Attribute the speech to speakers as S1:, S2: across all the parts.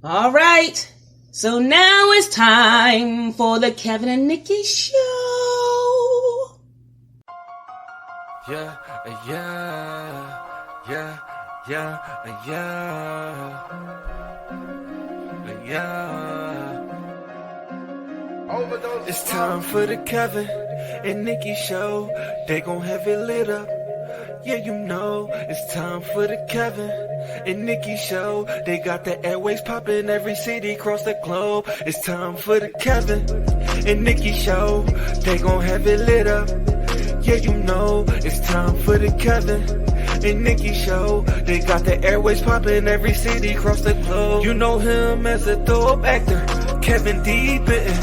S1: All right. So now it's time for the Kevin and Nikee show.
S2: Yeah. It's time for the Kevin and Nikee show. They gon' have it lit up. Yeah, you know, it's time for the Kevin and Nikee show. They got the airways popping every city across the globe. It's time for the Kevin and Nikee show. They gon' have it lit up. Yeah, you know, it's time for the Kevin and Nikee show. They got the airways popping every city across the globe. You know him as a dope actor, Kevin D bitten.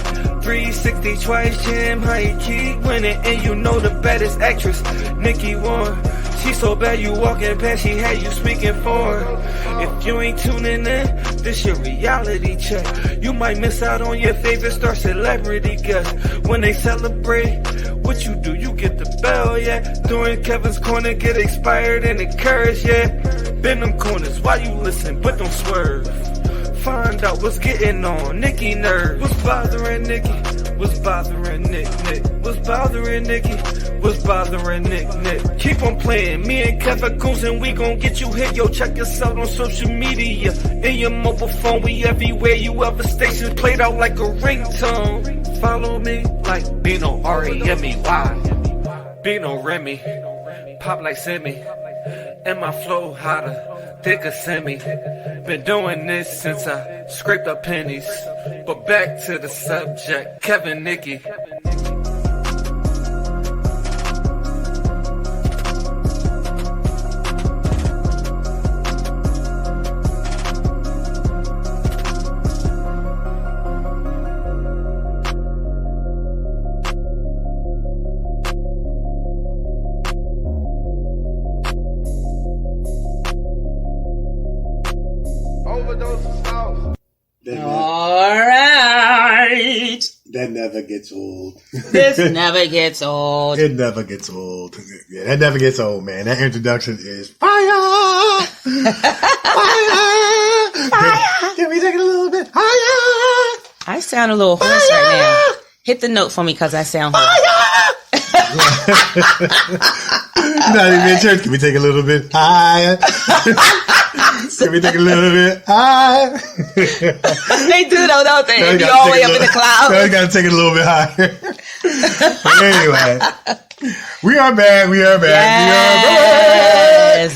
S2: 360 twice, Jim, how you keep winning. And you know the baddest actress, Nikee won. She so bad you walking past, she had you speaking for her. If you ain't tuning in, this your reality check. You might miss out on your favorite star celebrity guest. When they celebrate, what you do, you get the bell, yeah. During Kevin's corner, get inspired and encouraged, yeah. Bend them corners while you listen, but don't swerve. Find out what's getting on Nikee nerves. What's bothering Nikee? What's bothering Nick? What's bothering Nikee? What's bothering Nick? Keep on playing. Me and Kevin Coons and we gon' get you hit. Yo, check us out on social media. In your mobile phone, we everywhere. You other stations played out like a ringtone. Follow me like Beyyond, R-E-M-E-Y. Beyyond Remy. Pop like Semi. And my flow hotter. Thick a semi. Been doing this since I scraped up pennies. But back to the subject, Kevin Nikee.
S1: All right.
S3: That never gets old.
S1: This never gets old.
S3: It never gets old. Yeah, that never gets old, man. That introduction is fire! Fire! Can we take it a little bit higher?
S1: I sound a little hoarse right now. Hit the note for me because I sound hoarse.
S3: Not even in church. Can we take a little bit higher? Can we take a little bit higher?
S1: They do though, don't they? If you're all the way up in the clouds.
S3: You gotta take it a little bit higher. But anyway, we are back.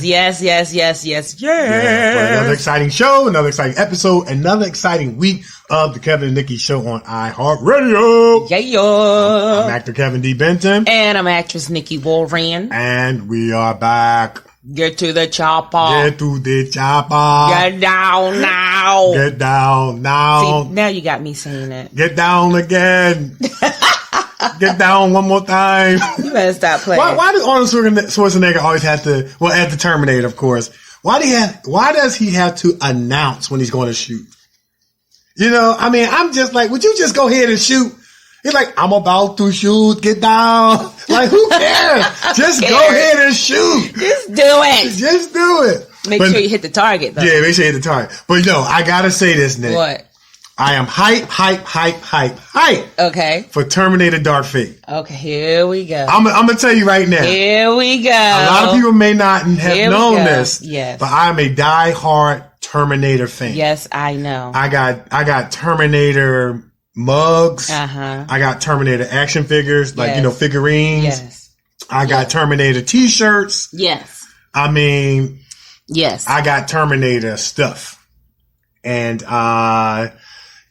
S1: Yes.
S3: For another exciting show, another exciting episode, another exciting week of the Kevin and Nikee show on iHeartRadio.
S1: Yeah.
S3: I'm actor Kevin D. Benton.
S1: And I'm actress Nikee Warren.
S3: And we are back.
S1: Get to the chopper.
S3: Get to the chopper.
S1: Get down now.
S3: Get down now.
S1: See, now you got me saying it.
S3: Get down again. Get down one more time.
S1: You better stop playing.
S3: Why does Arnold Schwarzenegger always have to, well, at the Terminator, of course, why does he have to announce when he's going to shoot? You know, I mean, I'm just like, would you just go ahead and shoot? He's like, I'm about to shoot, get down. Like, who cares? Just go ahead and shoot.
S1: Just do it.
S3: Just do it.
S1: Make sure you hit the target, though.
S3: Yeah, make sure you hit the target. But no, I gotta say this, Nick.
S1: What?
S3: I am hype
S1: Okay.
S3: for Terminator Dark Fate.
S1: Okay, here we go.
S3: I'm gonna tell you right now.
S1: Here we go.
S3: A lot of people may not have known this.
S1: Yes.
S3: But I'm a die-hard Terminator fan.
S1: Yes, I know.
S3: I got Terminator mugs.
S1: Uh-huh.
S3: I got Terminator action figures, like,
S1: Yes.
S3: you know, figurines.
S1: Yes.
S3: I got Terminator t-shirts.
S1: Yes.
S3: I mean,
S1: yes.
S3: I got Terminator stuff. And,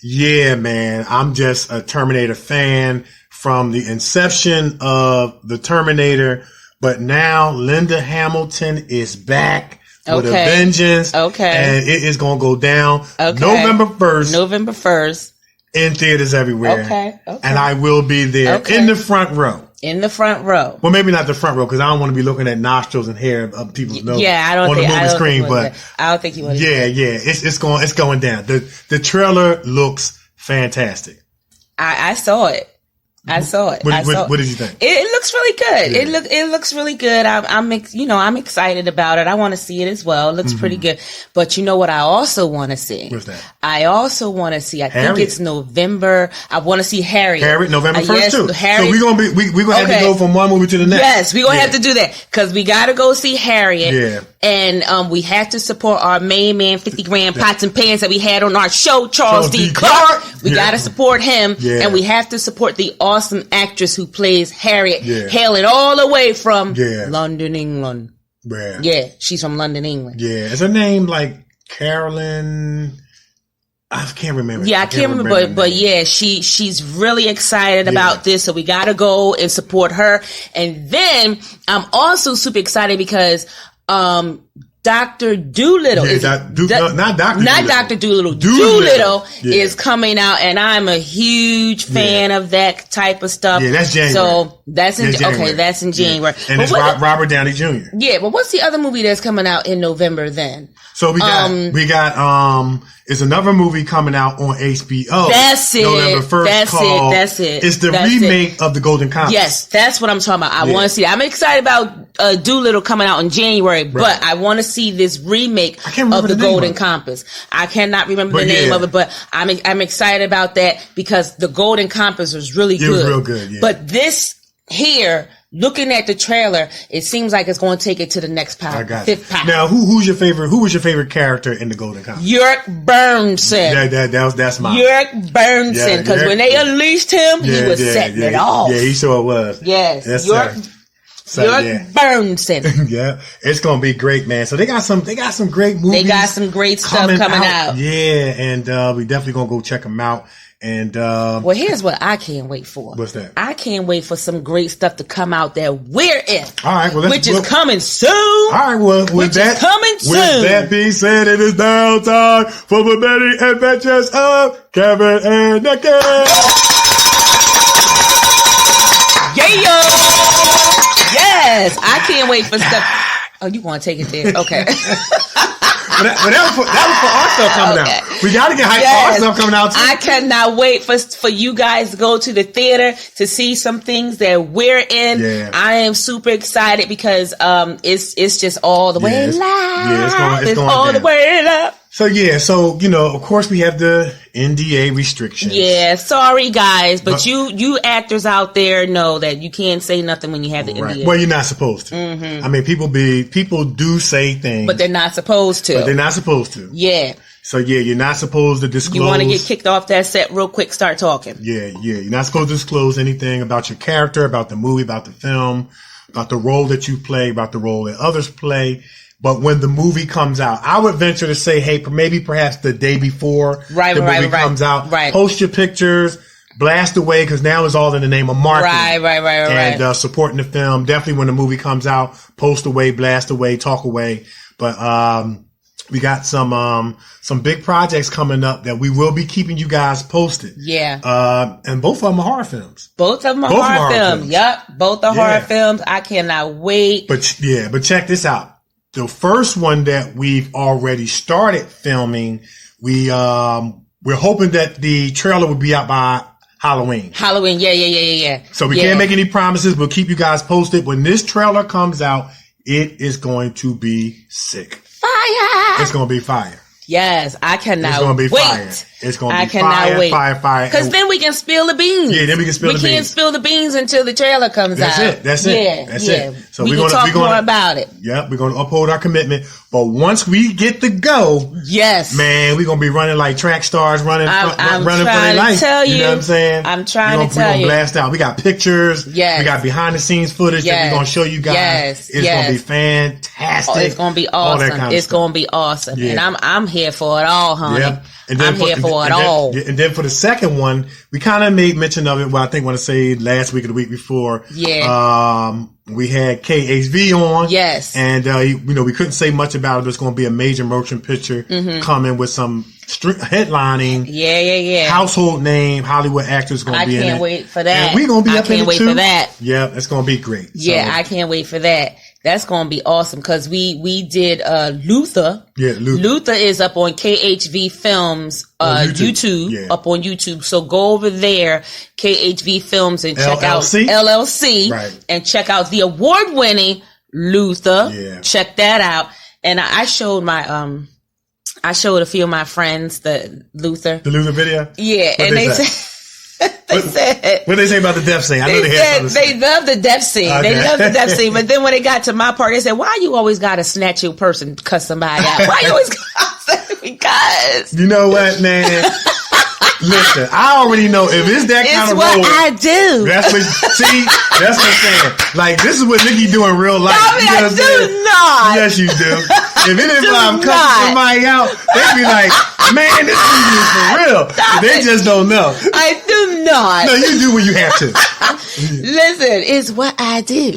S3: yeah, man, I'm just a Terminator fan from the inception of the Terminator. But now Linda Hamilton is back with a vengeance.
S1: Okay.
S3: And it is going to go down
S1: Okay.
S3: November 1st.
S1: November 1st.
S3: In theaters everywhere.
S1: Okay.
S3: And I will be there in the front row.
S1: In the front row.
S3: Well, maybe not the front row because I don't want to be looking at nostrils and hair of people's noses.
S1: Yeah, I don't
S3: on
S1: think
S3: the movie screen, but
S1: I don't think you want to.
S3: Yeah. It's going down. The trailer looks fantastic.
S1: I saw it. I saw it.
S3: What did you think?
S1: It looks really good.
S3: Yeah.
S1: It looks really good. I'm excited about it. I want to see it as well. It looks pretty good. But you know what I also want to see?
S3: What's that?
S1: I also want to see, I
S3: Harriet.
S1: think it's November. I want to see Harriet.
S3: Harriet, November 1st
S1: yes,
S3: too.
S1: Harriet.
S3: So we're gonna have to go from one movie to the next.
S1: Yes, we're gonna have to do that because we got to go see Harriet.
S3: Yeah.
S1: And we have to support our main man, 50 grand pots and pans that we had on our show, Charles D. Clark. We got to support him, and we have to support the awesome actress who plays Harriet, hailing all the way from London, England. Yeah, she's from London, England.
S3: Yeah, is her name like Carolyn? I can't remember.
S1: Yeah, I can't remember, but yeah, she's really excited about this, so we got to go and support her. And then I'm also super excited because Dr. Doolittle not Dr. Doolittle. Doolittle is coming out, and I'm a huge fan of that type of stuff.
S3: Yeah, that's January.
S1: So that's in January. That's in January.
S3: Yeah. And it's Robert Downey Jr.
S1: Yeah, but what's the other movie that's coming out in November then?
S3: So we got it's another movie coming out on HBO.
S1: That's it.
S3: November 1st.
S1: That's it.
S3: It's the remake of The Golden Compass.
S1: Yes, that's what I'm talking about. I want to see that. I'm excited about Doolittle coming out in January, but I want to see this remake of The Golden Compass. I cannot remember the name of it, but I'm excited about that because The Golden Compass was really good. It was
S3: real good, yeah.
S1: But this here, looking at the trailer, it seems like it's going to take it to the next power.
S3: I got
S1: fifth power.
S3: Now, who was your favorite character in The Golden Compass?
S1: Yerk Bernson.
S3: That's mine.
S1: Yerk Bernson, because when they unleashed him, he was setting it off.
S3: Yeah, he sure was.
S1: Yes,
S3: Yerk
S1: Bernson.
S3: Yeah, it's gonna be great, man. So they got some great movies.
S1: They got some great stuff coming out.
S3: Yeah, and we definitely gonna go check them out. And
S1: well, here's what I can't wait for.
S3: What's that?
S1: I can't wait for some great stuff to come out that we're in.
S3: All right, well,
S1: which is coming soon.
S3: All right, well, with that being said, it is now time for the many adventures of Kevin and Nikee.
S1: Yeah. Yes, I can't wait for stuff. Oh, you want to take it there? Okay.
S3: But that was for our stuff coming out. We got to get hyped for our stuff coming out too.
S1: I cannot wait for you guys to go to the theater to see some things that we're in. Yeah. I am super excited because it's just all the way live. Yeah, it's going all down. The way up.
S3: So of course we have the NDA restrictions.
S1: Yeah, sorry guys, but you actors out there know that you can't say nothing when you have the NDA.
S3: Well, you're not supposed to. Mm-hmm. I mean, people do say things,
S1: but they're not supposed to. Yeah.
S3: So you're not supposed to disclose.
S1: You want to get kicked off that set real quick, start talking.
S3: Yeah. You're not supposed to disclose anything about your character, about the movie, about the film, about the role that you play, about the role that others play. But when the movie comes out, I would venture to say, hey, perhaps the day before the movie comes out, post your pictures, blast away, because now it's all in the name of marketing. Right. And supporting the film. Definitely when the movie comes out, post away, blast away, talk away. But we got some big projects coming up that we will be keeping you guys posted. Yeah. And both of them are horror films.
S1: Both of them are horror films. Yep. Both are horror films. I cannot wait.
S3: But check this out. The first one that we've already started filming, we're hoping that the trailer will be out by Halloween. Yeah. So we can't make any promises. We'll keep you guys posted. When this trailer comes out, it is going to be sick.
S1: Fire!
S3: It's going to be fire.
S1: Yes, I cannot wait.
S3: It's going to be fire. It's going to be fire.
S1: Because then we can spill the beans.
S3: Yeah, then we can spill the beans.
S1: We can't spill the beans until the trailer comes out.
S3: That's it.
S1: So we're going to talk more about it.
S3: Yep, we're going to uphold our commitment. But once we get the go, man, we're going to be running like track stars, running for their life. You know what I'm saying?
S1: I'm trying to tell you.
S3: We're going to blast out. We got pictures. Yes. We got behind the scenes footage that we're going to show you guys. It's going to be fantastic.
S1: It's going to be awesome. It's going to be awesome. And I'm here for it all, honey. Yep. I'm here for it all.
S3: And then for the second one, we kind of made mention of it. Well, I want to say last week or the week before. Yeah. We had KHV on. Yes. And, we couldn't say much about it. There's going to be a major motion picture coming with some headlining. Yeah. Household name, Hollywood actors going to be in it.
S1: I can't wait for that.
S3: And we're going to be up in it too.
S1: I can't wait for that.
S3: Yeah, it's going to be great.
S1: Yeah, I can't wait for that. That's going to be awesome because we did Luther.
S3: Yeah,
S1: Luther is up on KHV Films YouTube. Up on YouTube. So go over there, KHV Films, and check out LLC and check out the award-winning Luther. Yeah. Check that out. And I showed I showed a few of my friends the Luther video. Yeah, and they said. What did they say about the death scene? I know they love the death scene. Okay. They love the death scene. But then when they got to my part, they said, "Why you always got to snatch your purse and cuss somebody out? Why you always got to?" Because
S3: you know what, man. Listen, I already know if it's that kind of
S1: role. It's what I do.
S3: That's what I'm saying. Like, this is what Nikee do in real life.
S1: I do not.
S3: Yes, you do. If it is I'm cussing somebody out, they be like, man, this movie is for real. They just don't know.
S1: I do not.
S3: No, you do when you have to.
S1: Listen, it's what I do.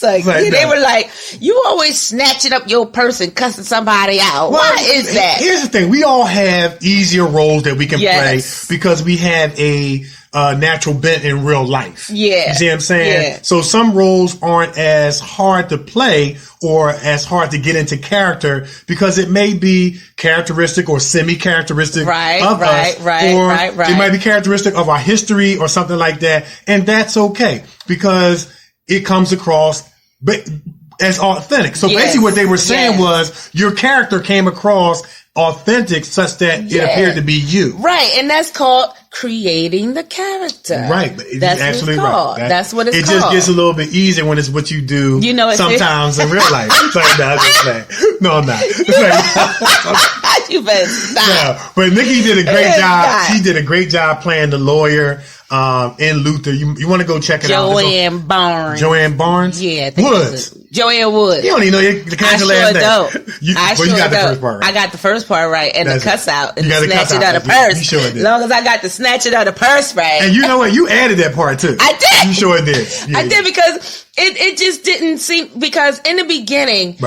S1: They were like, you always snatching up your purse and cussing somebody out. Well, why is that?
S3: Here's the thing. We all have easier roles that we can play because we have a natural bent in real life. Yeah. You see what I'm saying? Yeah. So some roles aren't as hard to play or as hard to get into character because it may be characteristic or semi-characteristic of us. Or it might be characteristic of our history or something like that. And that's okay because it comes across as authentic. So basically what they were saying was your character came across authentic such that it appeared to be you. Right.
S1: And that's called creating the character.
S3: Right.
S1: That's absolutely what it's called. That's what it's called.
S3: It just gets a little bit easier when it's what you do sometimes in real life. No, I'm not.
S1: You better stop.
S3: No, but Nikee did a great job. She did a great job playing the lawyer in Luther. You want to go check it out.
S1: Joanne Barnes.
S3: Joanne Barnes?
S1: Yeah.
S3: Woods.
S1: Joanne Woods.
S3: You don't even know the character last name. You got the first part right.
S1: I got the first part right. And the cuss out. And the snatch it out of the purse. You sure did. As long as I got the snatch it out of the purse right.
S3: And you know what? You added that part too.
S1: I did.
S3: You sure did. Yeah.
S1: I did because it just didn't seem, because in the beginning,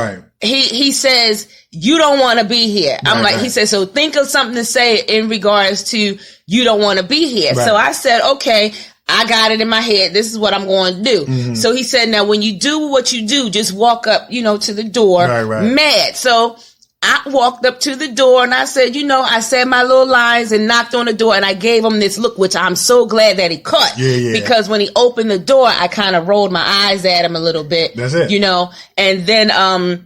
S1: he says, you don't want to be here. I'm like, he said, so think of something to say in regards to you don't want to be here. So I said, okay, I got it in my head. This is what I'm going to do. Mm-hmm. So he said, now when you do what you do, just walk up, to the door mad. So I walked up to the door and I said, I said my little lines and knocked on the door and I gave him this look, which I'm so glad that he caught. Yeah. Because when he opened the door, I kind of rolled my eyes at him a little bit.
S3: That's it.
S1: And then,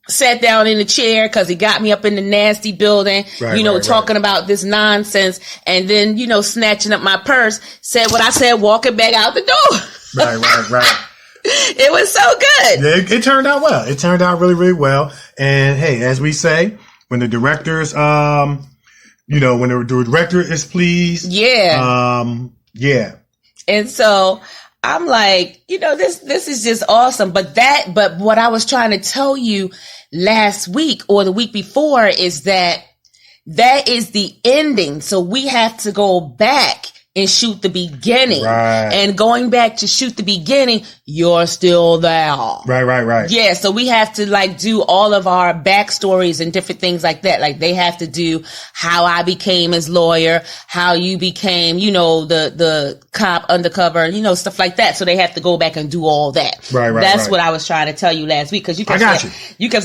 S1: sat down in the chair because he got me up in the nasty building, talking about this nonsense and then, snatching up my purse, said what I said, walking back out the door.
S3: Right.
S1: It was so good.
S3: Yeah, it turned out well. It turned out really, really well. And hey, as we say, when the directors, when the director is pleased. Yeah.
S1: And so I'm like, this is just awesome. But what I was trying to tell you last week or the week before is that is the ending. So we have to go back and shoot the beginning. Right. And going back to shoot the beginning, you're still there.
S3: Right.
S1: Yeah, so we have to do all of our backstories and different things like that. Like they have to do how I became his lawyer, how you became, the cop undercover, stuff like that. So they have to go back and do all that. Right. That's what I was trying to tell you last week because you kept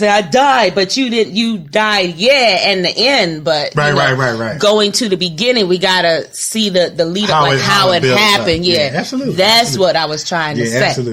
S1: saying I died, but you died, in the end. But
S3: right.
S1: Going to the beginning, we gotta see the lead up, how it happened. Yeah,
S3: absolutely.
S1: That's what I was trying to say.
S3: Absolutely.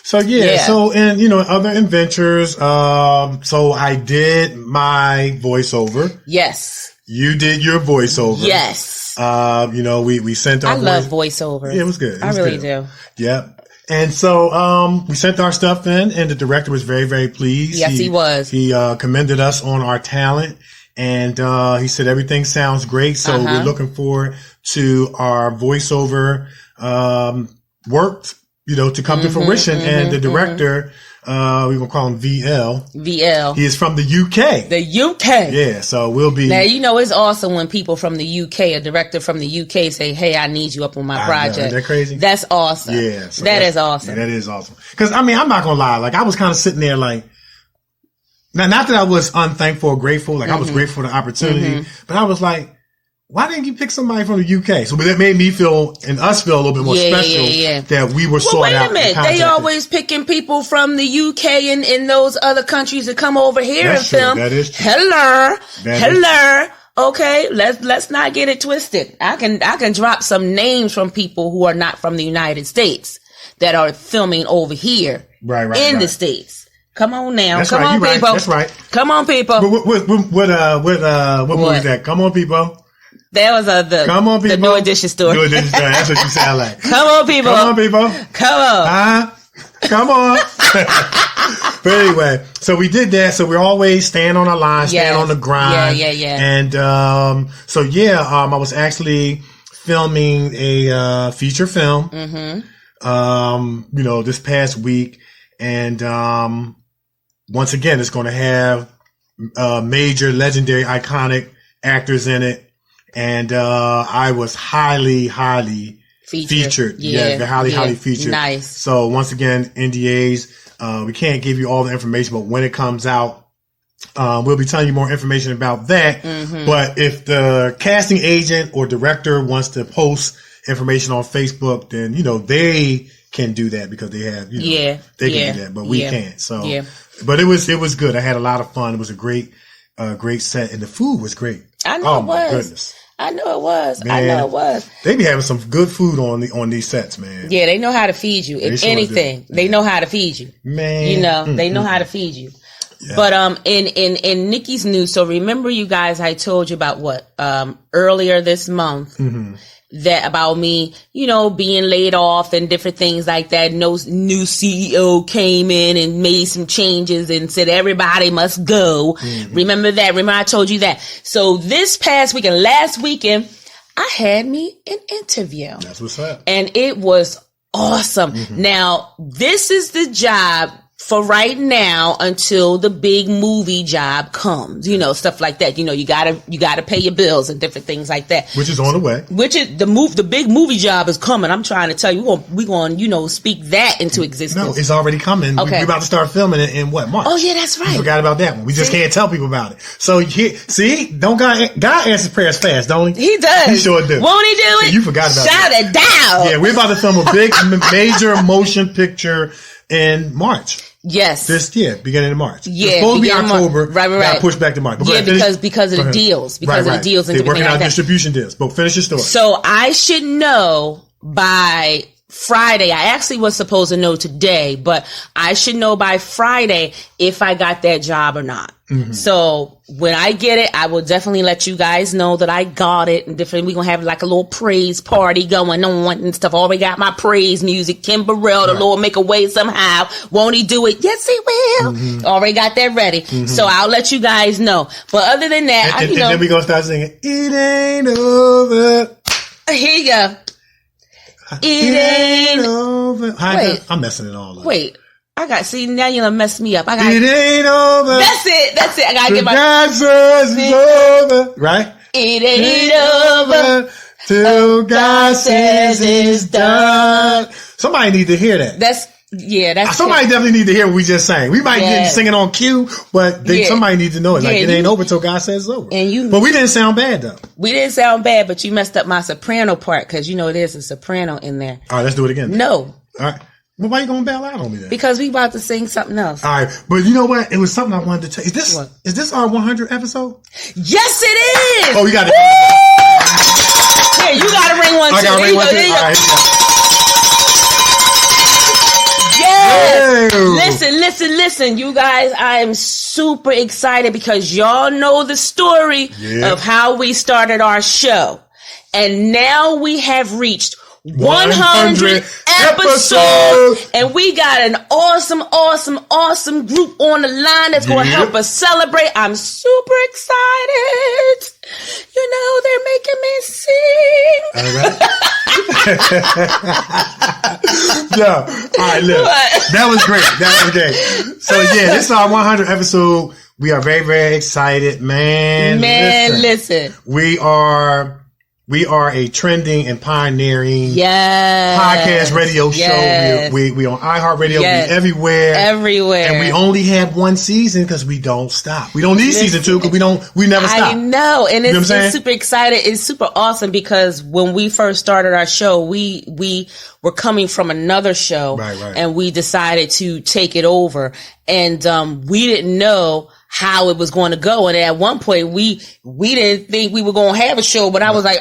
S3: So so and other adventures. So I did my voiceover.
S1: Yes.
S3: You did your voiceover.
S1: Yes.
S3: We sent our.
S1: I love voiceover.
S3: Yeah, it was good.
S1: I really do.
S3: Yep. And so we sent our stuff in, and the director was very, very pleased.
S1: Yes, he was.
S3: He commended us on our talent, and he said everything sounds great. So we're looking forward to our voiceover work. To come to fruition. And the director, we're going to call him VL. He is from the UK.
S1: The UK.
S3: Yeah. So we'll be.
S1: Now, it's awesome when people from the UK, a director from the UK say, hey, I need you up on my project.
S3: Isn't that crazy?
S1: That's awesome.
S3: Yeah. So
S1: that is awesome.
S3: Yeah, that is awesome. Cause I'm not going to lie. I was kind of sitting there now, not that I was unthankful or grateful. I was grateful for the opportunity, but I was like, why didn't you pick somebody from the UK? So that made me feel, and us feel a little bit more special that we were sought out.
S1: Wait a minute. They always picking people from the UK and in those other countries to come over here and film.
S3: That is true.
S1: Hello. Okay, let's not get it twisted. I can drop some names from people who are not from the United States that are filming over here in the States. Come on now.
S3: That's
S1: Come
S3: right.
S1: on,
S3: You're
S1: people.
S3: Right. That's right.
S1: Come on, people.
S3: What movie is that? Come on, people.
S1: That was
S3: Come on, people.
S1: The New Edition story.
S3: New Edition story. That's what you sound like.
S1: Come on, people.
S3: Come on, people.
S1: Come on.
S3: Come on. But anyway, so we did that. So we're always staying on our line, staying on the grind.
S1: Yeah.
S3: And I was actually filming a feature film. This past week, and once again, it's going to have major, legendary, iconic actors in it. And I was highly featured. Highly featured.
S1: Nice.
S3: So once again, NDAs. We can't give you all the information, but when it comes out, we'll be telling you more information about that. But if the casting agent or director wants to post information on Facebook, then they can do that because they have they can do that, but we can't. So but it was good. I had a lot of fun. It was a great set, and the food was great.
S1: I know it was.
S3: My goodness.
S1: I know it was.
S3: Man,
S1: I know it was.
S3: They be having some good food on these sets, man.
S1: Yeah, they know how to feed you. If anything, they know how to feed you.
S3: Man,
S1: they know how to feed you.
S3: Yeah.
S1: But in Nikke's news, so remember you guys, I told you about what earlier this month that about me, being laid off and different things like that. No new CEO came in and made some changes and said everybody must go. Remember that? Remember I told you that. So this past weekend, last weekend, I had me an interview.
S3: That's what's up.
S1: And it was awesome. Now, this is the job for right now until the big movie job comes, stuff like that. You gotta pay your bills and different things like that.
S3: Which is on the way.
S1: Which is the big movie job is coming. I'm trying to tell you, we're going, speak that into existence.
S3: No, it's already coming.
S1: Okay.
S3: We're about to start filming it in March?
S1: Oh yeah, that's right.
S3: We forgot about that one. We just can't tell people about it. So God answers prayers fast, don't he?
S1: He does.
S3: He sure do.
S1: Won't he do it?
S3: You forgot about
S1: Shout
S3: that.
S1: it down.
S3: Yeah, we're about to film a big major motion picture in March.
S1: Yes.
S3: Beginning of March.
S1: Yeah.
S3: It's supposed to be October.
S1: Right.
S3: Got pushed back to March. But
S1: because of the deals. Because of the deals and
S3: they're working out
S1: like
S3: distribution deals. But finish your story.
S1: So I should know by Friday. I actually was supposed to know today, but I should know by Friday if I got that job or not. So when I get it, I will definitely let you guys know that I got it. And different, we're going to have like a little praise party going on and stuff. Already got my praise music. Kim Burrell, the Lord make a way somehow. Won't he do it? Yes, he will. Already got that ready. So I'll let you guys know. But other than that,
S3: and then we're going to start singing, it ain't over.
S1: Here you go. It ain't
S3: over.
S1: Wait.
S3: I'm messing it all up.
S1: Wait. Now you're gonna mess me up.
S3: It ain't over.
S1: That's it. I gotta get my.
S3: God says it's over. Right?
S1: It ain't over
S3: till God says it's done. Somebody need to hear that.
S1: That's
S3: somebody definitely need to hear what we just sang. We might get singing on cue, but somebody needs to know it. Like it ain't over till God says it's over. But we didn't sound bad though.
S1: We didn't sound bad, but you messed up my soprano part because there's a soprano in there.
S3: All right, let's do it again.
S1: No.
S3: All right. Well, why you gonna bail out on me then?
S1: Because we about to sing something else.
S3: All right, but you know what? It was something I wanted to tell you. Is this our 100th episode?
S1: Yes, it is.
S3: Oh, you got it.
S1: Here, you got to ring one too.
S3: I got to ring one too. All right.
S1: Yes. Listen, you guys. I am super excited because y'all know the story of how we started our show, and now we have reached 100 episodes, and we got an awesome group on the line that's going to help us celebrate. I'm super excited. They're making me sing.
S3: All right. All right, look. That was great. So this is our 100th episode. We are very, very excited, man.
S1: Listen.
S3: We are We are a trending and pioneering podcast radio show. We on iHeartRadio. We everywhere. And we only have one season because we don't stop. We don't need season 2 because we never stop.
S1: I know. And it's super excited. It's super awesome because when we first started our show, we were coming from another show.
S3: Right.
S1: And we decided to take it over. And we didn't know how it was going to go. And at one point we didn't think we were going to have a show, but I was like,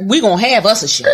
S1: we going to have us a show.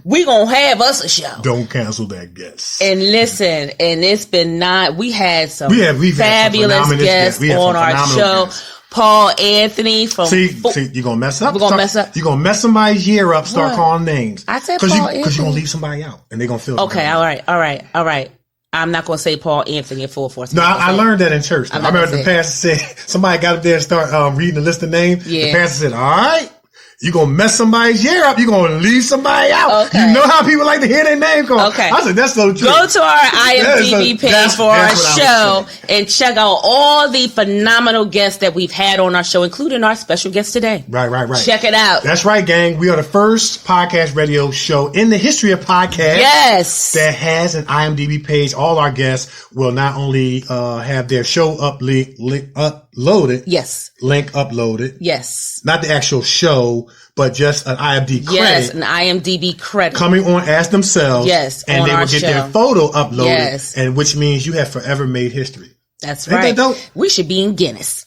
S1: We going to have us a show.
S3: Don't cancel that guest.
S1: And listen, and it's been we had some
S3: we've
S1: fabulous
S3: had
S1: guests on our show.
S3: Guests.
S1: Paul Anthony from
S3: See, you're going to mess up.
S1: We're going to mess up.
S3: You're going to mess somebody's year up, start calling names.
S1: I said Paul Anthony.
S3: Because you're going to leave somebody out and they're going to feel
S1: okay, all right. I'm not going to say Paul Anthony in full force.
S3: No, I learned that in church. I remember the pastor said, somebody got up there and start reading the list of names. Yeah. The pastor said, all right, you're going to mess somebody's year up. You're going to leave somebody out. Okay. You know how people like to hear their name called.
S1: Okay.
S3: I said, that's so true.
S1: Go to our IMDb page for our show and check out all the phenomenal guests that we've had on our show, including our special guest today.
S3: Right.
S1: Check it out.
S3: That's right, gang. We are the first podcast radio show in the history of podcasts that has an IMDb page. All our guests will not only have their show uploaded.
S1: Yes.
S3: Link uploaded.
S1: Yes.
S3: Not the actual show, but just an IMDb credit.
S1: Yes, an IMDb credit.
S3: Coming on as themselves.
S1: Yes,
S3: and they will get their photo uploaded.
S1: Yes.
S3: And which means you have forever made history.
S1: That's right.
S3: Ain't that dope?
S1: We should be in Guinness.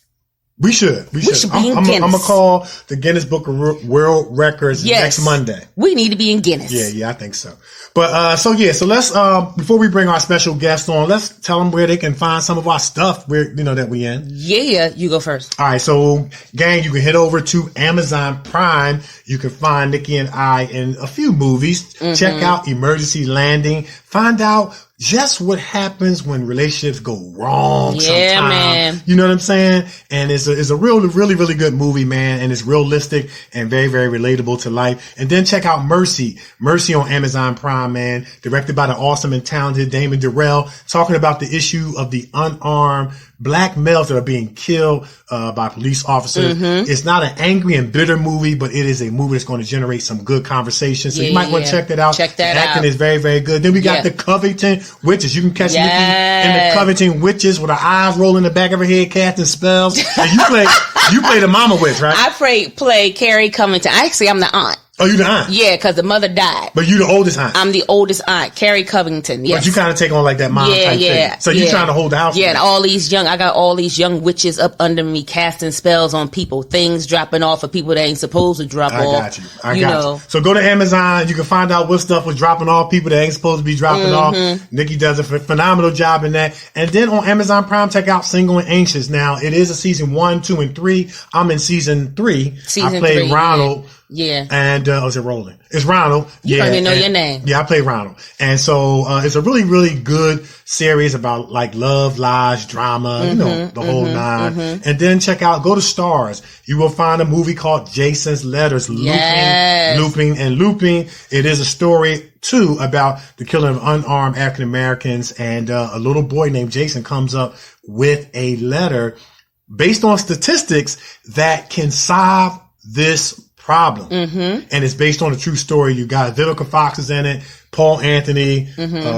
S3: We should.
S1: We should be in Guinness.
S3: I'm going to call the Guinness Book of World Records next Monday.
S1: We need to be in Guinness.
S3: Yeah, I think so. But, so let's, before we bring our special guest on, let's tell them where they can find some of our stuff that we in.
S1: Yeah, you go first.
S3: All right. So gang, you can head over to Amazon Prime. You can find Nikee and I in a few movies. Mm-hmm. Check out Emergency Landing. Find out just what happens when relationships go wrong.
S1: Yeah,
S3: sometime.
S1: man.
S3: You know what I'm saying? And it's a really, really good movie, man. And it's realistic and very, very relatable to life. And then check out Mercy on Amazon Prime, man. Directed by the awesome and talented Damon Durrell, talking about the issue of the unarmed black males that are being killed by police officers. Mm-hmm. It's not an angry and bitter movie, but it is a movie that's going to generate some good conversation. So you might want to check that out.
S1: Check that
S3: out. Acting is very, very good. Then we got the Covington Witches. You can catch Nikee in the Covington Witches with her eyes rolling in the back of her head, casting spells. And you play the mama witch, right?
S1: I play Carrie Covington. Actually, I'm the aunt.
S3: Oh, you the aunt?
S1: Yeah, because the mother died.
S3: But you the oldest aunt?
S1: I'm the oldest aunt, Carrie Covington, yes.
S3: But you kind of take on like that mom type thing. So you trying to hold the house?
S1: Yeah, and I got all these young witches up under me casting spells on people, things dropping off of people that ain't supposed to drop off.
S3: I got you. So go to Amazon. You can find out what stuff was dropping off, people that ain't supposed to be dropping off. Nikee does a phenomenal job in that. And then on Amazon Prime, check out Single and Anxious. Now, it is a season 1, 2, and 3. I'm in season 3. I played Ronald.
S1: Yeah.
S3: And, is it Roland? It's Ronald.
S1: You don't even know your name.
S3: Yeah, I play Ronald. And so, it's a really, really good series about like love, lies, drama, the whole nine. And then go to Stars. You will find a movie called Jason's Letters, Looping. It is a story too about the killing of unarmed African Americans, and a little boy named Jason comes up with a letter based on statistics that can solve this problem. And it's based on a true story. You got Vivica Fox is in it, Paul Anthony,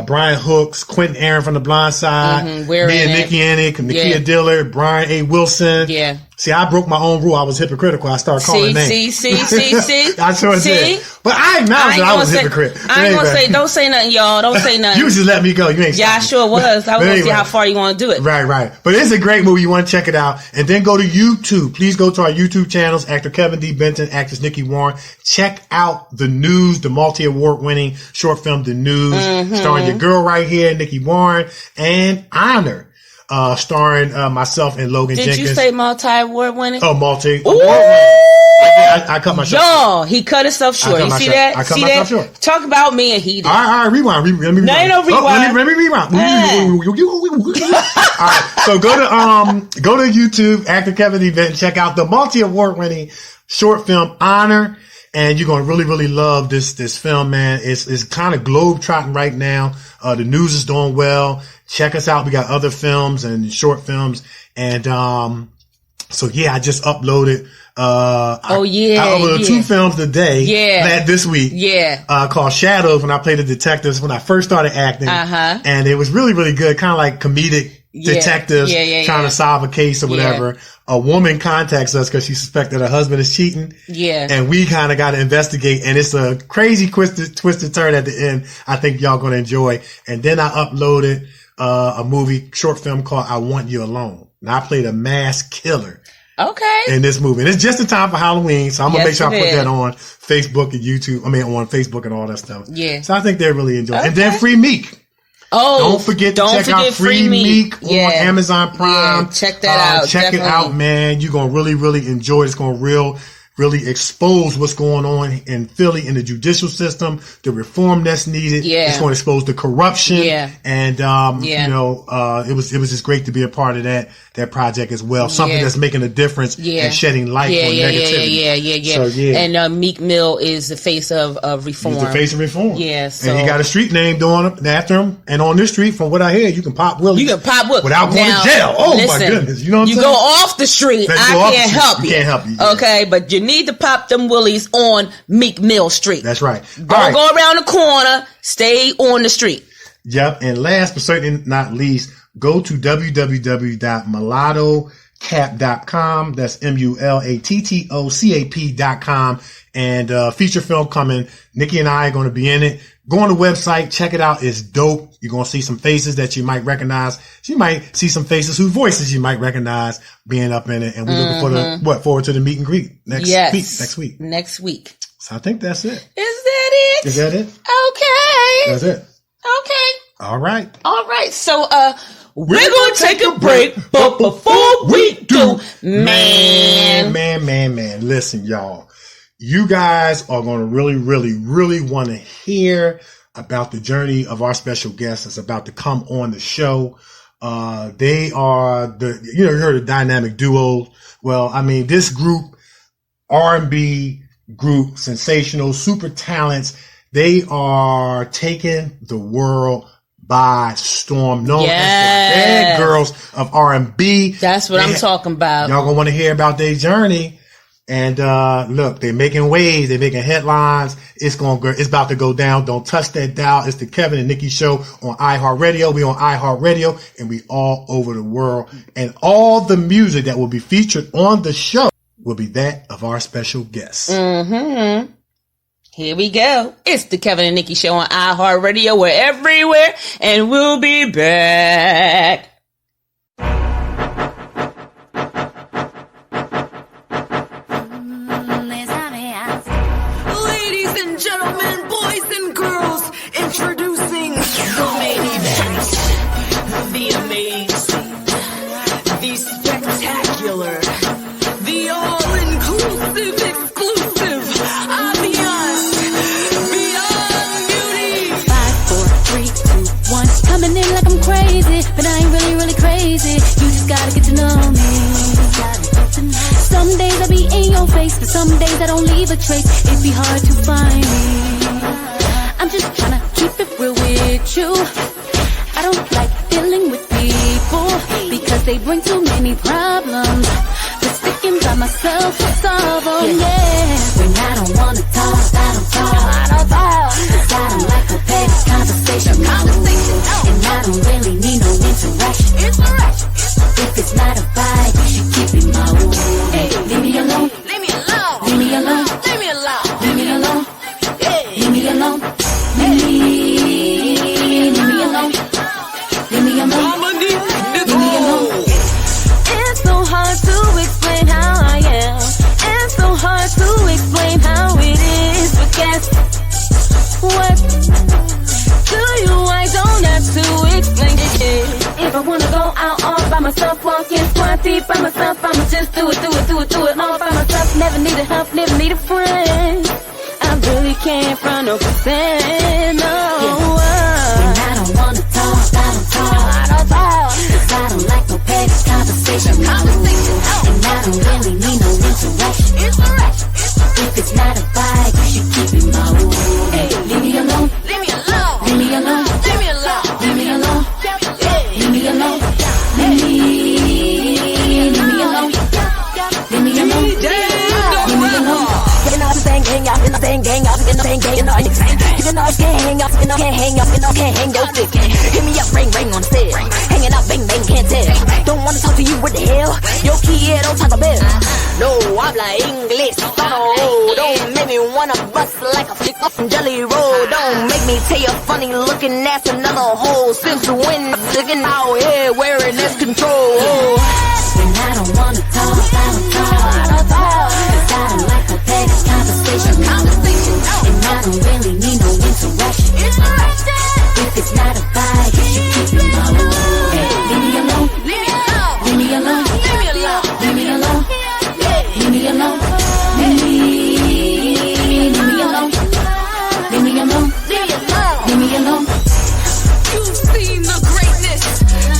S3: Brian Hooks, Quentin Aaron from The Blind Side, me and Nikee in it, Nakia Dillard, Brian A. Wilson. Yeah. See, I broke my own rule. I was hypocritical. I started calling names. See. I sure did. But I acknowledge that I was a hypocrite.
S1: I ain't gonna say, don't say nothing, y'all. Don't say nothing.
S3: You just let me go. You ain't.
S1: Yeah, I sure was. I was gonna see how far you want to do it.
S3: Right. But it's a great movie. You want to check it out. And then go to YouTube. Please go to our YouTube channels. Actor Kevin D. Benton, actress Nikee Warren. Check out The News, the multi-award winning short film, The News, starring your girl right here, Nikee Warren, and Honor. Starring myself and Logan Jenkins.
S1: Did you say multi-award winning?
S3: Oh, multi-award winning. I cut myself short.
S1: No, he cut himself short. You see that?
S3: I cut myself short.
S1: Talk about me and he did.
S3: All right, rewind. Let me rewind.
S1: No, ain't no rewind.
S3: Let me rewind. All right, so go to YouTube, actor Kevin D. Benton, check out the multi-award winning short film Honor. And you're going to really, really love this film, man. It's kind of globe-trotting right now. The news is doing well. Check us out. We got other films and short films. And, so yeah, I just uploaded, I uploaded 2 films today. This week. Called Shadows, when I played the detectives when I first started acting. And it was really, really good. Kind of like comedic detectives trying to solve a case or whatever. A woman contacts us because she suspected her husband is cheating. And we kind of got to investigate. And it's a crazy twisted turn at the end. I think y'all going to enjoy. And then I uploaded a short film called I Want You Alone. And I played a mass killer. In this movie. And it's just in time for Halloween, so I'm going to make sure I put that on Facebook and YouTube. On Facebook and all that stuff. So I think they'll really enjoy it. And then Free Meek. Don't forget to check out Free Meek on Amazon Prime.
S1: Check that out.
S3: Check it out, man. You're going to really, really enjoy it. It's going to really expose what's going on in Philly in the judicial system, the reform that's needed. It's going to expose the corruption. And, it was just great to be a part of that project as well. Something that's making a difference and shedding light on negativity.
S1: And Meek Mill is the face of reform.
S3: He's the face of reform.
S1: So.
S3: And he got a street named after him. And on this street, from what I hear, you can pop Willie. Without going to jail. Oh, listen, my goodness. You know what I'm saying?
S1: You go off the street, I can't help you.
S3: Can't help you.
S1: Okay, but you need to pop them Willies on Meek Mill Street.
S3: That's right.
S1: Don't go around the corner. Stay on the street.
S3: Yep. And last but certainly not least, go to www.mulatocap.com. That's MULATTOCAP.com. And feature film coming. Nikee and I are going to be in it. Go on the website. Check it out. It's dope. You're going to see some faces that you might recognize. You might see some faces whose voices you might recognize being up in it. And we're looking forward to the meet and greet next week. Next week. So I think that's it.
S1: Is that it?
S3: Is that it?
S1: Okay.
S3: That's it.
S1: Okay.
S3: All right.
S1: So, we're going to take a break, but before we do, man.
S3: Listen, y'all. You guys are going to really, really, really want to hear about the journey of our special guest that's about to come on the show. They are you heard of dynamic duo. Well, this group, R&B group, sensational, super talents. They are taking the world by storm, known as the bad girls of R&B.
S1: That's what I'm talking about.
S3: Y'all gonna want to hear about their journey. And look, they're making waves, they're making headlines. It's about to go down. Don't touch that dial. It's the Kevin and Nikee Show on iHeartRadio. We on iHeartRadio, and we all over the world. And all the music that will be featured on the show will be that of our special guests.
S1: Here we go. It's the Kevin and Nikee Show on iHeartRadio. We're everywhere, and we'll be back.
S4: Ladies and gentlemen, boys and girls, introducing the main event, the amazing, the spectacular, the all-inclusive, exclusive, Aviance Beyyond.
S5: 5, 4, 3, 2, 1. Coming in like I'm crazy, but I ain't really crazy. You just gotta get to know me. Some days I be in your face, but some days I don't leave a trace. It be hard to find me. I'm just tryna keep it real with you. I don't like dealing with people because they bring too many problems. But sticking by myself to solve them, When I don't wanna talk, I don't talk. Cause I don't like a petty conversation. And I don't really need no interaction. If it's not a vibe, you should keep it my own. Hey, leave me alone.
S4: Leave me alone.
S5: Leave me alone.
S4: Leave me alone.
S5: Leave me alone.
S4: Hey.
S5: Leave me alone. Leave me alone. Leave me alone.
S4: Dominique,
S5: Leave me alone.
S4: it's so hard to explain how I am. It's so hard to explain how it is. But guess what? To you, I don't have to explain it.
S5: If I wanna go out all by myself, walk in squad deep by myself, I'ma just do it all by myself. Never need a help, never need a friend. I really can't front no percent, no. When I don't wanna talk, I don't talk. Cause I don't like no petty conversation. And I don't really need no interaction. If it's not a vibe, you should keep it my own. Hey, leave me alone.
S4: Leave me alone.
S5: Leave me alone.
S4: Leave me alone.
S5: Leave me alone. Leave me alone. Leave me alone. Leave me alone. gang, hang out in the same gang, out in the same gang, you know, you know, can't hang out, you know, can't hang out, you know, can't hang your stick. Hit me up, ring, ring on the stairs. Hanging out, bang, bang, can't tell. Don't wanna talk to you, what the hell? Your key, don't talk a bell. No, I'm like English, don't make me wanna bust like a flick up from Jelly Roll. Don't make me tell you funny looking ass another hole. Since when looking out here wearing this control. When I don't wanna talk, I don't talk. Cause I don't like a petty conversation. And I don't really need no interaction. If it's not a fight, you should keep it alone. Hey, leave me alone. Leave me alone. Leave me alone. Leave me alone. Leave me alone. Leave me alone. Leave me alone. Leave me alone.
S6: You've seen the greatness.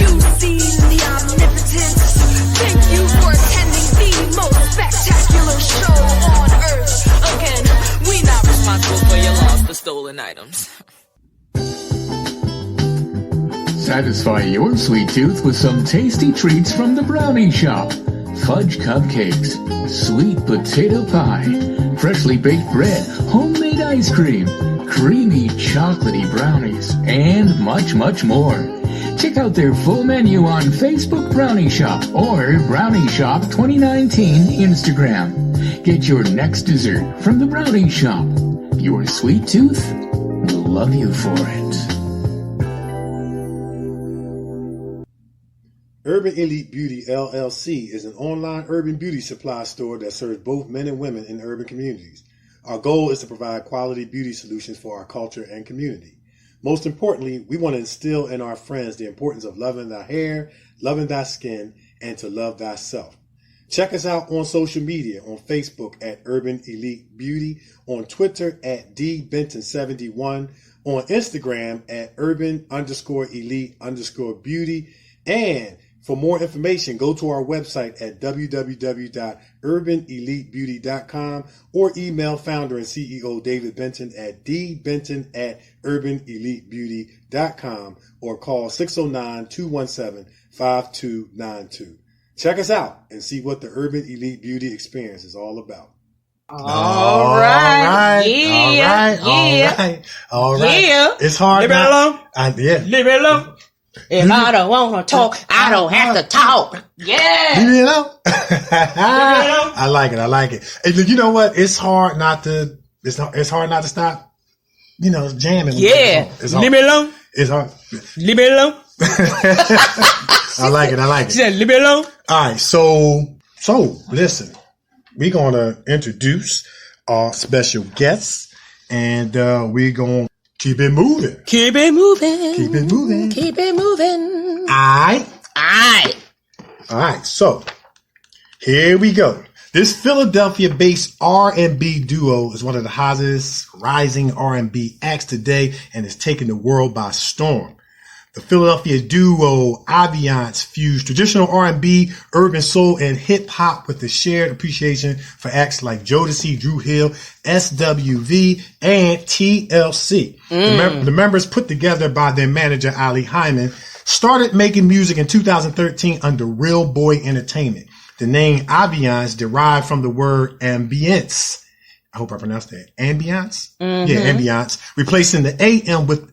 S6: You've seen the omnipotence. Thank you for attending the most spectacular show on earth. Again, we not responsible for your lost or stolen items.
S7: Satisfy your sweet tooth with some tasty treats from the Brownie Shop. Fudge cupcakes, sweet potato pie, freshly baked bread, homemade ice cream, creamy chocolatey brownies, and much, much more. Check out their full menu on Facebook Brownie Shop or Brownie Shop 2019 Instagram. Get your next dessert from the Brownie Shop. Your sweet tooth will love you for it.
S3: Urban Elite Beauty LLC is an online urban beauty supply store that serves both men and women in urban communities. Our goal is to provide quality beauty solutions for our culture and community. Most importantly, we want to instill in our friends the importance of loving thy hair, loving thy skin, and to love thyself. Check us out on social media, on Facebook at Urban Elite Beauty, on Twitter at dbenton71, on Instagram at urban_elite_beauty, and for more information, go to our website at www.urbanelitebeauty.com or email founder and CEO David Benton at dbenton@urbanelitebeauty.com or call 609-217-5292. Check us out and see what the Urban Elite Beauty experience is all about.
S1: All right. Yeah.
S3: All right.
S1: Yeah.
S3: It's hard.
S1: Leave it alone.
S3: Leave it alone.
S1: If I don't want to talk, I don't have to talk. Yeah.
S3: Leave it alone. I like it. And you know what? It's hard not to. It's hard not to stop. You know, jamming.
S1: Yeah. Leave me alone.
S3: It's hard.
S1: Leave me alone.
S3: I like it.
S1: She said, leave me alone.
S3: All right. So listen, we're gonna introduce our special guests, and we're gonna keep it moving.
S1: Keep it moving.
S3: Keep it moving.
S1: Keep it moving.
S3: All right. So here we go. This Philadelphia-based R&B duo is one of the hottest rising R&B acts today and is taking the world by storm. The Philadelphia duo Aviance fused traditional R&B, urban soul, and hip-hop with the shared appreciation for acts like Jodeci, Drew Hill, SWV, and TLC. The members, put together by their manager Ali Hyman, started making music in 2013 under Real Boy Entertainment. The name Aviance derived from the word ambience. I hope I pronounced that. Ambiance? Yeah, ambiance. Replacing the AM with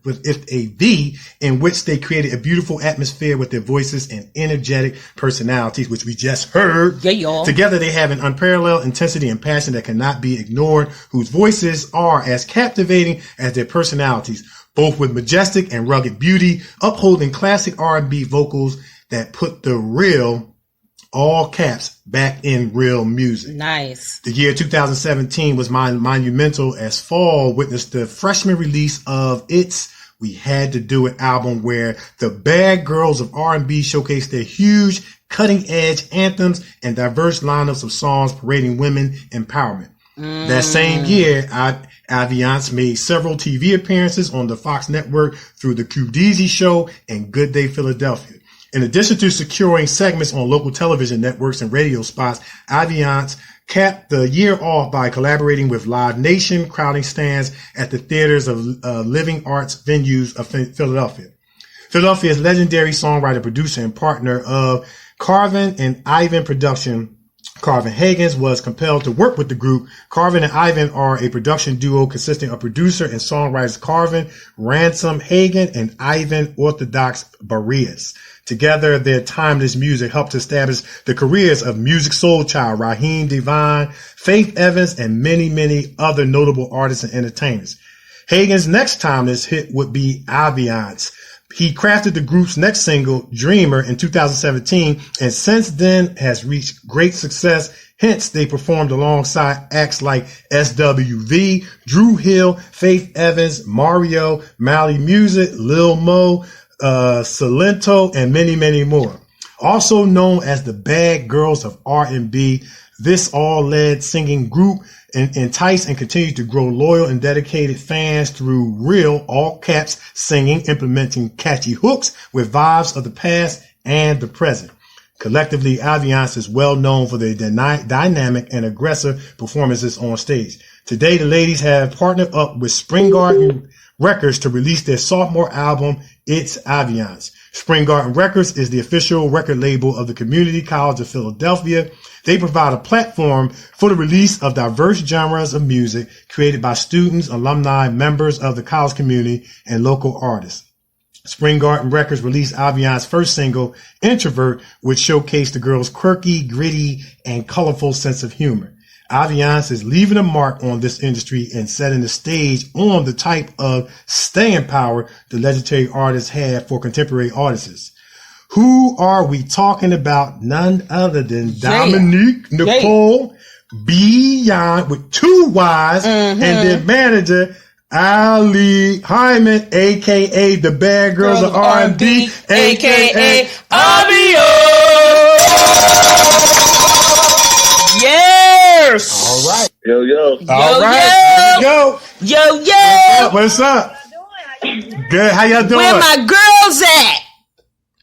S3: a V, in which they created a beautiful atmosphere with their voices and energetic personalities, which we just heard.
S1: Yeah, y'all.
S3: Together they have an unparalleled intensity and passion that cannot be ignored, whose voices are as captivating as their personalities, both with majestic and rugged beauty, upholding classic R&B vocals that put the real, all caps, back in real music.
S1: Nice.
S3: The year 2017 was monumental as fall witnessed the freshman release of its We Had to Do It album, where the bad girls of R&B showcased their huge, cutting-edge anthems and diverse lineups of songs parading women empowerment. That same year, Aviance made several TV appearances on the Fox network through The Qdeezy Show and Good Day Philadelphia. In addition to securing segments on local television networks and radio spots, Aviance capped the year off by collaborating with Live Nation, crowding stands at the theaters of living arts venues of Philadelphia. Philadelphia's legendary songwriter, producer, and partner of Carvin and Ivan Production Carvin Higgins was compelled to work with the group. Carvin and Ivan are a production duo consisting of producer and songwriters Carvin Ransom Hagen and Ivan Orthodox Barrias. Together, their timeless music helped establish the careers of Music Soul Child, Raheem Devine, Faith Evans, and many, many other notable artists and entertainers. Hagen's next timeless hit would be Aviance. He crafted the group's next single, Dreamer, in 2017, and since then has reached great success. Hence, they performed alongside acts like SWV, Drew Hill, Faith Evans, Mario, Mally Music, Lil Mo, Salento, and many, many more. Also known as the Bad Girls of R&B, this all-led singing group entice and continue to grow loyal and dedicated fans through real, all caps singing, implementing catchy hooks with vibes of the past and the present. Collectively, Aviance is well known for their dynamic and aggressive performances on stage. Today, the ladies have partnered up with Spring Garden Records to release their sophomore album, It's Aviance. Spring Garden Records is the official record label of the Community College of Philadelphia. They provide a platform for the release of diverse genres of music created by students, alumni, members of the college community, and local artists. Spring Garden Records released Aviance's first single, Introvert, which showcased the girls' quirky, gritty, and colorful sense of humor. Aviance is leaving a mark on this industry and setting the stage on the type of staying power the legendary artists have for contemporary artists. Who are we talking about? None other than Dominique, Nicole, Beyyond with 2 Y's, and their manager, Ali Hyman, a.k.a. the Bad Girls of R&B, a.k.a. Aviance.
S1: Yes!
S8: All right.
S9: Yo.
S3: All right.
S1: Yo. Yo.
S3: What's up? Good. How y'all doing?
S1: Where my girls at?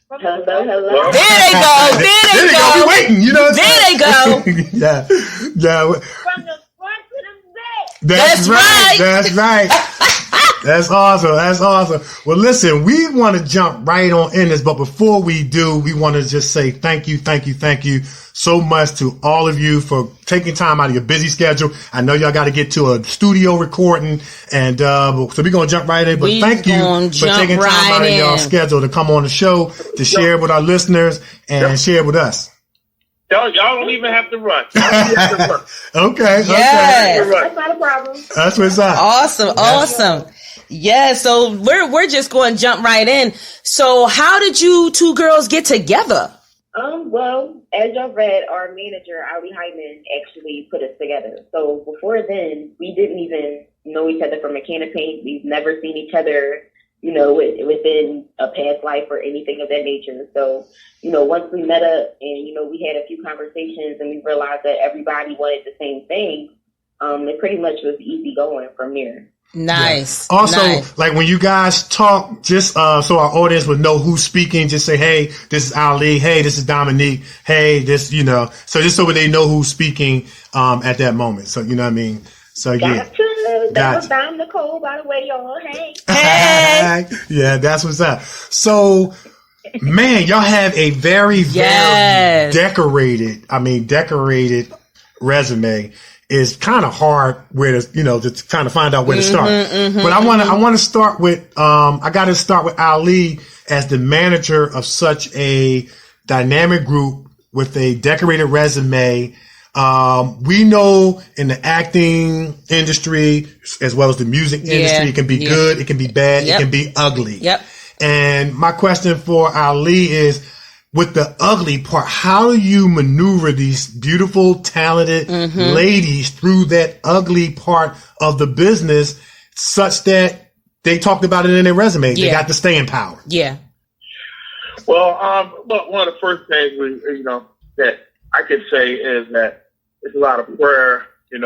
S8: Hello.
S1: There they go.
S3: We waiting. You know what I'm
S1: There they go.
S3: Yeah.
S8: From the front to the back.
S3: That's right. That's awesome. Well, listen, we want to jump right on in this, but before we do, we want to just say thank you so much to all of you for taking time out of your busy schedule. I know y'all got to get to a studio recording, and so we're going to jump right in, but thank you for taking time out of your schedule to come on the show, to share with our listeners and share with us.
S9: Y'all don't even have to rush.
S3: Okay.
S8: That's not a problem.
S3: That's what's up.
S1: Awesome. Yeah, so we're just going to jump right in. So how did you two girls get together?
S8: Well, as y'all read, our manager, Ali Hyman, actually put us together. So before then, we didn't even know each other from a can of paint. We've never seen each other, within a past life or anything of that nature. So, once we met up and, we had a few conversations and we realized that everybody wanted the same thing, it pretty much was easy going from there.
S1: Nice.
S3: Yeah. Also, like when you guys talk, just so our audience would know who's speaking, just say, hey, this is Ali. Hey, this is Dominique. Hey, this, so just so they know who's speaking at that moment. So, you know what I mean? So, yeah.
S8: That was Dom Nicole, by the way, y'all.
S1: Hey.
S3: Yeah, that's what's up. So, man, y'all have a very, very decorated resume. Is kind of hard where to, to kind of find out where to start. But I want to start with, I got to start with Ali as the manager of such a dynamic group with a decorated resume. We know in the acting industry, as well as the music industry, it can be good, it can be bad, it can be ugly.
S1: Yep.
S3: And my question for Ali is, with the ugly part, how do you maneuver these beautiful, talented ladies through that ugly part of the business such that they talked about it in their resume? They got the staying power.
S1: Yeah.
S9: Well, look, one of the first things that I could say is that it's a lot of prayer. We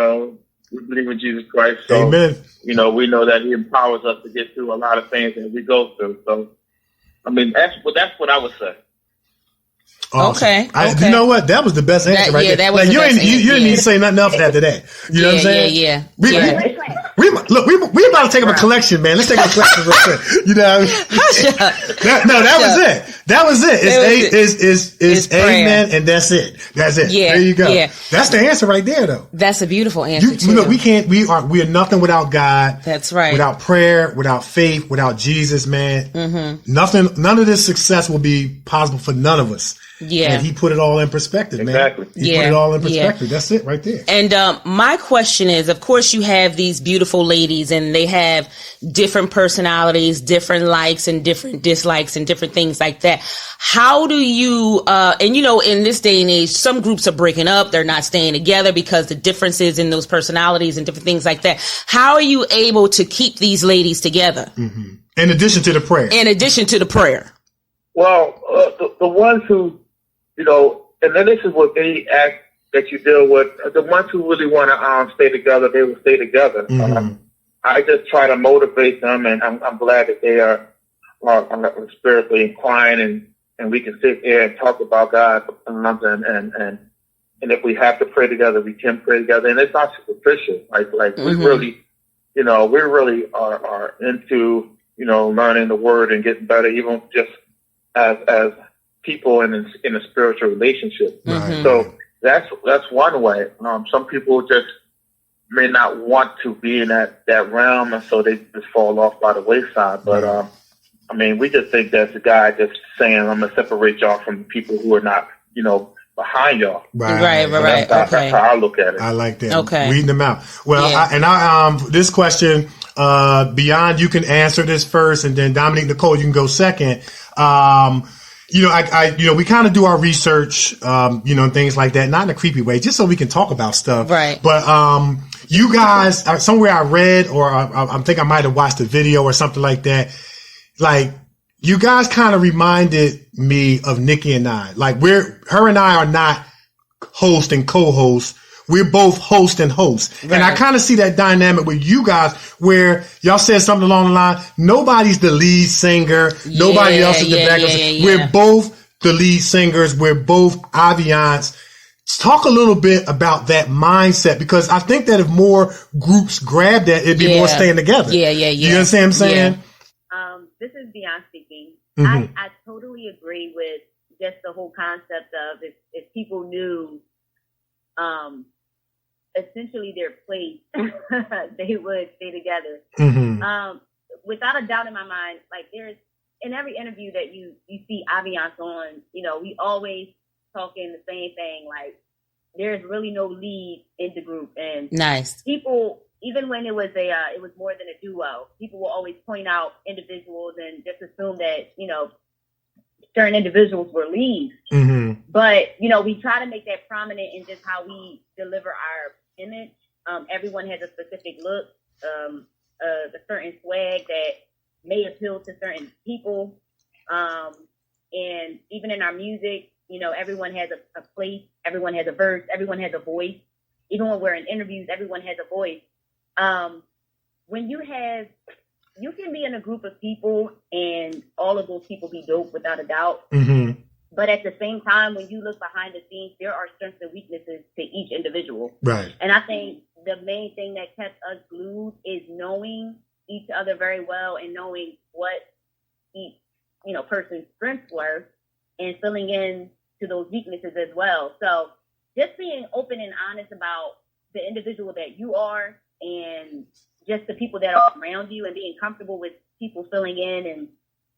S9: believe in Jesus Christ. So,
S3: amen.
S9: We know that He empowers us to get through a lot of things that we go through. So, that's what I would say.
S3: Awesome.
S1: Okay.
S3: You know what? That was the best answer right there.
S1: That was the best answer.
S3: You didn't need to say nothing else after that. You know what I'm saying?
S1: Yeah.
S3: We Look, we about to take up a collection, man. Let's take up a collection real quick. You know what I mean? That was it. That was it. It's amen, and that's it. That's it.
S1: Yeah.
S3: There you go.
S1: Yeah.
S3: That's the answer right there, though.
S1: That's a beautiful answer, too.
S3: Look, we are nothing without God.
S1: That's right.
S3: Without prayer, without faith, without Jesus, man. Mm-hmm. None of this success will be possible for none of us.
S1: Yeah.
S3: And he put it all in perspective, man.
S9: Exactly.
S3: He put it all in perspective. That's it right there.
S1: And my question is, of course, you have these beautiful ladies and they have different personalities, different likes and different dislikes and different things like that. How do you, and you know, in this day and age, some groups are breaking up. They're not staying together because the differences in those personalities and different things like that. How are you able to keep these ladies together?
S3: Mm-hmm. In addition to the prayer.
S9: Well, the ones who, you know, and then this is what any act that you deal with, the ones who really want to stay together, they will stay together.
S3: Mm-hmm.
S9: I just try to motivate them, and I'm glad that they are spiritually inclined, and we can sit here and talk about God, and if we have to pray together, we can pray together, and it's not superficial. Like we really, you know, we really are into, you know, learning the Word and getting better, even just as people in a spiritual relationship.
S3: Right.
S9: So that's one way. Some people just may not want to be in that realm, and so they just fall off by the wayside. But I mean, we just think that's a guy just saying, "I'm gonna separate y'all from the people who are not, you know, behind y'all."
S1: Right.
S9: That's how I look at it.
S3: I like that.
S1: Okay.
S3: Weeding them out. Well, this question, Beyyond, you can answer this first, and then Dominique, Nicole, you can go second. You know, we kind of do our research, you know, and things like that, not in a creepy way, just so we can talk about stuff.
S1: Right.
S3: But, you guys, somewhere I read, or I think I might have watched a video or something like that. Like, you guys kind of reminded me of Nikee and I. Like, her and I are not host and co-host. We're both host and host. Right. And I kind of see that dynamic with you guys where y'all said something along the line, nobody's the lead singer. Nobody else is the backup singer. We're both the lead singers. We're both Aviance. Talk a little bit about that mindset, because I think that if more groups grab that, it'd be more staying together.
S1: Yeah.
S3: You understand what I'm saying?
S8: Yeah. This is Beyyond speaking.
S3: Mm-hmm.
S8: I totally agree with just the whole concept of if people knew essentially their place, they would stay together.
S3: Mm-hmm.
S8: Without a doubt in my mind, like there's in every interview that you see Aviance on, you know, we always talking the same thing. Like there's really no lead in the group, and
S1: nice
S8: people, even when it was it was more than a duo, people will always point out individuals and just assume that, you know, certain individuals were leads.
S3: Mm-hmm.
S8: But, you know, we try to make that prominent in just how we deliver our image. Everyone has a specific look, a certain swag that may appeal to certain people. And even in our music, you know, everyone has a place, everyone has a verse, everyone has a voice. Even when we're in interviews, everyone has a voice. When you can be in a group of people and all of those people be dope without a doubt.
S3: Mm-hmm.
S8: But at the same time, when you look behind the scenes, there are strengths and weaknesses to each individual.
S3: Right.
S8: And I think the main thing that kept us glued is knowing each other very well and knowing what each, you know, person's strengths were and filling in to those weaknesses as well. So just being open and honest about the individual that you are and just the people that are around you and being comfortable with people filling in and,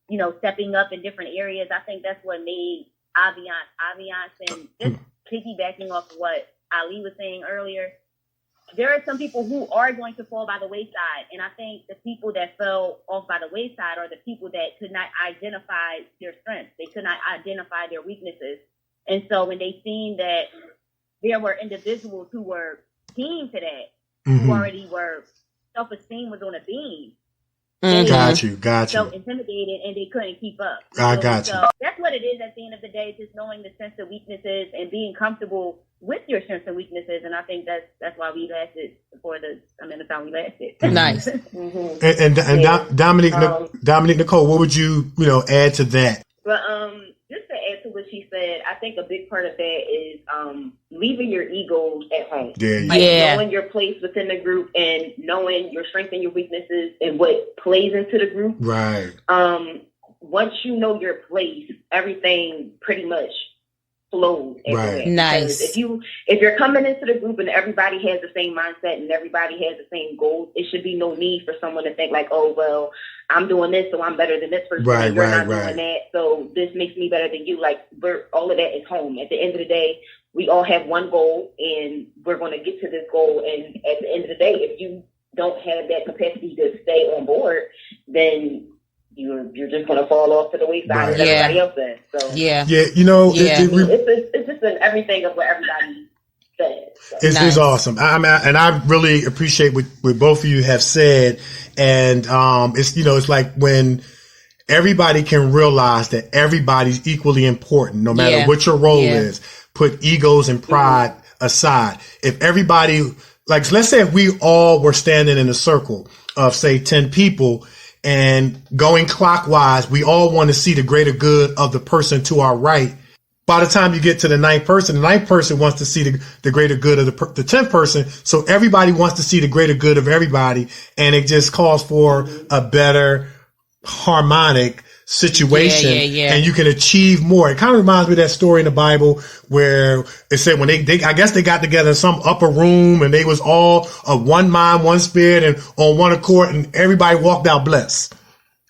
S8: you know, stepping up in different areas. I think that's what made Aviance. And just piggybacking off of what Ali was saying earlier, there are some people who are going to fall by the wayside. And I think the people that fell off by the wayside are the people that could not identify their strengths. They could not identify their weaknesses. And so when they seen that there were individuals who were keen to that, who already were self-esteem was on a beam.
S3: Got you.
S8: So intimidated and they couldn't keep up.
S3: I got you.
S8: So that's what it is at the end of the day, just knowing the strengths and weaknesses and being comfortable with your strengths and weaknesses. And I think that's why we lasted the time we lasted.
S1: Nice.
S3: And Dominique, Nicole, what would you add to that?
S8: Well, just to add to what she said, I think a big part of that is leaving your egos at home.
S3: Yeah.
S8: Knowing your place within the group and knowing your strengths and your weaknesses and what plays into the group.
S3: Right.
S8: Once you know your place, everything pretty much flows.
S3: Right.
S1: Nice.
S8: Because if you're coming into the group and everybody has the same mindset and everybody has the same goals, it should be no need for someone to think like, oh, well, I'm doing this, so I'm better than this person.
S3: Right,
S8: and you're
S3: right,
S8: not doing that, so this makes me better than you. Like, all of that is home. At the end of the day, we all have one goal, and we're going to get to this goal. And at the end of the day, if you don't have that capacity to stay on board, then you're just going to fall off to the wayside as everybody else does. So
S3: you know,
S8: it's just an everything of what everybody says. So.
S3: It's awesome. And I really appreciate what both of you have said. And it's like when everybody can realize that everybody's equally important, no matter what your role is. Put egos and pride aside. If everybody, like, let's say if we all were standing in a circle of, say, 10 people and going clockwise, we all want to see the greater good of the person to our right. By the time you get to the ninth person wants to see the greater good of the 10th person. So everybody wants to see the greater good of everybody. And it just calls for a better harmonic situation, and you can achieve more. It kind of reminds me of that story in the Bible where it said when they I guess they got together in some upper room and they was all of one mind, one spirit, and on one accord, and everybody walked out blessed.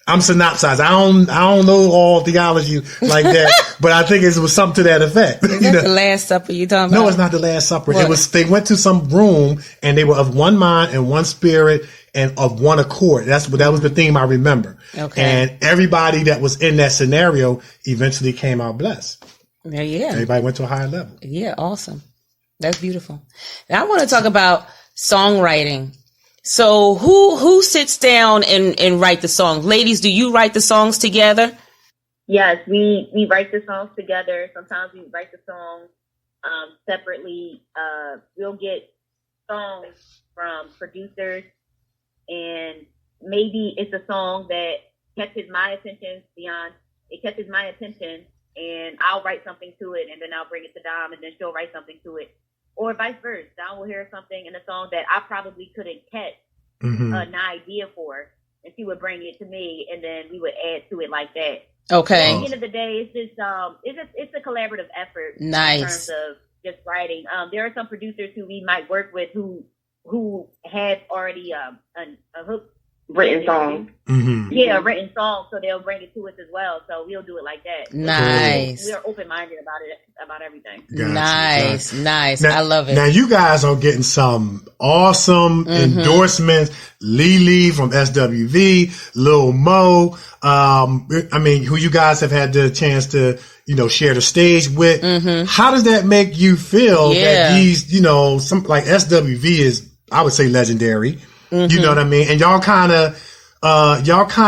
S3: I'm synopsized. I don't know all theology like that, but I think it was something to that effect.
S1: Is that the Last Supper you talking about?
S3: No, it's not the Last Supper.
S1: What?
S3: It was, they went to some room and they were of one mind and one spirit and of one accord. That was the theme I remember.
S1: Okay.
S3: And everybody that was in that scenario eventually came out blessed.
S1: Yeah.
S3: Everybody went to a higher level.
S1: Yeah. Awesome. That's beautiful. Now I want to talk about songwriting. So who sits down and write the songs? Ladies, do you write the songs together?
S8: Yes, we write the songs together. Sometimes we write the songs separately. We'll get songs from producers, and maybe it's a song that catches my attention. Beyyond, it catches my attention, and I'll write something to it, and then I'll bring it to Dom, and then she'll write something to it. Or vice versa. Dom will hear something in a song that I probably couldn't catch an idea for, and she would bring it to me, and then we would add to it like that.
S1: Okay.
S8: At the end of the day, it's just it's a collaborative effort.
S1: Nice.
S8: In terms of just writing. There are some producers who we might work with who have already a hook written song. Yeah, a written song, so they'll bring it to us as well. So we'll do it like that.
S1: Nice.
S8: We're open-minded about everything.
S3: Gotcha.
S1: Nice.
S3: Now,
S1: I love it.
S3: Now you guys are getting some awesome endorsements. Lily from SWV, Lil Mo. I mean, who you guys have had the chance to, share the stage with. How does that make you feel that these, some like SWV is, I would say, legendary. You know what I mean? And y'all kind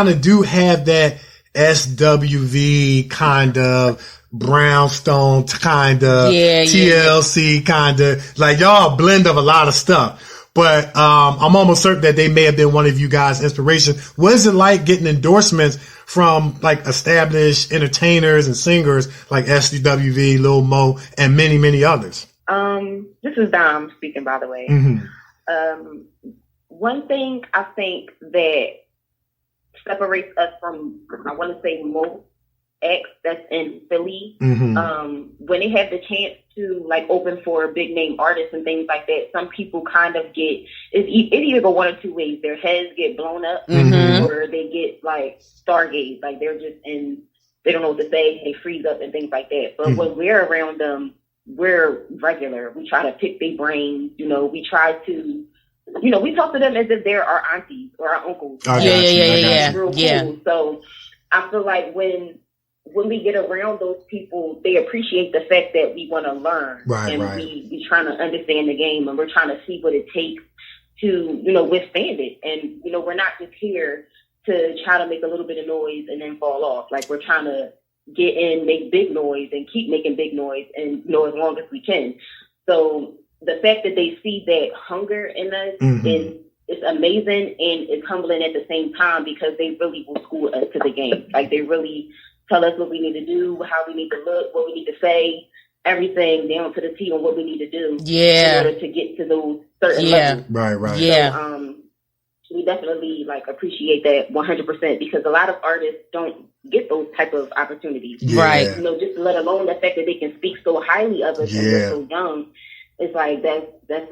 S3: of do have that SWV kind of brownstone kind of TLC kind of, like y'all a blend of a lot of stuff. But I'm almost certain that they may have been one of you guys' inspiration. What is it like getting endorsements from like established entertainers and singers like SWV, Lil Mo, and many, many others?
S8: This is Dom speaking, by the way. One thing I think that separates us from, I want to say, most acts that's in Philly, when they have the chance to like open for big name artists and things like that, some people kind of get, it either go one or two ways. Their heads get blown up or they get like stargazed, like they're just they don't know what to say, they freeze up and things like that. But when we're around them, we're regular. We try to pick their brains, we try to, we talk to them as if they're our aunties or our uncles.
S1: Yeah.
S8: Real cool. So I feel like when we get around those people, they appreciate the fact that we want to learn. We trying to understand the game, and we're trying to see what it takes to, withstand it. And, we're not just here to try to make a little bit of noise and then fall off. Like, we're trying to get in, make big noise, and keep making big noise, and, as long as we can. So the fact that they see that hunger in us is amazing, and it's humbling at the same time, because they really will school us to the game. Like, they really tell us what we need to do, how we need to look, what we need to say, everything down to the T on what we need to do
S1: Yeah.
S8: in order to get to those certain
S1: Yeah.
S8: levels.
S3: Right.
S1: Yeah.
S8: So, we definitely like appreciate that 100% because a lot of artists don't get those type of opportunities.
S3: Yeah.
S1: Right.
S8: You know, just let alone the fact that they can speak so highly of us and they're so young. It's like it's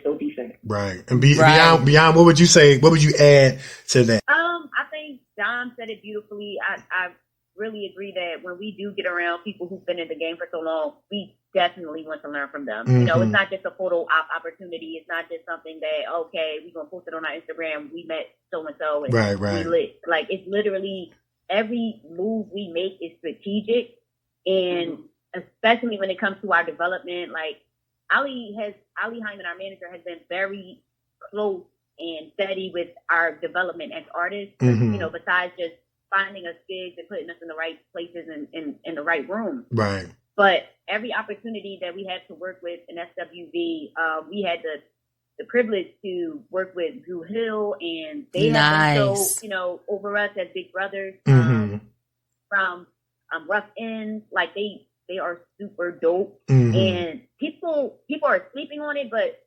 S8: so decent.
S3: Right. And Beyyond, what would you say? What would you add to that?
S10: I think Dom said it beautifully. I really agree that when we do get around people who've been in the game for so long, we definitely want to learn from them.
S3: Mm-hmm.
S10: You know, it's not just a photo op opportunity. It's not just something that, okay, we're going to post it on our Instagram. We met so-and-so and we lit. Like, it's literally every move we make is strategic. And especially when it comes to our development, like Ali Hyman, our manager, has been very close and steady with our development as artists,
S3: Mm-hmm.
S10: you know, besides just finding us gigs and putting us in the right places and in the right rooms.
S3: Right.
S10: But every opportunity that we had to work with in SWV, we had the privilege to work with Drew Hill, and they have been so, you know, over us as big brothers from Rough Ends. Like they are super dope, and people are sleeping on it, but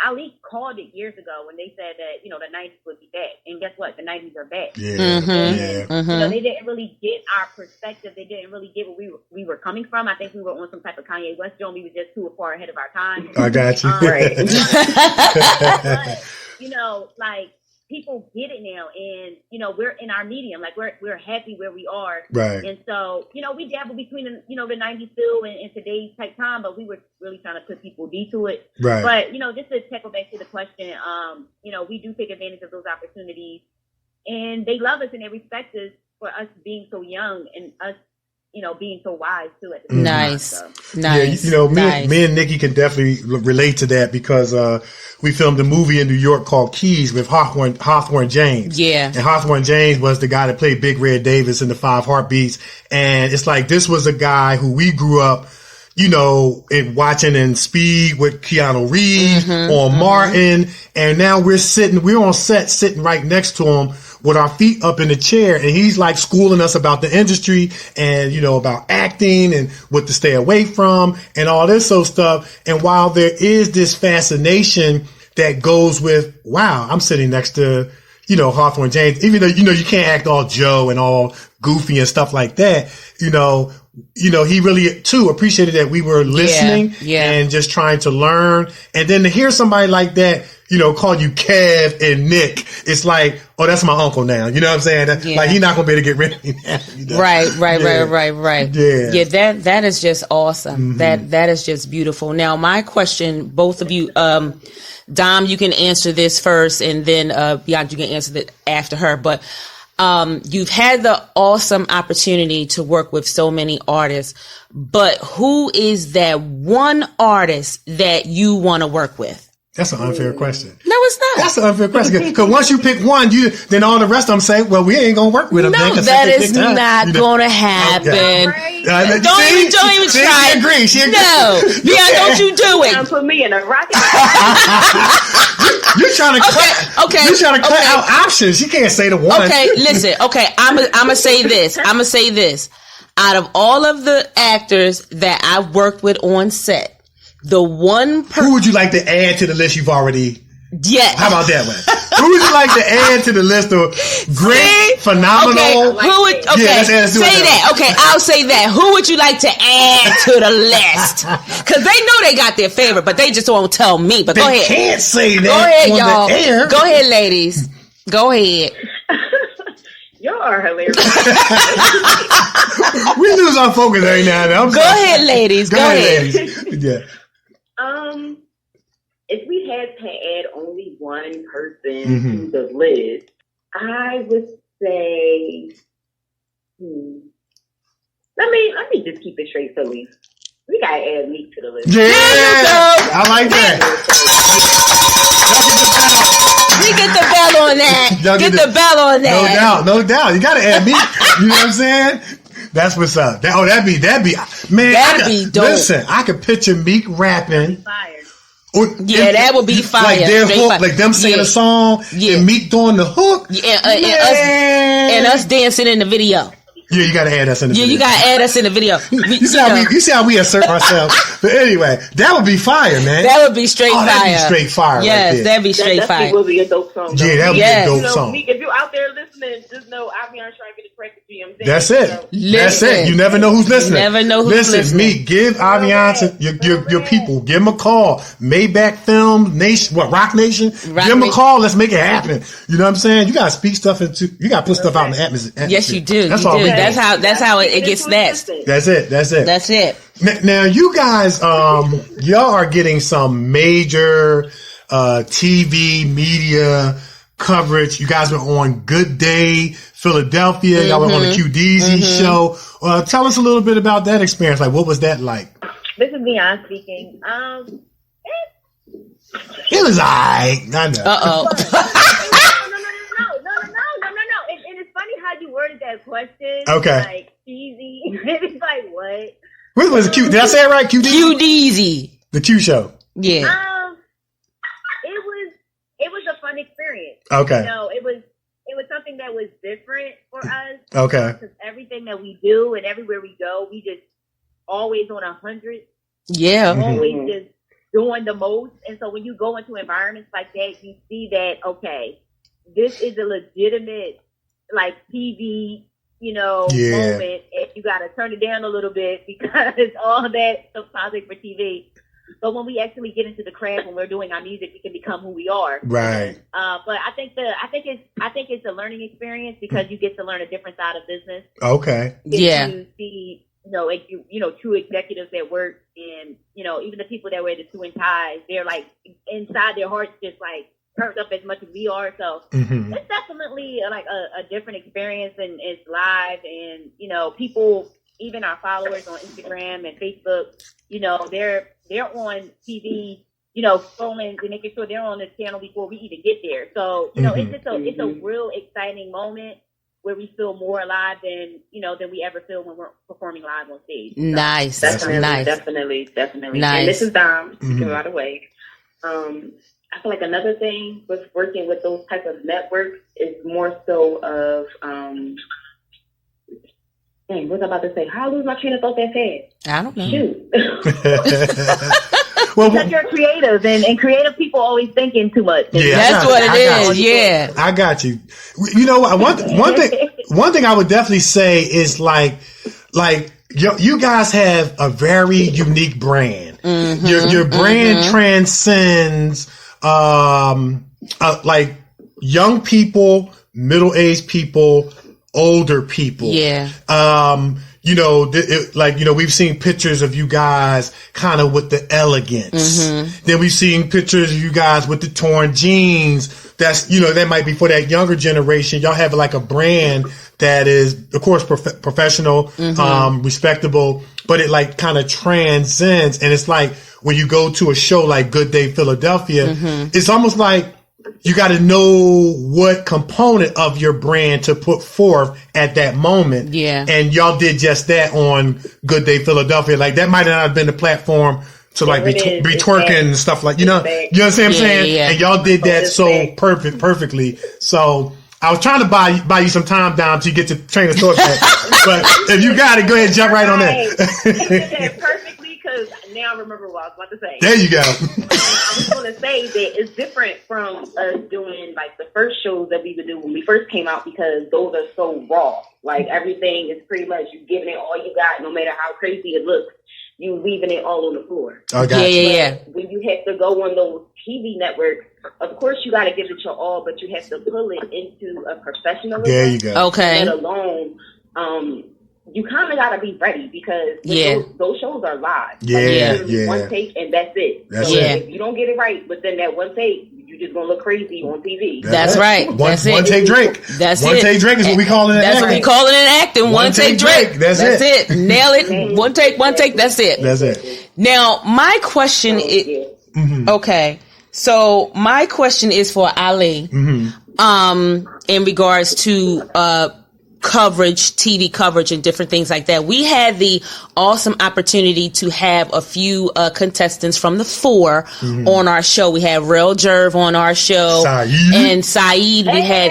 S10: Ali called it years ago when they said that, you know, the 90s would be back. And guess what? The 90s are back.
S3: Yeah.
S10: And, you know, they didn't really get our perspective. They didn't really get where we were coming from. I think we were on some type of Kanye West joint. We were just too far ahead of our time.
S3: I got you.
S8: Right.
S10: But, you know, like, people get it now, and you know we're in our medium, like we're happy where we are,
S3: right?
S10: And so you know we dabble between the 90s still and today's type time, but we were really trying to put people deep to it,
S3: right?
S10: But you know, just to tackle back to the question, you know, we do take advantage of those opportunities, and they love us and they respect us for us being so young and us, you know, being so wise too at the same time. So.
S3: Nice. Yeah, you know, me and Nikki can definitely relate to that because we filmed a movie in New York called Keys with Hawthorne James.
S1: Yeah.
S3: And Hawthorne James was the guy that played Big Red Davis in the 5 Heartbeats. And it's like, this was a guy who we grew up, you know, watching in Speed with Keanu Reeves on Martin. And now we're on set sitting right next to him with our feet up in the chair, and he's like schooling us about the industry and, you know, about acting and what to stay away from and all this sort of stuff. And while there is this fascination that goes with, wow, I'm sitting next to, you know, Hawthorne James, even though, you know, you can't act all Joe and all goofy and stuff like that, you know, he really too appreciated that we were listening and just trying to learn. And then to hear somebody like that, you know, call you Kev and Nick, it's like, oh, that's my uncle now. You know what I'm saying? Like, he's not going to be able to get rid of me now. You know?
S1: Right. Yeah, that is just awesome. That is just beautiful. Now, my question, both of you, Dom, you can answer this first, and then Beyyond, you can answer that after her. But you've had the awesome opportunity to work with so many artists, but who is that one artist that you want to work with?
S3: That's an unfair question.
S1: No, it's not.
S3: That's an unfair question. Because once you pick one, then all the rest of them say, well, we ain't going to work with them.
S1: No, that is not going to happen.
S3: Okay.
S1: Don't even try.
S3: She agrees.
S1: No. Beyyond, don't you do it.
S8: Put me in a rocket.
S3: You're trying to cut out options. She can't say the one.
S1: Okay, listen. Okay, I'm gonna say this. Out of all of the actors that I've worked with on set, the one
S3: who would you like to add to the list you've already?
S1: Yes.
S3: How about that one? Who would you like to add to the list of great, phenomenal?
S1: Okay, say that. Okay, I'll say that. Who would you like to add to the list? Because they know they got their favorite, but they just won't tell me. But go ahead.
S3: They can't say that.
S1: Go ahead,
S3: on
S1: y'all.
S3: The air.
S1: Go ahead, ladies. Go ahead.
S8: Y'all are hilarious.
S3: We lose our focus every now and then.
S1: Go ahead, ladies. Go ahead.
S3: Ladies. Yeah.
S8: If we had to add only one person to the list, I would say, let me just keep it straight, silly. We gotta add Meek to the list.
S3: Yeah, I like that.
S1: You get the bell on that. Get the bell on that.
S3: No doubt. You gotta add Meek. You know what I'm saying? That's what's up. That'd be man.
S1: That'd be dope.
S3: Listen, I could picture Meek rapping.
S1: That would be fire.
S3: Like their hook, like them singing a song, and Meek doing the hook,
S1: and us dancing in the video.
S3: Yeah, you gotta add us in the video.
S1: Yeah, you gotta add us in the video.
S3: You see how we assert ourselves. But anyway, that would be fire, man.
S1: That would be straight fire.
S3: That'd be straight fire.
S1: Yes,
S3: right
S1: that'd be straight fire.
S8: That will be a dope song.
S3: Yeah, that would be a dope song.
S8: If you're out there listening, just know Aviance trying to get the correct GM.
S3: That's it. That's it. You never know who's listening.
S1: Never know who's listening.
S3: Me, give Aviance your people. Give them a call. Maybach Film Nation, Rock Nation. Give them a call. Let's make it happen. You know what I'm saying? You gotta speak stuff into. You gotta put stuff out in the atmosphere.
S1: Yes, you do.
S3: That's
S1: all.
S3: That's
S1: how it gets snatched.
S3: That's it. Now you guys, y'all are getting some major TV media coverage. You guys were on Good Day Philadelphia. Y'all were on the QDZ show. Tell us a little bit about that experience. Like, what was that like?
S10: This is Beyyond speaking.
S3: It was alright. I know.
S10: No. And it's funny how you worded that question.
S3: Okay.
S10: Like, easy. It's like, what?
S3: What was it? Did I say it right?
S1: QDZ.
S3: The Q show.
S1: Yeah.
S10: It was a fun experience.
S3: Okay.
S10: You know, it was something that was different for us.
S3: Okay.
S10: Because everything that we do and everywhere we go, we just always on 100.
S1: Yeah.
S10: Always just doing the most. And so when you go into environments like that, you see that, okay, this is a legitimate, like, TV, moment, and you got to turn it down a little bit because all that sometimes for TV. But when we actually get into the craft, when we're doing our music, we can become who we are.
S3: Right.
S10: But I think it's a learning experience because you get to learn a different side of business.
S3: Okay.
S10: You see, true executives that work, and even the people that wear the suit and ties, they're like inside their hearts just like turned up as much as we are. So it's definitely like a different experience, and it's live, and people, even our followers on Instagram and Facebook, they're on TV, scrolling and making sure they're on the channel before we even get there. So, it's a real exciting moment where we feel more alive than we ever feel when we're performing live on stage. So,
S1: nice.
S8: Definitely.
S1: Nice.
S8: And this is Dom, by the way. I feel like another thing with working with those type of networks is more so of, what was I about to say? How I lose my train of thought that fast?
S1: I don't know.
S8: Shoot.
S10: Because you're creative, and creative people always thinking too much.
S3: Yeah,
S1: that's what it is. Yeah,
S3: I got you. You know what? One thing I would definitely say is like you guys have a very unique brand. Your brand transcends like young people, middle-aged people, older people.
S1: Yeah.
S3: We've seen pictures of you guys kind of with the elegance. Then we've seen pictures of you guys with the torn jeans. That's, that might be for that younger generation. Y'all have like a brand that is, of course, professional, respectable, but it like kind of transcends. And it's like when you go to a show like Good Day Philadelphia, it's almost like you got to know what component of your brand to put forth at that moment. Yeah. And y'all did just that on Good Day Philadelphia. Like that might not have been the platform to like be twerking and stuff like, you know what I'm saying? Yeah. And y'all did that so perfectly. So I was trying to buy you some time down till you get your train of thought back. But if you got it, go ahead and jump right on that.
S8: Perfectly, because now I remember what I was about to say.
S3: There you go.
S8: I was going to say that it's different from us doing like the first shows that we would do when we first came out, because those are so raw. Like everything is pretty much you giving it all you got, no matter how crazy it looks. You leaving it all on the floor.
S3: Oh, gotcha.
S8: Yeah. When you have to go on those TV networks, of course you got to give it your all, but you have to pull it into a professionalism.
S3: There you go.
S1: Okay.
S8: Let alone, you kind of got to be ready, because those shows are live. One take and that's it. If you don't get it right within that one take, you just gonna look crazy on TV.
S1: That's right.
S3: One take Drake.
S1: That's
S3: one take Drake is what we call it.
S1: That's what we call it in acting. One take Drake.
S3: That's it.
S1: Nail it. One take. That's it.
S3: That's it.
S1: Now my question is okay. So my question is for Ali. In regards to coverage, TV coverage, and different things like that. We had the awesome opportunity to have a few contestants from the 4 on our show. We had Real Jerv on our show, and Saeed. We had,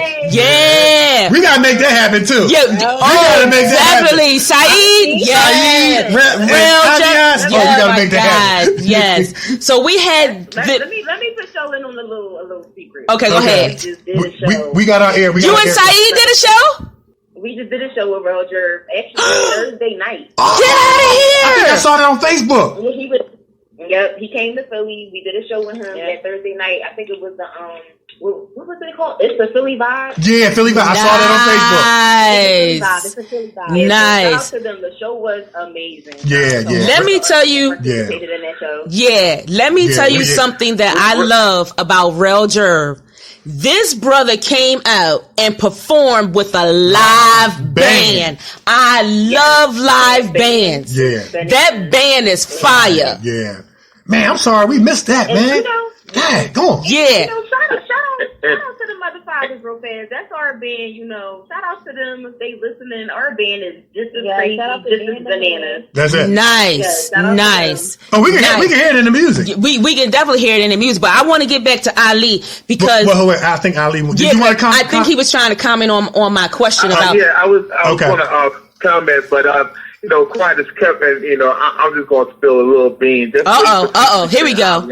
S3: we gotta make that happen too.
S1: Yeah,
S3: we gotta make that
S1: definitely. Saeed,
S3: Saeed,
S1: Real Jerv.
S3: We gotta make that happen.
S1: Yes. So we had.
S10: Let me put y'all in on a little secret.
S1: Okay, go ahead.
S10: We just did a show.
S3: We got our air.
S1: You and Saeed did a show?
S10: We just did a show with Roger, actually Thursday night.
S1: Get out of here!
S3: I think I saw that on Facebook.
S10: He came to Philly. We did a show with him that Thursday night. I think it was the what was it called? It's the Philly Vibe.
S3: Yeah, Philly Vibe. I saw that on Facebook.
S10: It's a Philly Vibe.
S1: Nice.
S10: Shout out to them. The show was amazing.
S3: Yeah.
S1: Let me tell you.
S10: Participated in that show.
S1: Yeah. Let me tell you something that I love about Real Jerv. This brother came out and performed with a live band. I love live bands.
S3: Yeah.
S1: That band is fire.
S3: Yeah. Man, I'm sorry we missed that, man. God, go on.
S1: Yeah.
S10: Shout out to the Mother Fathers real fast. That's our band, Shout out to them if they listening. Our band is just as crazy, just as bananas.
S3: That's it.
S1: Nice. Nice.
S3: Oh, we can hear it in the music.
S1: We can definitely hear it in the music, but I want to get back to Ali because
S3: wait, I think Ali. Did you want to comment?
S1: I think he was trying to comment on my question about.
S9: Yeah, I was going to comment, but quiet as kept, and I'm just going to spill a little bean.
S1: Here we go.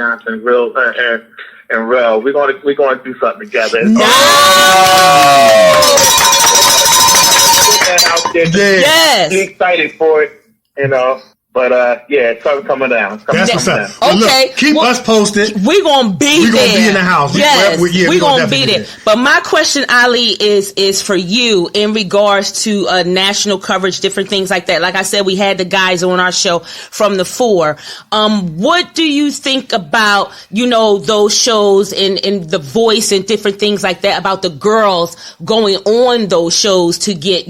S9: And Rel, we're going to do something together.
S1: No!
S9: Yes. Be excited for it, But it's coming down.
S3: That's what's up.
S1: Okay,
S3: look, keep us posted.
S1: We're gonna be there.
S3: We're gonna be in the house.
S1: Yes, we're gonna be there. But my question, Ali, is for you in regards to national coverage, different things like that. Like I said, we had the guys on our show from the 4. What do you think about those shows and The Voice and different things like that about the girls going on those shows to get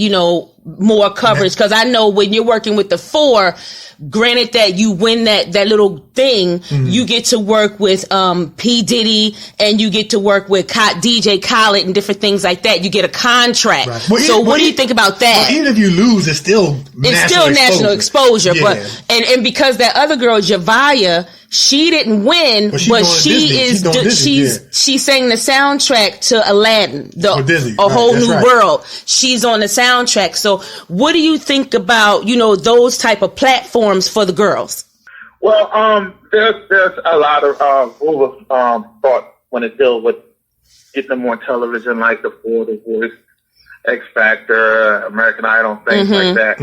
S1: more coverage? Because I know when you're working with the 4. Granted that you win that little thing, you get to work with P. Diddy and you get to work with DJ Khaled and different things like that. You get a contract. Right. What do you think about that?
S3: Well, even if you lose, it's still
S1: national exposure.
S3: Yeah.
S1: But and because that other girl, Javaya, she didn't win, but she's sang the soundtrack to Aladdin, a whole new world. She's on the soundtrack. So what do you think about, those type of platforms for the girls?
S9: Well, there's a lot of thought when it deals with getting them on television, like The Voice, X Factor, American Idol, things like that.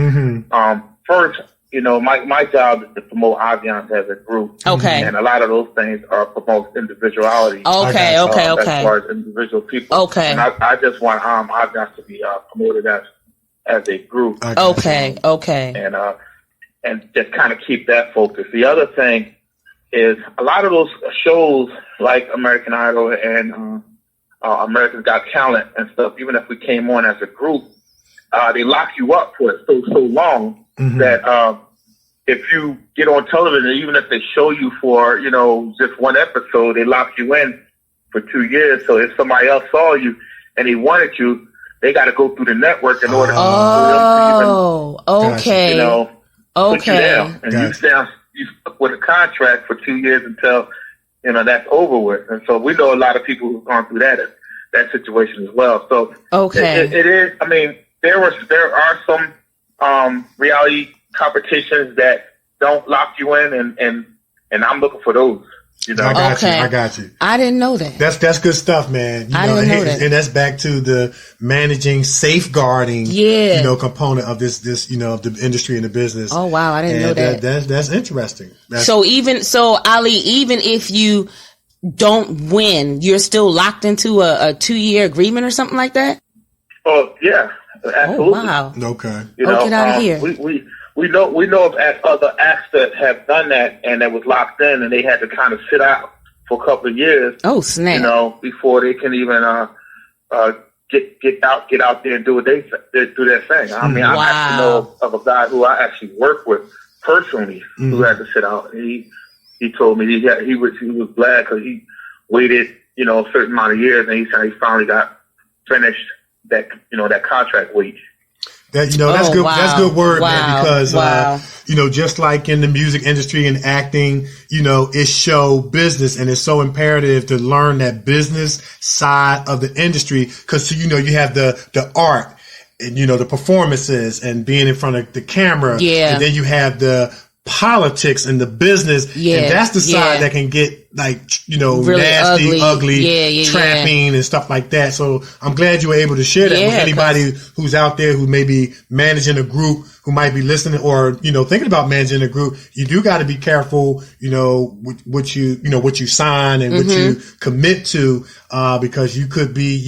S9: First, my job is to promote Aviance as a group.
S1: Okay.
S9: And a lot of those things promote individuality.
S1: Okay.
S9: As far as individual people.
S1: Okay.
S9: And I just want Aviance to be promoted as a group.
S1: Okay.
S9: And just kind of keep that focus. The other thing is a lot of those shows like American Idol and America's Got Talent and stuff, even if we came on as a group, they lock you up for it so long that if you get on television, even if they show you for, just one episode, they lock you in for 2 years. So if somebody else saw you and he wanted you, they got to go through the network in order to even, put you down. And you stuck with a contract for 2 years until, that's over with. And so we know a lot of people who've gone through that situation as well. So it is, I mean, there are some reality competitions that don't lock you in, and I'm looking for those.
S3: I got you.
S1: I didn't know that.
S3: That's good stuff, man.
S1: I didn't know that.
S3: And that's back to the managing, safeguarding, component of this, of the industry and the business.
S1: Oh wow, I didn't know that.
S3: That's interesting.
S1: Ali, even if you don't win, you're still locked into a 2-year agreement or something like that?
S9: Oh yeah, absolutely.
S1: Oh wow.
S3: Okay.
S1: Get out of here.
S9: We know of other acts that have done that and that was locked in and they had to kind of sit out for a couple of years.
S1: Oh snap!
S9: Before they can even get out there and do their thing. I mean, I actually know of a guy who I actually work with personally who had to sit out. And he told me he was glad because he waited a certain amount of years and he finally got finished that that contract wait.
S3: That, that's good.
S1: Wow.
S3: That's good word, man, because,
S1: Wow.
S3: Just like in the music industry and acting, it's show business, and it's so imperative to learn that business side of the industry. Cause you have the art and, the performances and being in front of the camera.
S1: Yeah.
S3: And then you have the politics and the business.
S1: Yeah.
S3: And that's the side that can get really nasty, ugly, trapping and stuff like that. So I'm glad you were able to share that with anybody who's out there who may be managing a group, who might be listening or, thinking about managing a group. You do got to be careful, what you sign and what you commit to, because you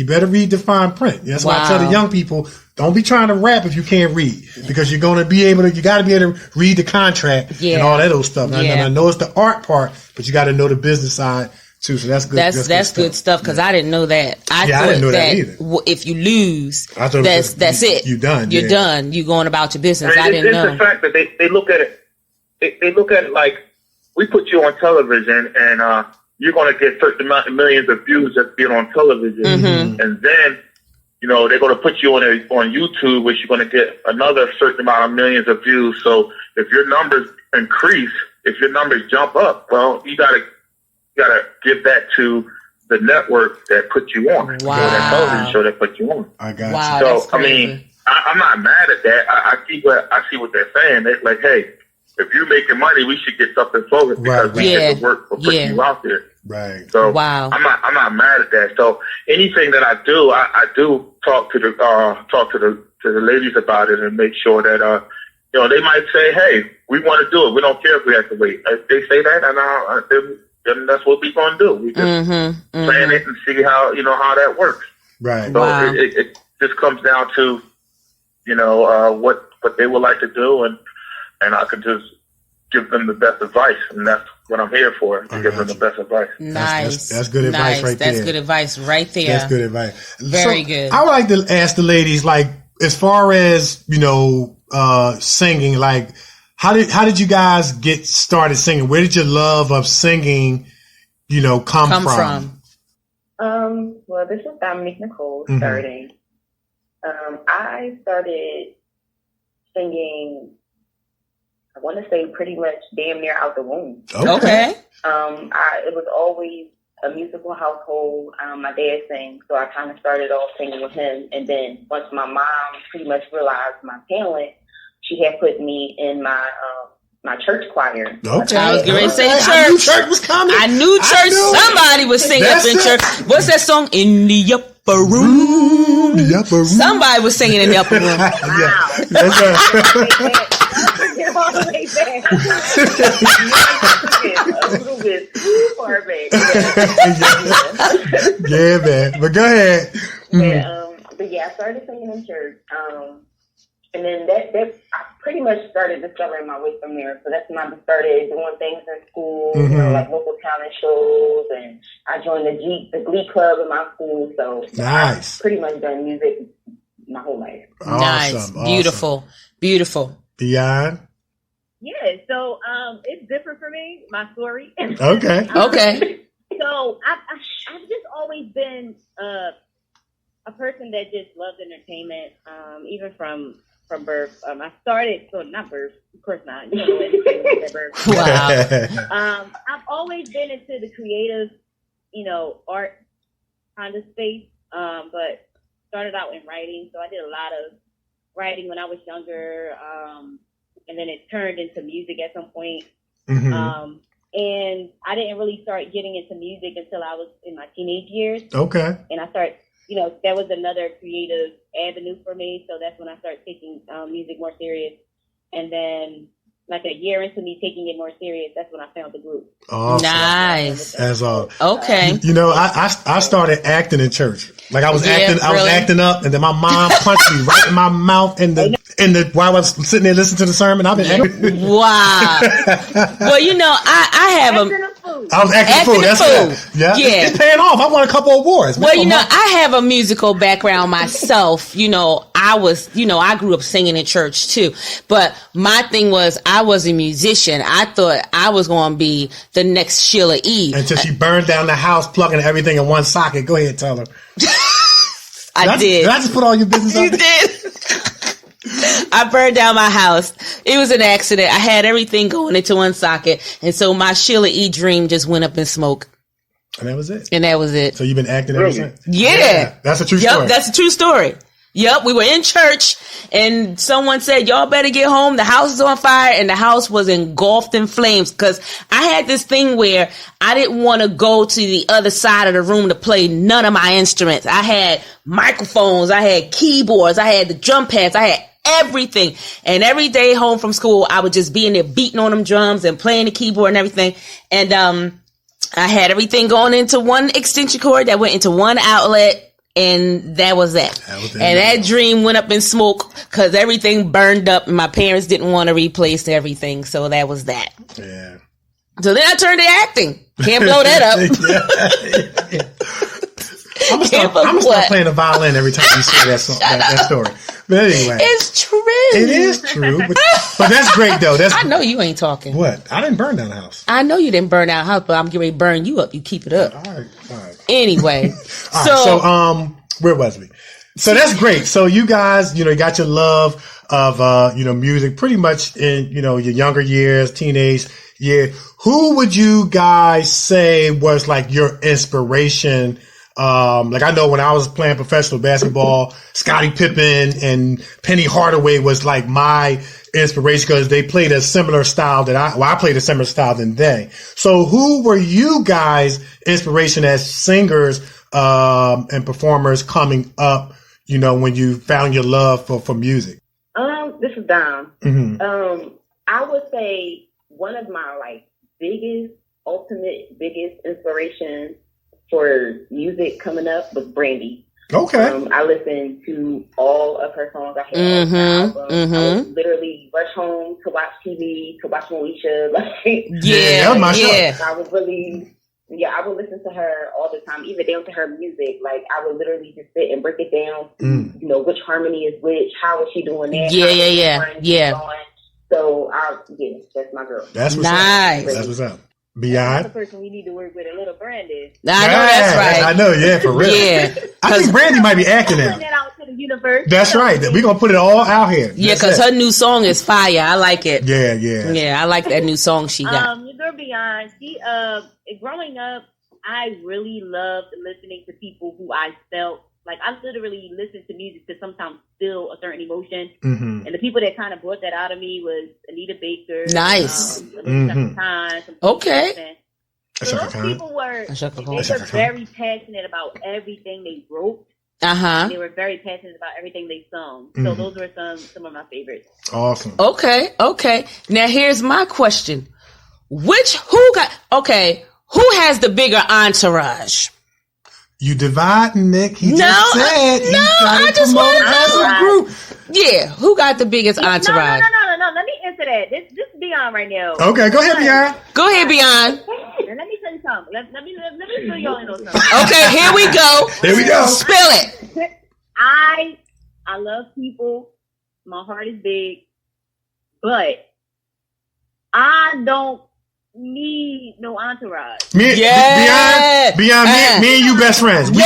S3: better read the fine print. That's why I tell the young people, don't be trying to rap if you can't read, because you got to be able to read the contract and all that old stuff. Now, I know it's the art part, but you got to know the business side too. So that's good.
S1: That's good stuff, because I didn't know that. I didn't know that either. If you lose, that's it. You're done. You're done. You're going about your business. I didn't know.
S9: It's the fact that they look at it. They look at it like, we put you on television and you're going to get certain amount of millions of views just being on television, and then they're going to put you on YouTube, which you're going to get another certain amount of millions of views. So if your numbers increase, if your numbers jump up, well, you gotta give that to the network that put you on, that television show that put you on.
S3: I got
S1: you.
S9: So I mean, I'm not mad at that. I see what they're saying. They're like, hey, if you're making money, we should get something for it, because we get the work for putting you out there.
S3: Right.
S9: So I'm not mad at that. So anything that I do talk to the ladies about it and make sure that they might say, hey, we want to do it. We don't care if we have to wait. If they say that, then that's what we're going to do. We just plan it and see how that works.
S3: Right.
S9: So it just comes down to what they would like to do, and I can just give them the best advice, and that's what I'm here for, to give them the best advice.
S1: Nice.
S3: That's good advice right there.
S1: That's good advice right there.
S3: That's good advice.
S1: Very good.
S3: I would like to ask the ladies, like, as far as, singing, like, how did you guys get started singing? Where did your love of singing, come from?
S8: Well, this is Dominique Nicole starting. I started singing, I want to say pretty much damn near out the womb.
S1: Okay.
S8: It was always a musical household. My dad sang, so I kind of started off singing with him. And then once my mom pretty much realized my talent, she had put me in my church choir.
S3: Okay.
S1: I was getting ready to say church.
S3: I knew church was coming.
S1: I knew church. Somebody was singing up in church. What's that song? In the upper room.
S3: The upper room.
S1: Somebody was singing in the upper room.
S8: Wow. Get all the way back. A little bit too far back.
S3: Yeah, man. But go ahead.
S8: But I started singing in church. And then that I pretty much started discovering my way from there. So that's when I started doing things in school, like local talent shows, and I joined the Glee Club in my school. So
S3: nice.
S8: I've pretty much done music my whole life.
S3: Awesome,
S1: nice,
S3: awesome.
S1: beautiful.
S3: Beyyond?
S10: Yeah, so it's different for me, my story.
S3: Okay.
S1: Okay.
S10: So I've just always been a person that just loved entertainment, even from birth. I started, so not birth, of course not. You know, entertainment at birth.
S1: Wow.
S10: I've always been into the creative, art kind of space, but started out in writing. So I did a lot of writing when I was younger, and then it turned into music at some point. And I didn't really start getting into music until I was in my teenage years.
S3: Okay.
S10: And I started, that was another creative avenue for me. So that's when I started taking music more serious. And then, like a year into me taking it more serious, that's when I found the group.
S3: Awesome.
S1: Nice.
S3: As all.
S1: Okay.
S3: I started acting in church. Like I was acting up, and then my mom punched me right in my mouth while I was sitting there listening to the sermon. I've been acting.
S1: Wow. Well, I have
S3: I was acting food. That's it. Yeah. It's paying off. I won a couple awards.
S1: Well, I have a musical background myself. I grew up singing in church too. But my thing was, I was a musician. I thought I was going to be the next Sheila E.
S3: Until she burned down the house, plugging everything in one socket. Go ahead, tell her.
S1: I did.
S3: Did I just put all your business out?
S1: You did. I burned down my house. It was an accident. I had everything going into one socket. And so my Sheila E. dream just went up in smoke.
S3: And that was it.
S1: So
S3: you've been acting ever since?
S1: Yeah.
S3: That's a true story.
S1: Yep, that's a true story. Yep, we were in church and someone said, y'all better get home. The house is on fire, and the house was engulfed in flames, because I had this thing where I didn't want to go to the other side of the room to play none of my instruments. I had microphones, I had keyboards, I had the drum pads, I had everything. And every day home from school, I would just be in there beating on them drums and playing the keyboard and everything. And I had everything going into one extension cord that went into one outlet. And that was that. That dream went up in smoke because everything burned up and my parents didn't want to replace everything. So that was that.
S3: Yeah.
S1: So then I turned to acting. Can't blow that up.
S3: I'm gonna start playing the violin every time you say that story. But anyway.
S1: It's true.
S3: It is true. But that's great, though.
S1: I know you ain't talking.
S3: What? I didn't burn down the house.
S1: I know you didn't burn down the house, but I'm getting ready to burn you up. You keep it up. All right. Anyway.
S3: So where was we? So that's great. So you guys, you got your love of, music pretty much in, your younger years, teenage year. Who would you guys say was like your inspiration? Like I know when I was playing professional basketball, Scottie Pippen and Penny Hardaway was like my inspiration because they played a similar style I played a similar style than they. So who were you guys' inspiration as singers, and performers coming up, when you found your love for music?
S8: This is Dom.
S3: Mm-hmm.
S8: I would say one of my biggest inspirations for music coming up was Brandy.
S3: Okay.
S8: I listened to all of her songs. I had the album. I would literally rush home to watch TV, to watch Moesha.
S3: That was my show.
S8: I would really, I would listen to her all the time, even down to her music. Like I would literally just sit and break it down. Which harmony is which? How is she doing that?
S1: Yeah.
S8: So that's my girl.
S3: That's what's
S1: nice.
S3: Up. That's what's up. Beyyond.
S10: That's the person we need to work with, a little Brandy.
S1: I know that's right.
S3: I know, for real.
S1: Yeah.
S3: I think Brandy might be acting now.
S10: Putting that out to the universe.
S3: That's right. We're going to put it all out here.
S1: Yeah, because her new song is fire. I like it.
S3: Yeah.
S1: Yeah, I like that new song she got.
S10: Your girl Beyyond, she, growing up, I really loved listening to people who I felt like I literally listened to music to sometimes feel a certain emotion.
S3: Mm-hmm.
S10: And the people that kind of brought that out of me was Anita Baker.
S1: Nice.
S10: Okay. So those
S3: Time.
S10: people were very passionate about everything they wrote.
S1: Uh-huh.
S10: They were very passionate about everything they sung. So those were some of my favorites.
S3: Awesome.
S1: Okay. Now here's my question. Who has the bigger entourage?
S3: You divide, Nick. He
S1: I just want to know.
S3: Group.
S1: Yeah, who got the biggest entourage?
S10: No. Let me answer that. This is Beyyond right now.
S3: Okay, go ahead, Beyyond.
S1: Go ahead, Beyyond.
S10: And let me tell you something. Let me fill y'all in on something.
S1: Okay, here we go. Spill it.
S10: I love people. My heart is big, but I don't need no entourage.
S3: Beyyond, me and you best friends. Me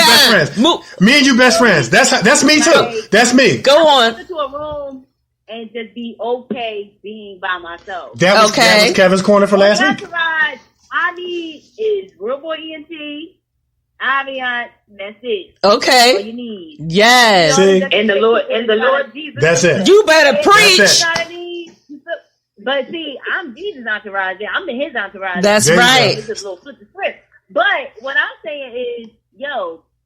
S3: and you best friends. That's me too. That's me.
S1: Go on.
S10: Go into a room and just be okay being by myself.
S3: That was Kevin's corner for last week.
S10: Entourage I need is Real Boy ENT, Aviance. That's it.
S1: Okay.
S10: That's all you need.
S1: Yes.
S8: And the Lord Jesus.
S3: That's it.
S1: You better preach.
S10: But see, I'm Jesus' entourage. I'm in his entourage.
S1: That's right.
S10: It's just a little flip the script. But what I'm saying is,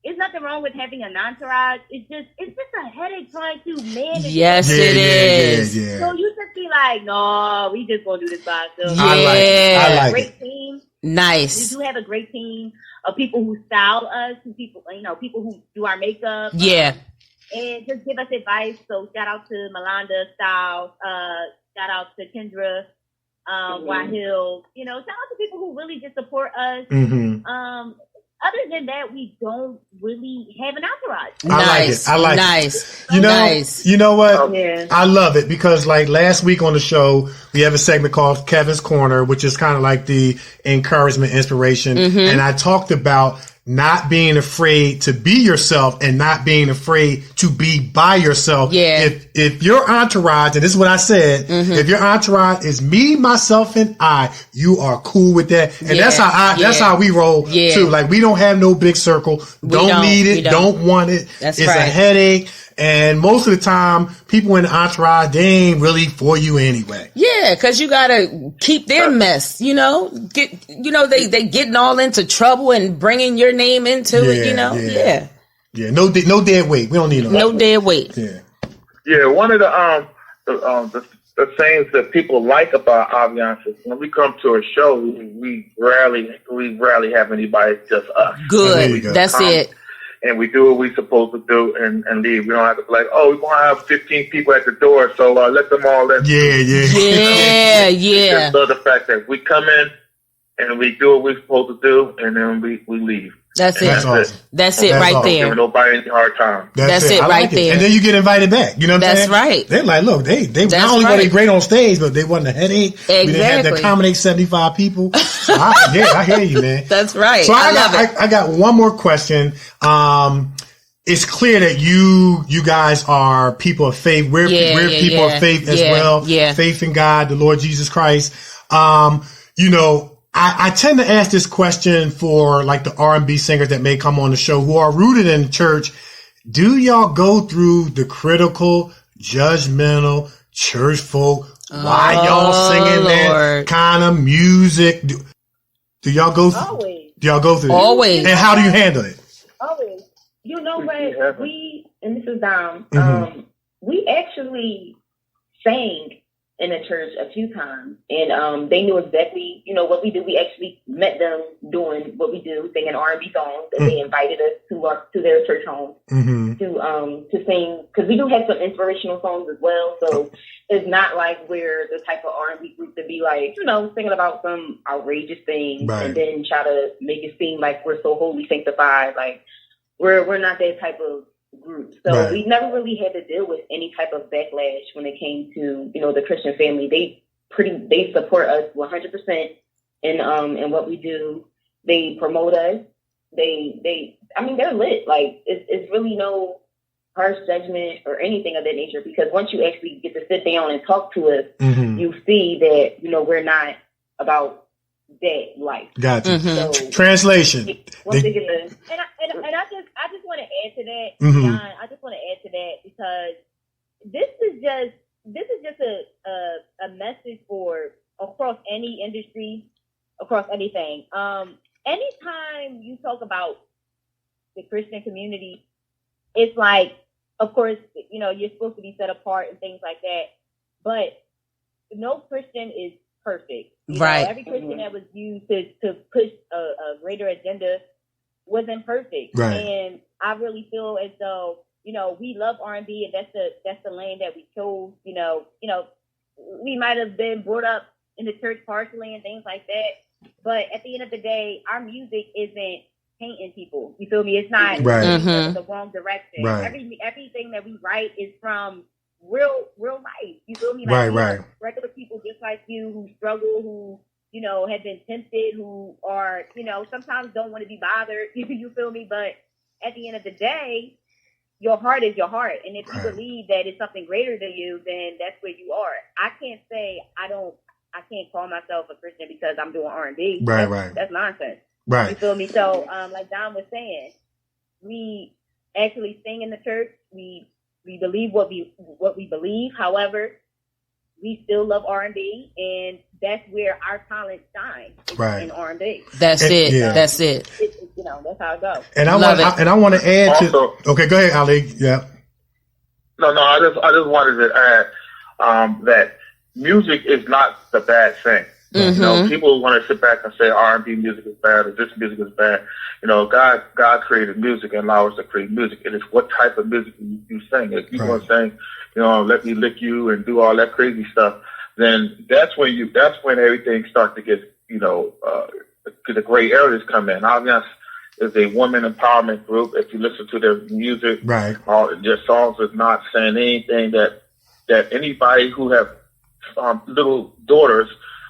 S10: it's nothing wrong with having an entourage. It's just a headache trying to manage.
S1: Yes, it is.
S3: Yeah.
S10: So you just be like, no, we just gonna do this by ourselves.
S3: I like
S10: great team.
S1: Nice.
S10: We do have a great team of people who style us, people who do our makeup.
S1: Yeah.
S10: And just give us advice. So shout out to Melanda Styles. Shout out to Kendra, Wahil. Shout out to people who really just support us. Other than that, we don't really have an entourage.
S3: I like it.
S1: Nice.
S3: You know what?
S8: Oh, yeah.
S3: I love it because like last week on the show, we have a segment called Kevin's Corner, which is kind of like the encouragement, inspiration. And I talked about not being afraid to be yourself and not being afraid to be by yourself.
S1: Yeah.
S3: If your entourage, and this is what I said, if your entourage is me, myself, and I, you are cool with that. And that's how we roll too. Like, we don't have no big circle. Don't need it. Don't want it. It's a headache. And most of the time, people in the entourage, they ain't really for you anyway.
S1: Yeah, because you gotta keep their mess, they getting all into trouble and bringing your name into it, Yeah, no
S3: dead weight. We don't need
S1: no dead weight.
S9: Yeah, one of the things that people like about Aviance is when we come to a show, we rarely have anybody, just us.
S1: Good, that's it.
S9: And we do what we're supposed to do and leave. We don't have to be like, we're going to have 15 people at the door, so let them all in.
S1: Yeah.
S9: So the fact that we come in and we do what we're supposed to do, and then we leave.
S1: That's it. That's it right there.
S9: Giving nobody any hard time.
S1: That's it right there.
S3: And then you get invited back. You know what I'm saying?
S1: That's right.
S3: They're like, look, they not only were they great on stage, but they wasn't a headache.
S1: Exactly.
S3: We didn't have to accommodate 75 people. So I hear you, man.
S1: That's right.
S3: So I got one more question. It's clear that you guys are people of faith. We're people of faith as well.
S1: Yeah.
S3: Faith in God, the Lord Jesus Christ. I tend to ask this question for like the R&B singers that may come on the show who are rooted in the church. Do y'all go through the critical, judgmental church folk? Why y'all singing that kind of music? Do y'all go through?
S8: Always.
S3: Do y'all go through
S1: Always.
S3: And how do you handle it?
S8: Always. You know what? And this is Dom. We actually sang in the church a few times, and they knew exactly, what we do. We actually met them doing what we do, singing R&B songs, and they invited us to their church home to sing, because we do have some inspirational songs as well. So it's not like we're the type of R&B group to be like, singing about some outrageous thing and then try to make it seem like we're so holy sanctified. Like, we're not that type of group. So we never really had to deal with any type of backlash when it came to, the Christian family. They support us 100% in what we do. They promote us. They're lit. Like, it's really no harsh judgment or anything of that nature, because once you actually get to sit down and talk to us, you see that, we're not about that life.
S3: Gotcha.
S8: So,
S3: translation.
S10: I just want to add to that, John. I just want to add to that because this is just a message for across any industry, across anything. Anytime you talk about the Christian community, it's like, of course, you're supposed to be set apart and things like that, but no Christian is perfect. Every Christian that was used to push a greater agenda wasn't perfect. And I really feel as though, we love R&B, and that's the lane that we chose. We might have been brought up in the church partially and things like that, but at the end of the day, our music isn't painting people. You feel me? It's not the wrong direction. Everything that we write is from real life. You feel me? Like, regular people just like you who struggle, who have been tempted, who are sometimes don't want to be bothered. You feel me? But at the end of the day, your heart is your heart, and if you believe that it's something greater than you, then that's where you are. I can't say I can't call myself a Christian because I'm doing R&B. That's nonsense. You feel me? So, like Don was saying, we actually sing in the church. We believe what we believe. However, we still love R&B, and that's where our talent shines in R&B.
S1: That's it.
S3: Yeah.
S1: That's it.
S10: That's how it goes.
S3: And I want to add
S9: also,
S3: to. Okay, go ahead, Ali. Yeah.
S9: No. I just wanted to add that music is not the bad thing. People want to sit back and say R&B music is bad or this music is bad. God created music and allowed us to create music. It is what type of music you sing. If you want to sing, let me lick you and do all that crazy stuff, then that's when everything starts to get, the gray areas come in. Aviance is a woman empowerment group. If you listen to their music, their songs is not saying anything that anybody who have little daughters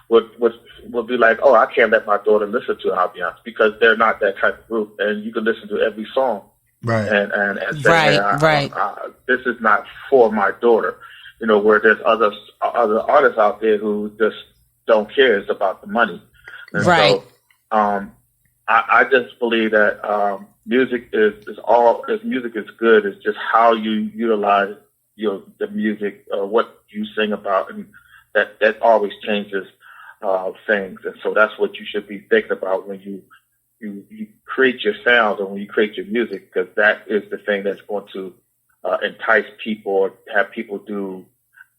S9: would be like, oh, I can't let my daughter listen to Aviance because they're not that type of group, and you can listen to every song,
S3: right,
S9: and say, this is not for my daughter. You know, where there's other artists out there who just don't care. It's about the money. And
S1: right.
S9: So, I just believe that music music is good. It's just how you utilize the music, what you sing about, and that always changes things. And so that's what you should be thinking about when you create your sound and when you create your music, because that is the thing that's going to entice people or have people do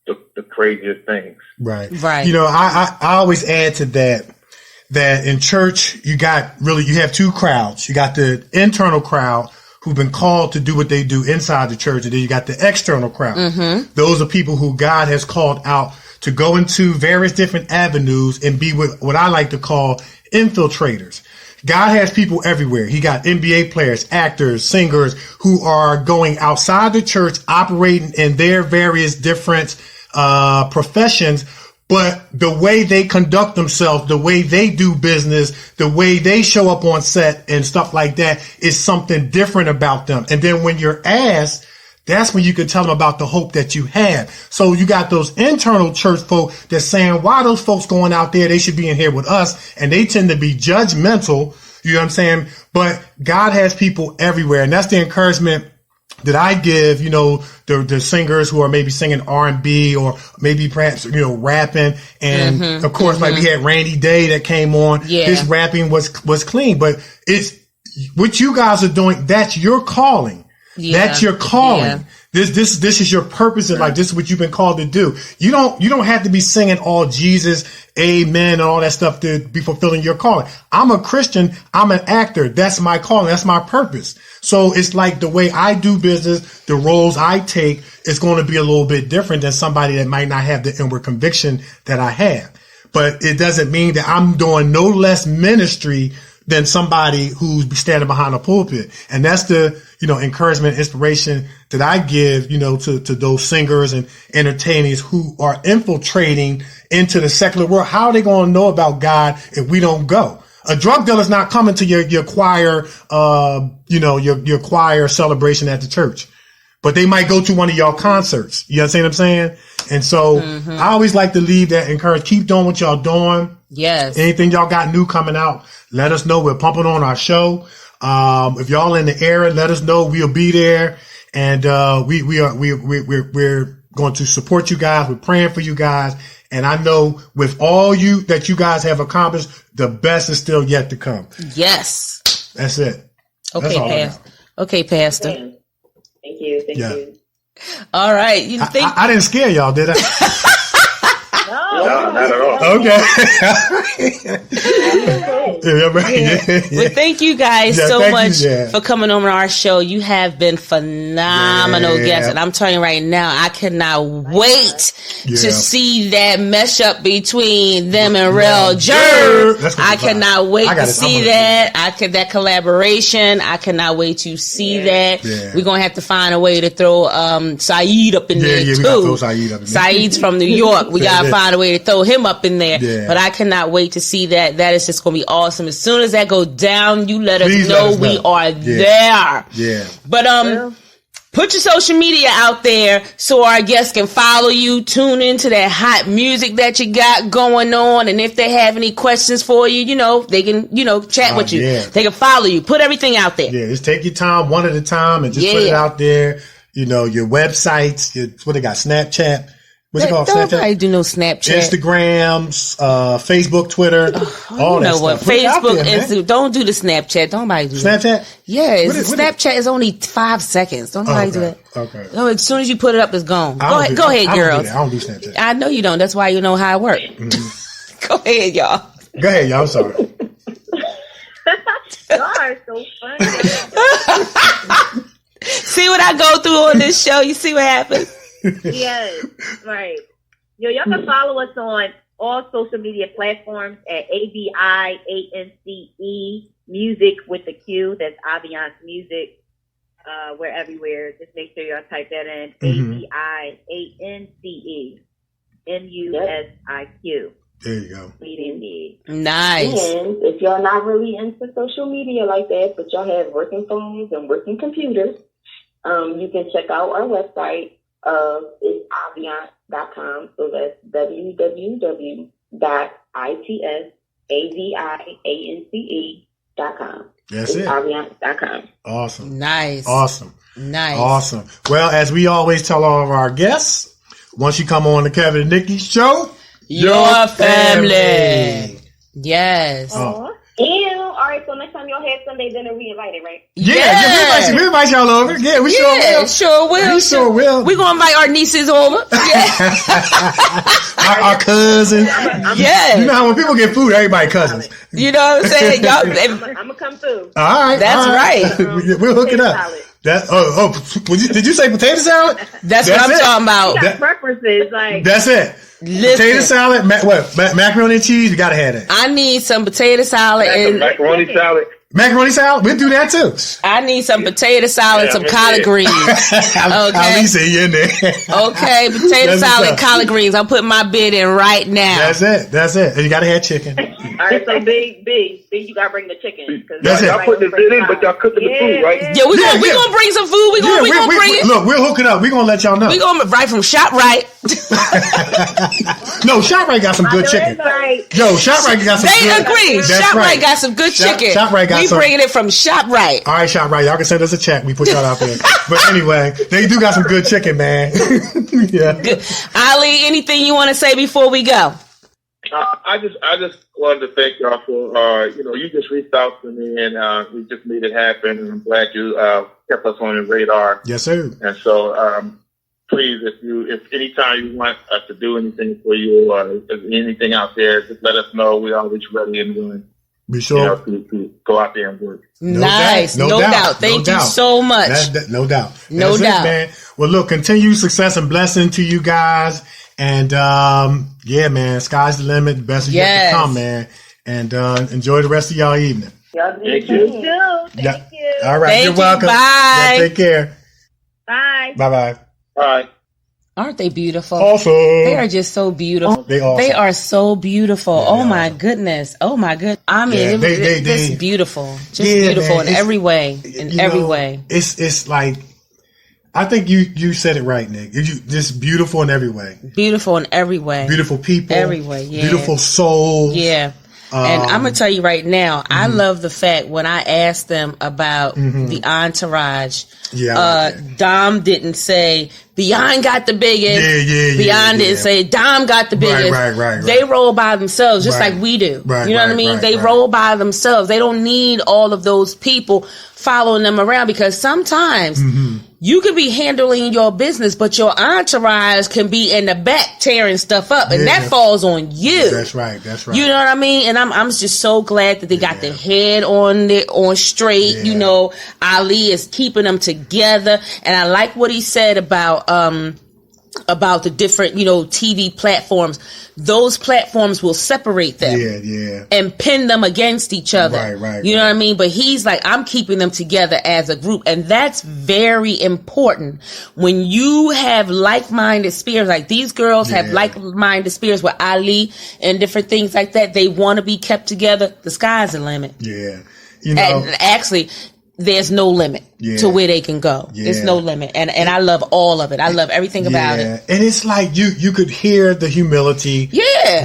S9: the craziest things.
S3: Right. You know, I always add to that in church you have two crowds. You got the internal crowd who've been called to do what they do inside the church, and then you got the external crowd. Mm-hmm. Those are people who God has called out to go into various different avenues and be what I like to call infiltrators. God has people everywhere. He got NBA players, actors, singers who are going outside the church, operating in their various different professions. But the way they conduct themselves, the way they do business, the way they show up on set and stuff like that is something different about them. And then when you're asked, that's when you can tell them about the hope that you have. So you got those internal church folk that's saying, why are those folks going out there? They should be in here with us. And they tend to be judgmental. You know what I'm saying? But God has people everywhere. And that's the encouragement that I give, you know, the singers who are maybe singing R&B or maybe perhaps, you know, rapping. And of course, like we had Randy Day that came on. Yeah. His rapping was clean, but it's what you guys are doing. That's your calling. Yeah. That's your calling. Yeah. This is your purpose in life. This is what you've been called to do. You don't have to be singing all Jesus, amen, and all that stuff to be fulfilling your calling. I'm a Christian. I'm an actor. That's my calling. That's my purpose. So it's like the way I do business, the roles I take is going to be a little bit different than somebody that might not have the inward conviction that I have. But it doesn't mean that I'm doing no less ministry than somebody who's standing behind a pulpit. And that's the, you know, encouragement, inspiration that I give, you know, to those singers and entertainers who are infiltrating into the secular world. How are they going to know about God if we don't go? A drug dealer's not coming to your choir, you know, your choir celebration at the church, but they might go to one of y'all concerts. You understand what I'm saying? And so I always like to leave that encouraged. Keep doing what y'all doing. Yes. Anything y'all got new coming out, let us know. We're pumping on our show. If y'all in the area, let us know. We'll be there. And, we're going to support you guys. We're praying for you guys. And I know with all that you guys have accomplished, the best is still yet to come. Yes. That's it.
S1: Okay, Pastor. Okay, Pastor.
S8: Thank you. Thank you.
S1: All right.
S3: I didn't scare y'all, did I?
S9: No, not at all.
S3: Okay.
S1: Well, thank you guys so much for coming on our show. You have been phenomenal guests, and I'm telling you right now, I cannot wait to see that mesh up between them and Real Jerv. I cannot wait to see that. That collaboration. I cannot wait to see that. Yeah. We're gonna have to find a way to throw Saeed up in there too.
S3: We gotta throw Saeed up in there.
S1: Saeed's from New York. We gotta find a way to throw him up in there. Yeah. But I cannot wait to see that. That is just going to be awesome. As soon as that goes down, you let us know we are there. Yeah. But put your social media out there so our guests can follow you, tune into that hot music that you got going on, and if they have any questions for you, you know, they can, you know, chat with you. Yeah. They can follow you. Put everything out there.
S3: Yeah, just take your time one at a time and just put it out there. You know, your websites, what they got, Snapchat. What's it called?
S1: Snapchat? Nobody do no Snapchat.
S3: Instagrams, Facebook, Twitter, all that stuff.
S1: Facebook, Instagram. Don't do the Snapchat. Don't nobody do
S3: Snapchat?
S1: That. Yeah, Snapchat is only 5 seconds. Don't nobody do that. Okay. No, as soon as you put it up, it's gone. Go ahead, girls.
S3: I don't do Snapchat.
S1: I know you don't. That's why you know how it works. Mm-hmm. Go ahead, y'all.
S3: Go ahead, y'all. I'm sorry.
S8: Y'all are so funny.
S1: See what I go through on this show. You see what happens.
S8: Yes, right. Y'all can follow us on all social media platforms at AVIANCE Music with the Q. That's Aviance Music. We're everywhere. Just make sure y'all type that in. AVIANCE MUSIQ.
S3: There you go.
S1: Nice.
S8: And if y'all not really into social media like that, but y'all have working phones and working computers, you can check out our website. It's Aviance.com. So that's www.itsAviance.com.
S3: That's
S8: it's
S3: it.
S8: Aviance.com.
S3: Awesome.
S1: Nice.
S3: Awesome.
S1: Nice.
S3: Awesome. Well, as we always tell all of our guests, once you come on the Kevin and Nikee show,
S1: your family. Yes.
S8: Oh. And all right, so next time y'all have Sunday dinner, we invited, right?
S3: Yeah, we invite y'all over. Yeah, we sure will.
S1: Sure will.
S3: We sure will.
S1: We're going to invite our nieces over. Yeah.
S3: our cousins.
S1: Yeah.
S3: You know how when people get food, everybody cousins.
S1: You know what I'm saying? Y'all,
S8: I'm going to come through.
S3: All right.
S1: That's right.
S3: We'll hook it up.
S8: Salad.
S3: Did you say potato salad?
S1: That's what I'm talking about.
S8: You got preferences.
S3: That's it.
S1: Listen.
S3: Potato salad, macaroni and cheese, you gotta have that.
S1: I need some potato salad and
S9: macaroni salad.
S3: Macaroni salad, we'll do that too.
S1: I need some potato salad, some collard greens.
S3: Okay. At you in there.
S1: Okay, potato salad, collard greens. I'm putting my bid in right now.
S3: That's it. And you gotta have chicken.
S8: All right, so big, you gotta bring the chicken.
S3: That's it.
S9: Y'all putting the bid in, but y'all cooking the food, right?
S1: Yeah, we gonna bring some food. We gonna bring it.
S3: Look, we'll hook it up. We're gonna let y'all know.
S1: We gonna right from ShopRite.
S3: No, ShopRite got some good chicken. Yo, ShopRite got some
S1: They
S3: good
S1: agree. ShopRite got some good chicken.
S3: ShopRite got
S1: we bringing it from ShopRite.
S3: All right, ShopRite. Y'all can send us a check. We put y'all out there. But anyway, they do got some good chicken, man. Yeah.
S1: Good. Ali, anything you want to say before we go?
S9: I just wanted to thank y'all for you just reached out to me and we just made it happen, and I'm glad you kept us on your radar.
S3: Yes, sir.
S9: And so please, if anytime you want us to do anything for you or if there's anything out there, just let us know. We're always ready and willing.
S3: Be sure
S9: to go out there and work.
S1: Nice, no doubt. Thank you so much.
S3: No doubt.
S1: No doubt,
S3: man. Well, look, continued success and blessing to you guys. And yeah, man, sky's the limit. The best is yet to come, man. And enjoy the rest of y'all evening.
S8: Thank you. Thank you.
S3: All right, you're welcome.
S1: Bye.
S3: Yeah, take care.
S8: Bye.
S3: Bye.
S9: Bye.
S1: Aren't they beautiful?
S3: Awesome.
S1: They are just so beautiful.
S3: They
S1: are so beautiful.
S3: Yeah,
S1: oh my goodness. Oh my goodness. I mean, it's beautiful. Just beautiful in every way. In every way.
S3: It's like, I think you said it right, Nick. You just beautiful in every way.
S1: Beautiful in every way.
S3: Beautiful people.
S1: Every way, yeah.
S3: Beautiful souls.
S1: Yeah. And I'm going to tell you right now, I love the fact when I asked them about the entourage, Dom didn't say, Beyyond got the biggest. Beyyond didn't say, Dom got the biggest.
S3: Right.
S1: They roll by themselves just like we do. You know what I mean? They roll by themselves. They don't need all of those people following them around, because sometimes you can be handling your business, but your entourage can be in the back tearing stuff up, and that falls on you.
S3: That's right.
S1: You know what I mean? And I'm just so glad that they got their head on straight. You know, Ali is keeping them together, and I like what he said about the different, TV platforms. Those platforms will separate them and pin them against each other.
S3: Right.
S1: You know what I mean? But he's like, I'm keeping them together as a group. And that's very important. When you have like-minded spirits, like these girls have like-minded spirits with Ali and different things like that, they want to be kept together. The sky's the limit.
S3: Yeah.
S1: And actually, there's no limit to where they can go. There's no limit. And I love all of it. I love everything about it.
S3: And it's like you could hear the humility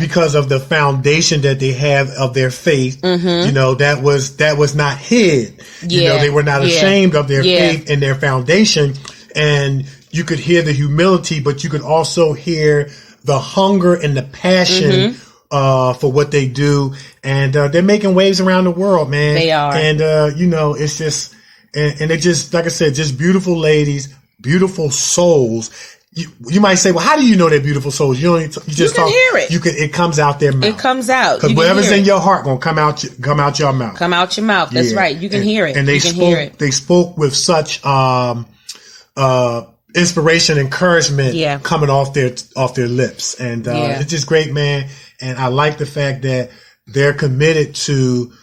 S3: because of the foundation that they have of their faith. You know, that was not hid. You know, they were not ashamed of their faith and their foundation. And you could hear the humility, but you could also hear the hunger and the passion for what they do. And they're making waves around the world, man.
S1: They are.
S3: And it's just, and they're just, like I said, just beautiful ladies, beautiful souls. You might say, well, how do you know they're beautiful souls? You can hear it. It comes out their mouth.
S1: It comes out.
S3: Because whatever's in your heart gonna come out your mouth.
S1: Come out your mouth. That's right. You can hear it.
S3: And they spoke with such inspiration, encouragement coming off their lips. And it's just great, man. And I like the fact that they're committed to,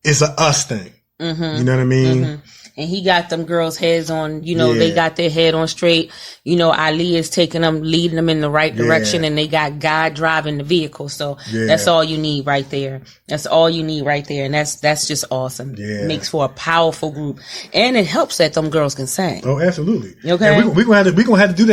S3: it's a us thing. You know what I mean?
S1: and he got them girls' heads on, they got their head on straight. Ali is taking them, leading them in the right direction, and they got God driving the vehicle. So that's all you need right there. That's all you need right there. And that's just awesome. Yeah. It makes for a powerful group. And it helps that them girls can sing.
S3: Oh, absolutely.
S1: Okay.
S3: And we're gonna have to do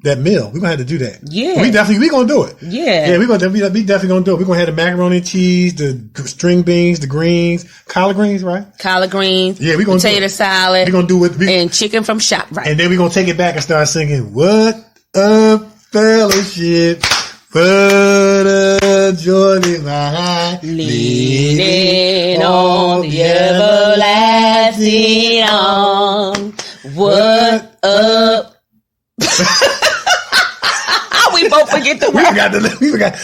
S3: that meal. We're gonna have to do that.
S1: Yeah.
S3: We gonna do it.
S1: Yeah.
S3: Yeah, we definitely gonna do it. We're gonna have the macaroni and cheese, the string beans, the greens, collard greens, right?
S1: Collard greens.
S3: Yeah, we're gonna
S1: potato salad.
S3: We're gonna do it.
S1: And chicken from ShopRite.
S3: And then we're gonna take it back and start singing, "What a fellowship, what a joy divine,
S1: leaning on the everlasting arm. What a..." We both forget the words.
S3: We forgot.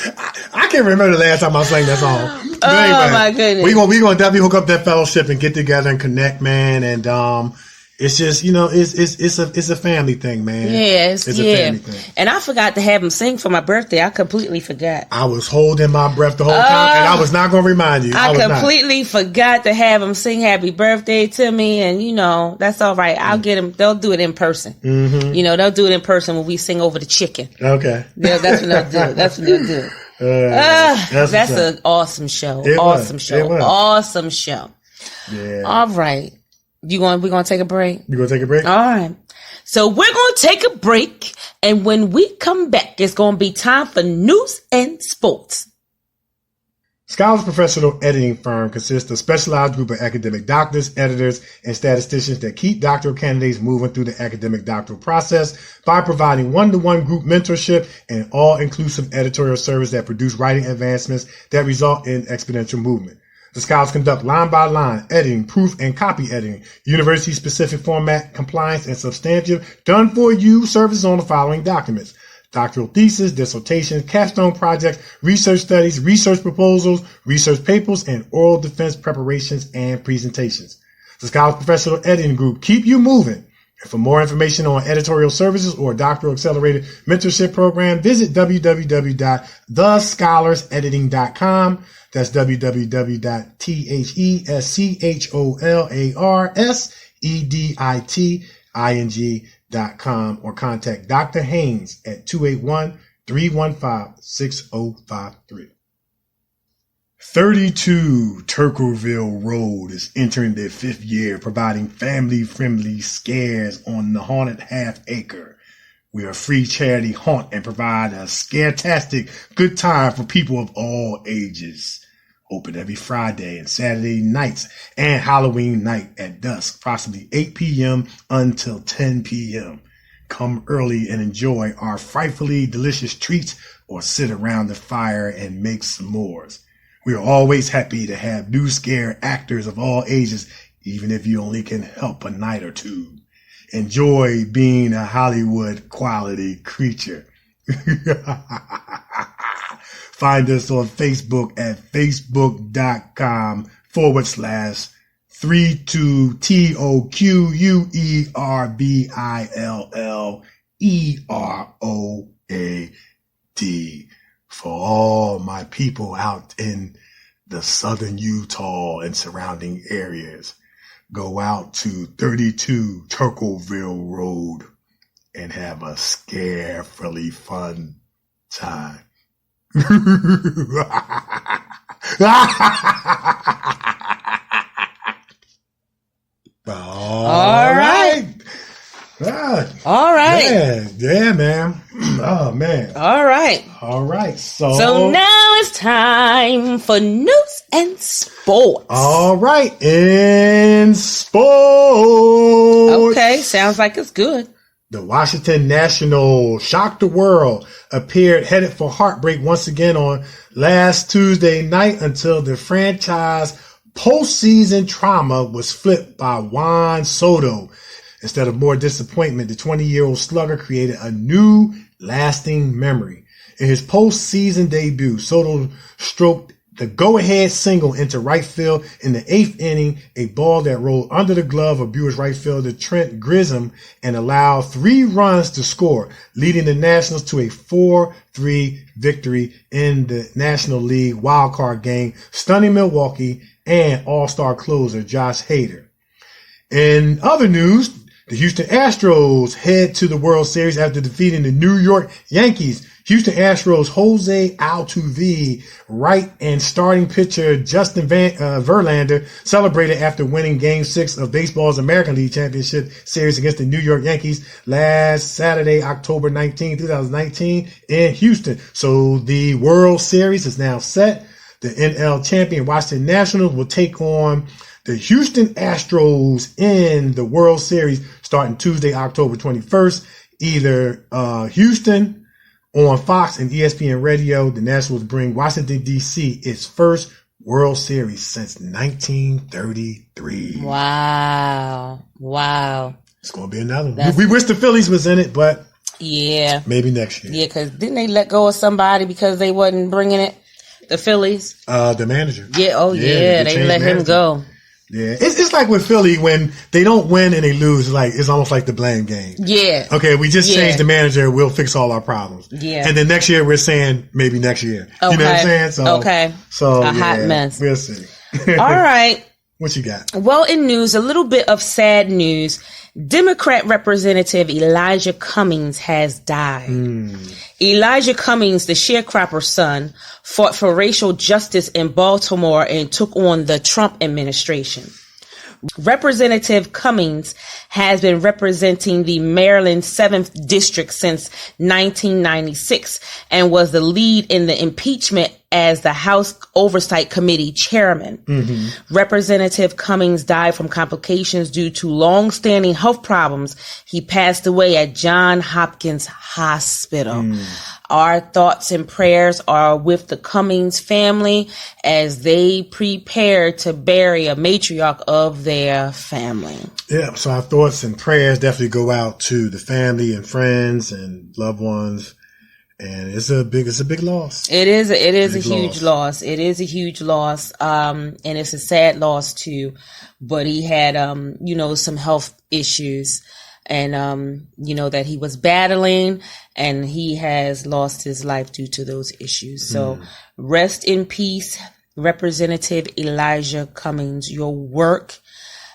S3: I can't remember the last time I sang that song. But
S1: anyway, my goodness.
S3: We gonna definitely hook up that fellowship and get together and connect, man. And it's just, it's a family thing, man.
S1: Yeah,
S3: it's a family thing.
S1: And I forgot to have him sing for my birthday. I completely forgot.
S3: I was holding my breath the whole time, and I was not going to remind you.
S1: I completely forgot to have him sing happy birthday to me, and that's all right. I'll get him. They'll do it in person. Mm-hmm. They'll do it in person when we sing over the chicken.
S3: Okay.
S1: Yeah, that's what they'll do. That's what they'll do. That's an awesome show. Awesome show. Yeah. All right. We're going to take a break?
S3: You going to take a break?
S1: All right. So we're going to take a break. And when we come back, it's going to be time for news and sports.
S3: Scholars Professional Editing Firm consists of a specialized group of academic doctors, editors, and statisticians that keep doctoral candidates moving through the academic doctoral process by providing one-to-one group mentorship and all-inclusive editorial service that produce writing advancements that result in exponential movement. The scholars conduct line-by-line editing, proof, and copy editing, university-specific format, compliance, and substantive, done-for-you services on the following documents: doctoral thesis, dissertations, capstone projects, research studies, research proposals, research papers, and oral defense preparations and presentations. The Scholars Professional Editing Group keep you moving. And for more information on editorial services or doctoral accelerated mentorship program, visit www.thescholarsedediting.com. That's www.thescholarsedediting.com or contact Dr. Haynes at 281-315-6053. 32 Turkerville Road is entering their 5th year, providing family-friendly scares on the haunted half acre. We are a free charity haunt and provide a scare-tastic good time for people of all ages. Open every Friday and Saturday nights and Halloween night at dusk, approximately 8 p.m. until 10 p.m. Come early and enjoy our frightfully delicious treats or sit around the fire and make s'mores. We are always happy to have new scare actors of all ages, even if you only can help a night or two. Enjoy being a Hollywood quality creature. Find us on Facebook at facebook.com/32TOQUERBILLEROAD. For all my people out in the southern Utah and surrounding areas, go out to 32 Turkerville Road and have a scare-free fun time. All right.
S1: All right.
S3: Yeah, man. Oh, man.
S1: All right.
S3: So
S1: now it's time for news and sports.
S3: All right. In sports.
S1: Okay. Sounds like it's good.
S3: The Washington Nationals shocked the world, appeared headed for heartbreak once again on last Tuesday night until the franchise postseason trauma was flipped by Juan Soto. Instead of more disappointment, the 20-year-old slugger created a new, lasting memory. In his postseason debut, Soto stroked the go-ahead single into right field in the 8th inning, a ball that rolled under the glove of Brewers right fielder Trent Grisham and allowed 3 runs to score, leading the Nationals to a 4-3 victory in the National League wildcard game, stunning Milwaukee and all-star closer Josh Hader. In other news, the Houston Astros head to the World Series after defeating the New York Yankees. Houston Astros Jose Altuve, right, and starting pitcher Justin Verlander celebrated after winning Game 6 of baseball's American League Championship Series against the New York Yankees last Saturday, October 19, 2019 in Houston. So the World Series is now set. The NL champion Washington Nationals will take on the Houston Astros in the World Series starting Tuesday, October 21st. Either Houston on Fox and ESPN Radio. The Nationals bring Washington, D.C. its first World Series since 1933.
S1: Wow.
S3: It's going to be another one. We wish the Phillies was in it, but
S1: yeah,
S3: maybe next year.
S1: Yeah, because didn't they let go of somebody because they wasn't bringing it? The Phillies?
S3: The manager.
S1: Yeah, they let him go.
S3: Yeah, it's like with Philly when they don't win and they lose. It's almost like the blame game.
S1: Yeah.
S3: Okay, we just changed the manager. We'll fix all our problems.
S1: Yeah.
S3: And then next year we're saying maybe next year.
S1: Okay.
S3: You know what I'm saying? So
S1: a hot mess.
S3: We'll see.
S1: All right.
S3: What you got?
S1: Well, in news, a little bit of sad news. Democrat Representative Elijah Cummings has died. Elijah Cummings, the sharecropper's son, fought for racial justice in Baltimore and took on the Trump administration. Representative Cummings has been representing the Maryland 7th District since 1996 and was the lead in the impeachment as the House Oversight Committee chairman. Representative Cummings died from complications due to long-standing health problems. He passed away at Johns Hopkins Hospital. Our thoughts and prayers are with the Cummings family as they prepare to bury a matriarch of their family.
S3: Yeah, so our thoughts and prayers definitely go out to the family and friends and loved ones. And it's a big loss.
S1: It is a huge loss. It is a huge loss. And it's a sad loss too. But he had, some health issues and, that he was battling and he has lost his life due to those issues. So rest in peace, Representative Elijah Cummings. Your work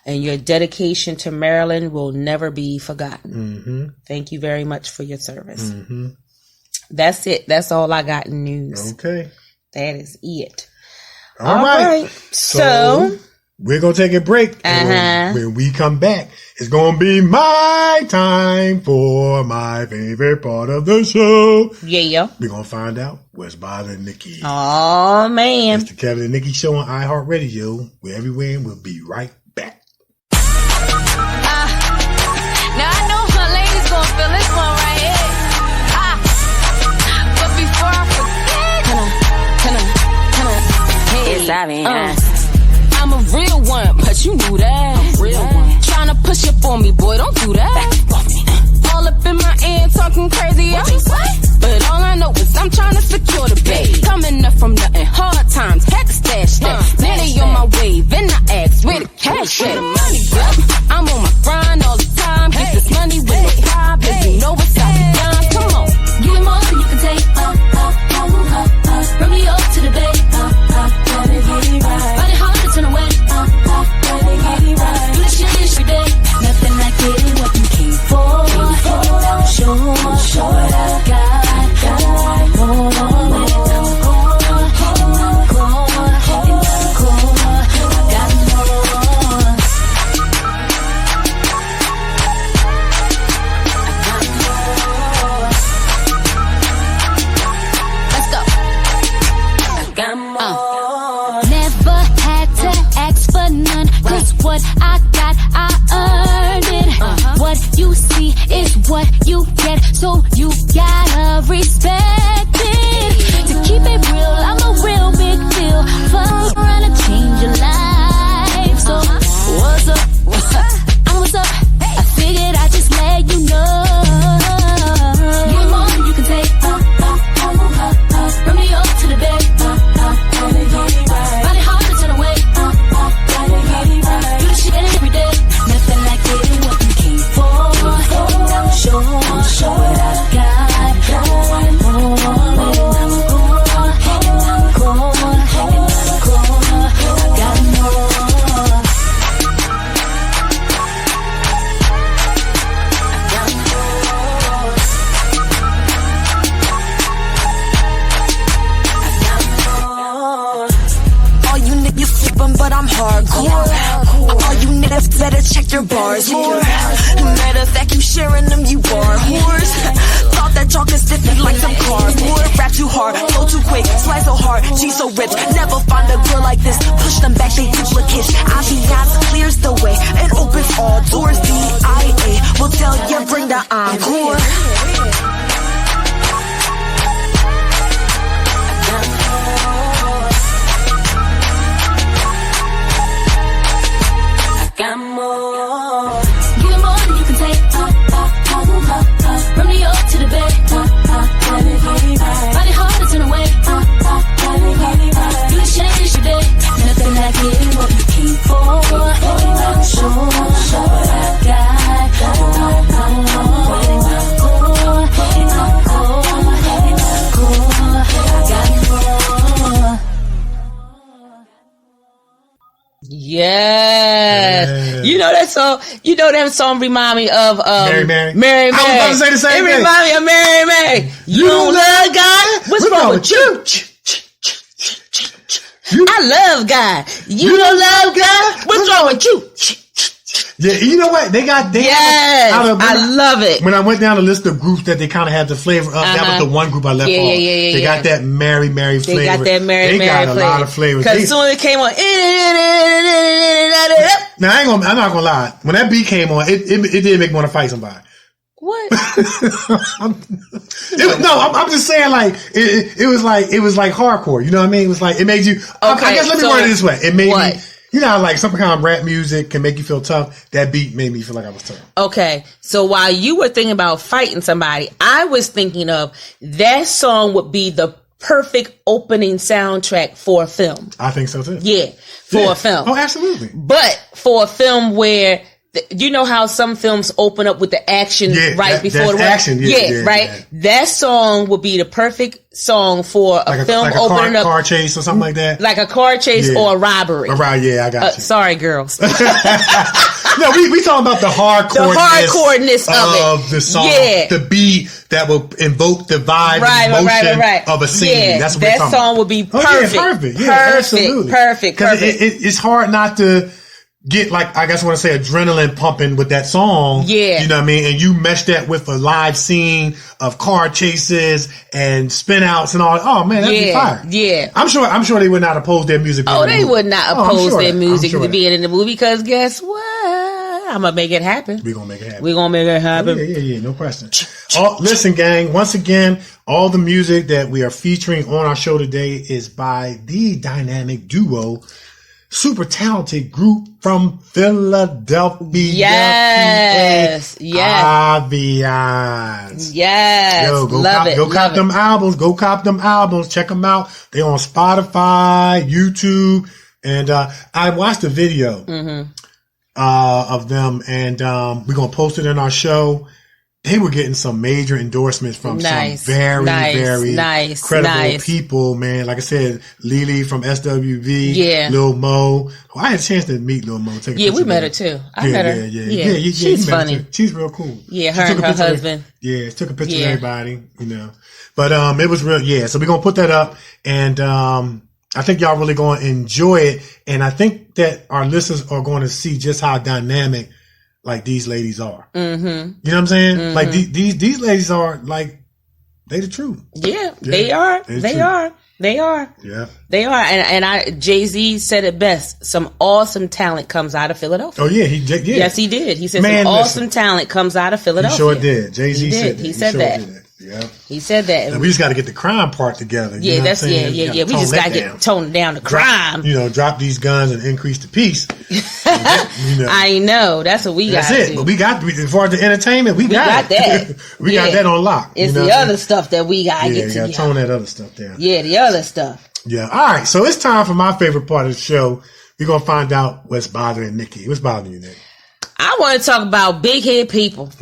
S1: and your dedication to Maryland will never be forgotten. Thank you very much for your service. That's it. That's all I got in news.
S3: Okay.
S1: That is it.
S3: All right. So we're going to take a break. And when we come back, it's going to be my time for my favorite part of the show.
S1: Yeah.
S3: We're going to find out what's bothering Nikee.
S1: Oh, man.
S3: It's the Kevin and Nikee Show on iHeartRadio. We're everywhere and we'll be right back.
S6: Now I know my ladies going to feel this one right here. It's Aviance. I'm a real one, but you knew that. I'm real one. Tryna push up on me, boy, don't do that. All up in my ear talking crazy. But all I know is I'm tryna secure the bag. Coming up from nothing, hard times, had to stash that. Now they on my wave, and I ask where the cash at. Money up, I'm on my grind all the time. Get this money with no problem. You know what's up, come on.
S5: Give me more than you can take. Bring me up to the bay. Find it hard to turn away. Do this shit every day. Nothing like getting what you can't
S6: Better check your bars more. Matter of fact, you sharing them, you are whores. Thought that y'all could stiff it like some cardboard. Rap too hard, flow too quick, slide so hard, G so ripped. Never find a girl like this. Push them back, they duplicate. Aviance clears the way and opens all doors. DIA will tell you, bring the encore.
S5: Got more. Give me more than you can take. From New York to the Bay. Find it hard to turn away. You change your day. Nothing like it, what you keep for. Show what I got.
S1: Yes. You know that song. You know that song remind me of
S3: Mary Mary.
S1: Mary Mary.
S3: I was about to say the same thing.
S1: It remind me of Mary Mary. You don't love God? What's wrong with you? I love God. You don't love God? What's wrong with you?
S3: Yeah, you know what?
S1: Yes, I love it.
S3: When I went down the list of groups that they kind of had the flavor of, that was the one group I left off. They got that Mary Mary flavor.
S1: They got that Mary
S3: Mary flavor. They got a lot of flavors.
S1: Because as soon as it came on,
S3: now I'm not gonna lie. When that beat came on, it did make me want to fight somebody.
S1: What?
S3: I'm just saying, like it was like hardcore. You know what I mean? It was like it made you. Okay, I guess let me word it this way. It made me. You know, like some kind of rap music can make you feel tough. That beat made me feel like I was tough.
S1: Okay, so while you were thinking about fighting somebody, I was thinking of that song would be the perfect opening soundtrack for a film.
S3: I think so too.
S1: Yeah, for a film.
S3: Oh, absolutely.
S1: But for a film where you know how some films open up with the action before the
S3: action.
S1: Right. Yeah. That song would be the perfect song for a film opening up.
S3: Car chase or something like that.
S1: Like a car chase or a robbery.
S3: Yeah, I got you.
S1: Sorry, girls.
S3: No, we talking about the hardcoreness
S1: of
S3: the song. Yeah. The beat that will invoke the vibe and emotion of a scene.
S1: Yeah,
S3: that's what
S1: that song would be perfect.
S3: Perfect. Yeah, absolutely.
S1: Perfect.
S3: Because it's hard not to get, like, I guess I want to say adrenaline pumping with that song. Yeah. You know what I mean? And you mesh that with a live scene of car chases and spin outs and all. Oh man, that'd be fire. Yeah. I'm sure they would not oppose their music.
S1: Oh, they would not oppose their music to being in the movie, because guess what? I'm gonna make it happen.
S3: We're gonna make it happen. Yeah, no question. Listen, gang, once again, all the music that we are featuring on our show today is by the dynamic duo, super talented group from Philadelphia.
S1: Yes.
S3: Aviance.
S1: Yes.
S3: Yo, go cop them albums. Go cop them albums. Check them out. They on Spotify, YouTube. And I watched a video of them, and we're going to post it in our show. They were getting some major endorsements from some very credible people, man. Like I said, Lily from SWV, Lil Mo. I had a chance to meet Lil Mo.
S1: We met her too. I met her. Yeah. She's funny.
S3: She's real cool.
S1: Yeah, her and her husband.
S3: Took a picture of everybody, you know. But it was real. Yeah, so we're gonna put that up, and I think y'all really gonna enjoy it, and I think that our listeners are going to see just how dynamic, like, these ladies are. Mm-hmm. You know what I'm saying? Mm-hmm. Like these ladies are, like, they the truth.
S1: Yeah, they are. They are. Yeah, they are. And Jay-Z said it best. Some awesome talent comes out of Philadelphia.
S3: Oh yeah, he did. Yeah.
S1: Yes, he did. He said some awesome talent comes out of Philadelphia.
S3: He sure did. Jay-Z said that.
S1: He said that.
S3: Yeah,
S1: he said that.
S3: And we just got to get the crime part together.
S1: Yeah, we just got to tone down the crime.
S3: You know, drop these guns and increase the peace.
S1: I know. That's what we got.
S3: That's it. But we got, as far as the entertainment, we got
S1: that.
S3: We got that on lock.
S1: It's the other stuff that we got to get to.
S3: Yeah, got to tone that other stuff down.
S1: Yeah, the other stuff.
S3: Yeah. All right. So it's time for my favorite part of the show. We're gonna find out what's bothering Nikki. What's bothering you, Nick?
S1: I want to talk about big-headed people.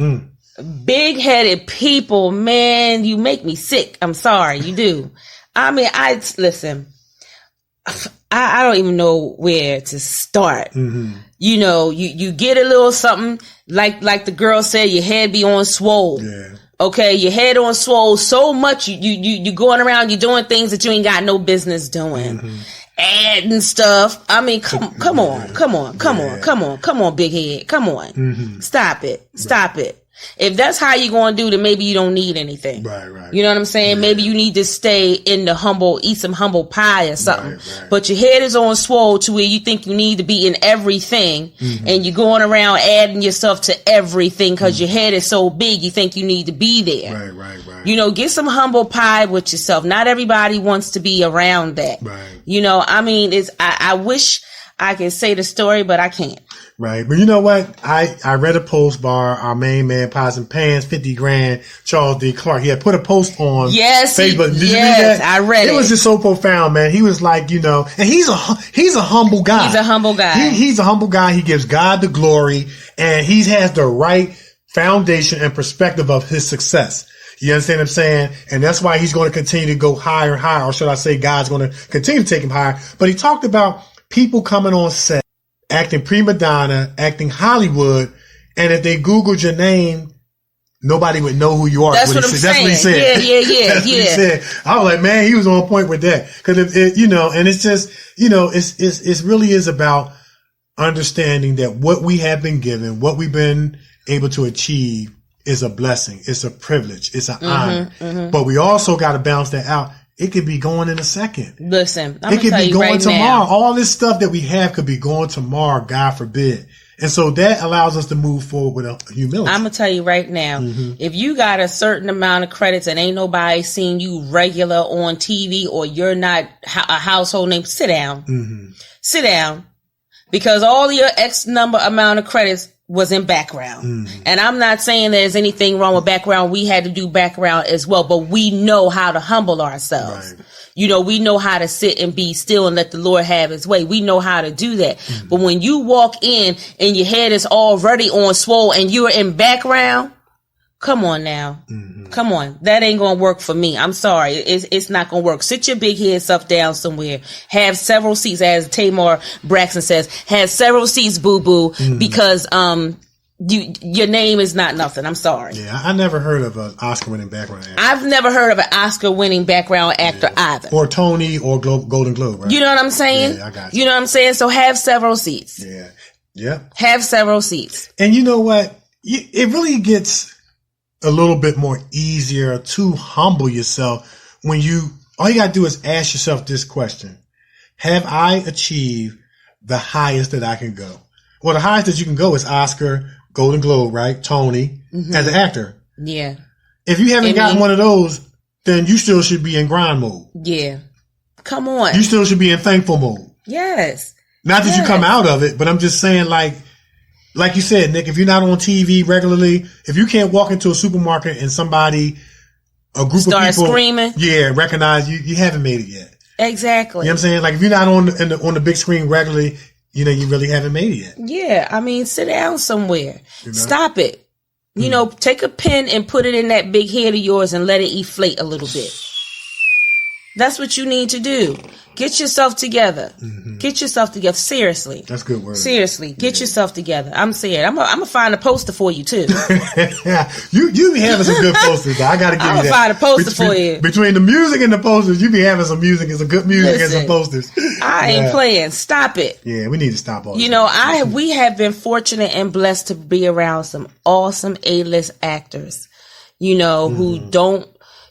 S1: Big-headed people, man, you make me sick. I'm sorry, you do. I mean, listen, I don't even know where to start. Mm-hmm. You know, you get a little something, like the girl said, your head be on swole. Yeah. Okay, your head on swole so much, you going around, you're doing things that you ain't got no business doing. Mm-hmm. adding stuff. I mean, come on, big head. Come on.
S3: Mm-hmm.
S1: Stop it. If that's how you're going to do, then maybe you don't need anything.
S3: Right.
S1: You know what I'm saying? Yeah. Maybe you need to stay in the eat some humble pie or something.
S3: Right.
S1: But your head is on swole to where you think you need to be in everything, and you're going around adding yourself to everything because your head is so big you think you need to be there.
S3: Right.
S1: You know, get some humble pie with yourself. Not everybody wants to be around that.
S3: Right.
S1: You know, I mean, I wish I could say the story, but I can't.
S3: Right. But you know what? I read a post by our main man, Pies and Pans, 50 grand, Charles D. Clark. He had put a post on Facebook. Did you read that?
S1: I read it.
S3: It was just so profound, man. He was like, you know, and he's a humble guy.
S1: He's a humble guy.
S3: He's a humble guy. He gives God the glory, and he has the right foundation and perspective of his success. You understand what I'm saying? And that's why he's going to continue to go higher and higher, or should I say God's going to continue to take him higher. But he talked about people coming on set, acting prima donna, acting Hollywood, and if they Googled your name, nobody would know who you are.
S1: That's what I'm saying.
S3: That's what he said.
S1: Yeah.
S3: That's what he said. I was like, man, he was on point with that. Cause you know, and it's just, you know, it really is about understanding that what we have been given, what we've been able to achieve is a blessing. It's a privilege. It's an honor. But we also got to balance that out. It could be going in a second.
S1: Listen,
S3: it could be going tomorrow. All this stuff that we have could be going tomorrow, God forbid. And so that allows us to move forward with humility.
S1: I'm going to tell you right now, if you got a certain amount of credits and ain't nobody seen you regular on TV, or you're not a household name, sit down. Sit down. Because all your X number amount of credits was in background. And I'm not saying there's anything wrong with background. We had to do background as well, but we know how to humble ourselves. Right. You know, we know how to sit and be still and let the Lord have his way. We know how to do that. But when you walk in and your head is already on swole and you're in background, come on now. Come on. That ain't going to work for me. I'm sorry. It's not going to work. Sit your big head stuff down somewhere. Have several seats, as Tamar Braxton says. Have several seats, boo-boo, because your name is not nothing. I'm sorry.
S3: Yeah, I never heard of an Oscar-winning background actor.
S1: I've never heard of an Oscar-winning background actor either.
S3: Or Tony or Golden Globe, right?
S1: You know what I'm saying?
S3: Yeah, I got you.
S1: You know what I'm saying? So have several seats.
S3: Yeah.
S1: Have several seats.
S3: And you know what? It really gets a little bit more easier to humble yourself when all you got to do is ask yourself this question. Have I achieved the highest that I can go? Well, the highest that you can go is Oscar, Golden Globe, right? Tony, as an actor.
S1: Yeah.
S3: If you haven't gotten one of those, then you still should be in grind mode.
S1: Yeah. Come on.
S3: You still should be in thankful mode.
S1: Yes.
S3: Not that you come out of it, but I'm just saying, like you said, Nick, if you're not on TV regularly, if you can't walk into a supermarket and a group
S1: start
S3: of people
S1: screaming,
S3: recognize you haven't made it yet.
S1: Exactly.
S3: You know what I'm saying? Like if you're not on the big screen regularly, you know, you really haven't made it yet.
S1: Yeah. I mean, sit down somewhere. You know? Stop it. You know, take a pen and put it in that big head of yours and let it inflate a little bit. That's what you need to do. Get yourself together. Get yourself together. Seriously.
S3: That's good word.
S1: Seriously. Get yourself together. I'm saying, I'm going to find a poster for you too.
S3: You be having some good posters, though. I got to give you that.
S1: I'm going to find a poster for you.
S3: Between the music and the posters, you be having some music and some good music and some posters.
S1: I ain't playing. Stop it.
S3: Yeah, we need to stop all
S1: You know, we have been fortunate and blessed to be around some awesome A-list actors, you know, who don't,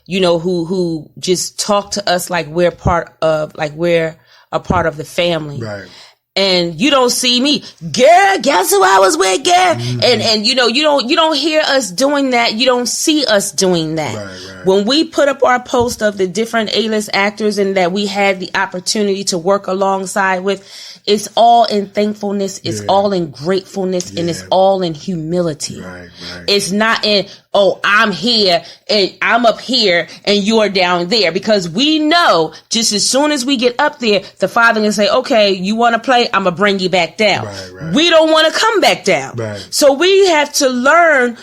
S1: you know, who just talk to us like we're a part of the family.
S3: Right.
S1: And you don't see me, girl, guess who I was with, girl? And you know, you don't hear us doing that. You don't see us doing that.
S3: Right.
S1: When we put up our post of the different A-list actors and that we had the opportunity to work alongside with, it's all in thankfulness. It's all in gratefulness and it's all in humility.
S3: Right.
S1: It's not in, oh, I'm here and I'm up here and you're down there, because we know just as soon as we get up there, the Father can say, okay, you want to play? I'm going to bring you back down.
S3: Right.
S1: We don't want to come back down.
S3: Right.
S1: So we have to learn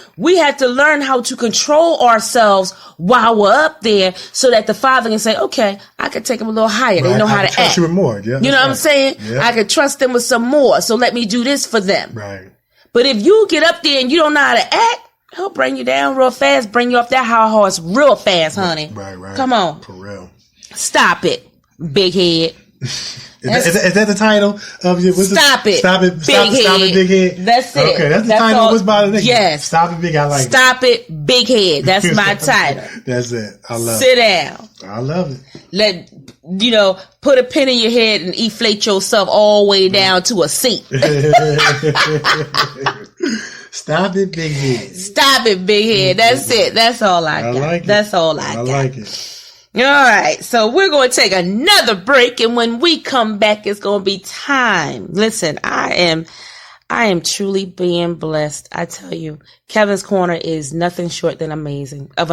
S1: how to control ourselves while we're up there so that the Father can say, okay, I can take them a little higher. They know how to act.
S3: You with more. Yeah,
S1: you know what I'm saying?
S3: Yeah.
S1: I can trust them with some more. So let me do this for them.
S3: Right.
S1: But if you get up there and you don't know how to act, he'll bring you down real fast, bring you off that high horse real fast, honey.
S3: Right.
S1: Come on.
S3: For real.
S1: Stop it, big head.
S3: Is that the title of your?
S1: Stop it,
S3: Big Head.
S1: That's it.
S3: Okay, that's the title.
S1: All.
S3: What's about it?
S1: Yes,
S3: Stop it, Big. I like.
S1: Stop it, Big Head. That's my title.
S3: That's it. I love.
S1: Sit down.
S3: I love it.
S1: Put a pin in your head and inflate yourself all the way down to a seat.
S3: Stop it, Big Head.
S1: Stop it, Big Head. That's it. That's all I got.
S3: Like
S1: That's all I got.
S3: I like it.
S1: All right. So we're going to take another break. And when we come back, it's going to be time. Listen, I am truly being blessed. I tell you, Kevin's Corner is nothing short than amazing. I'm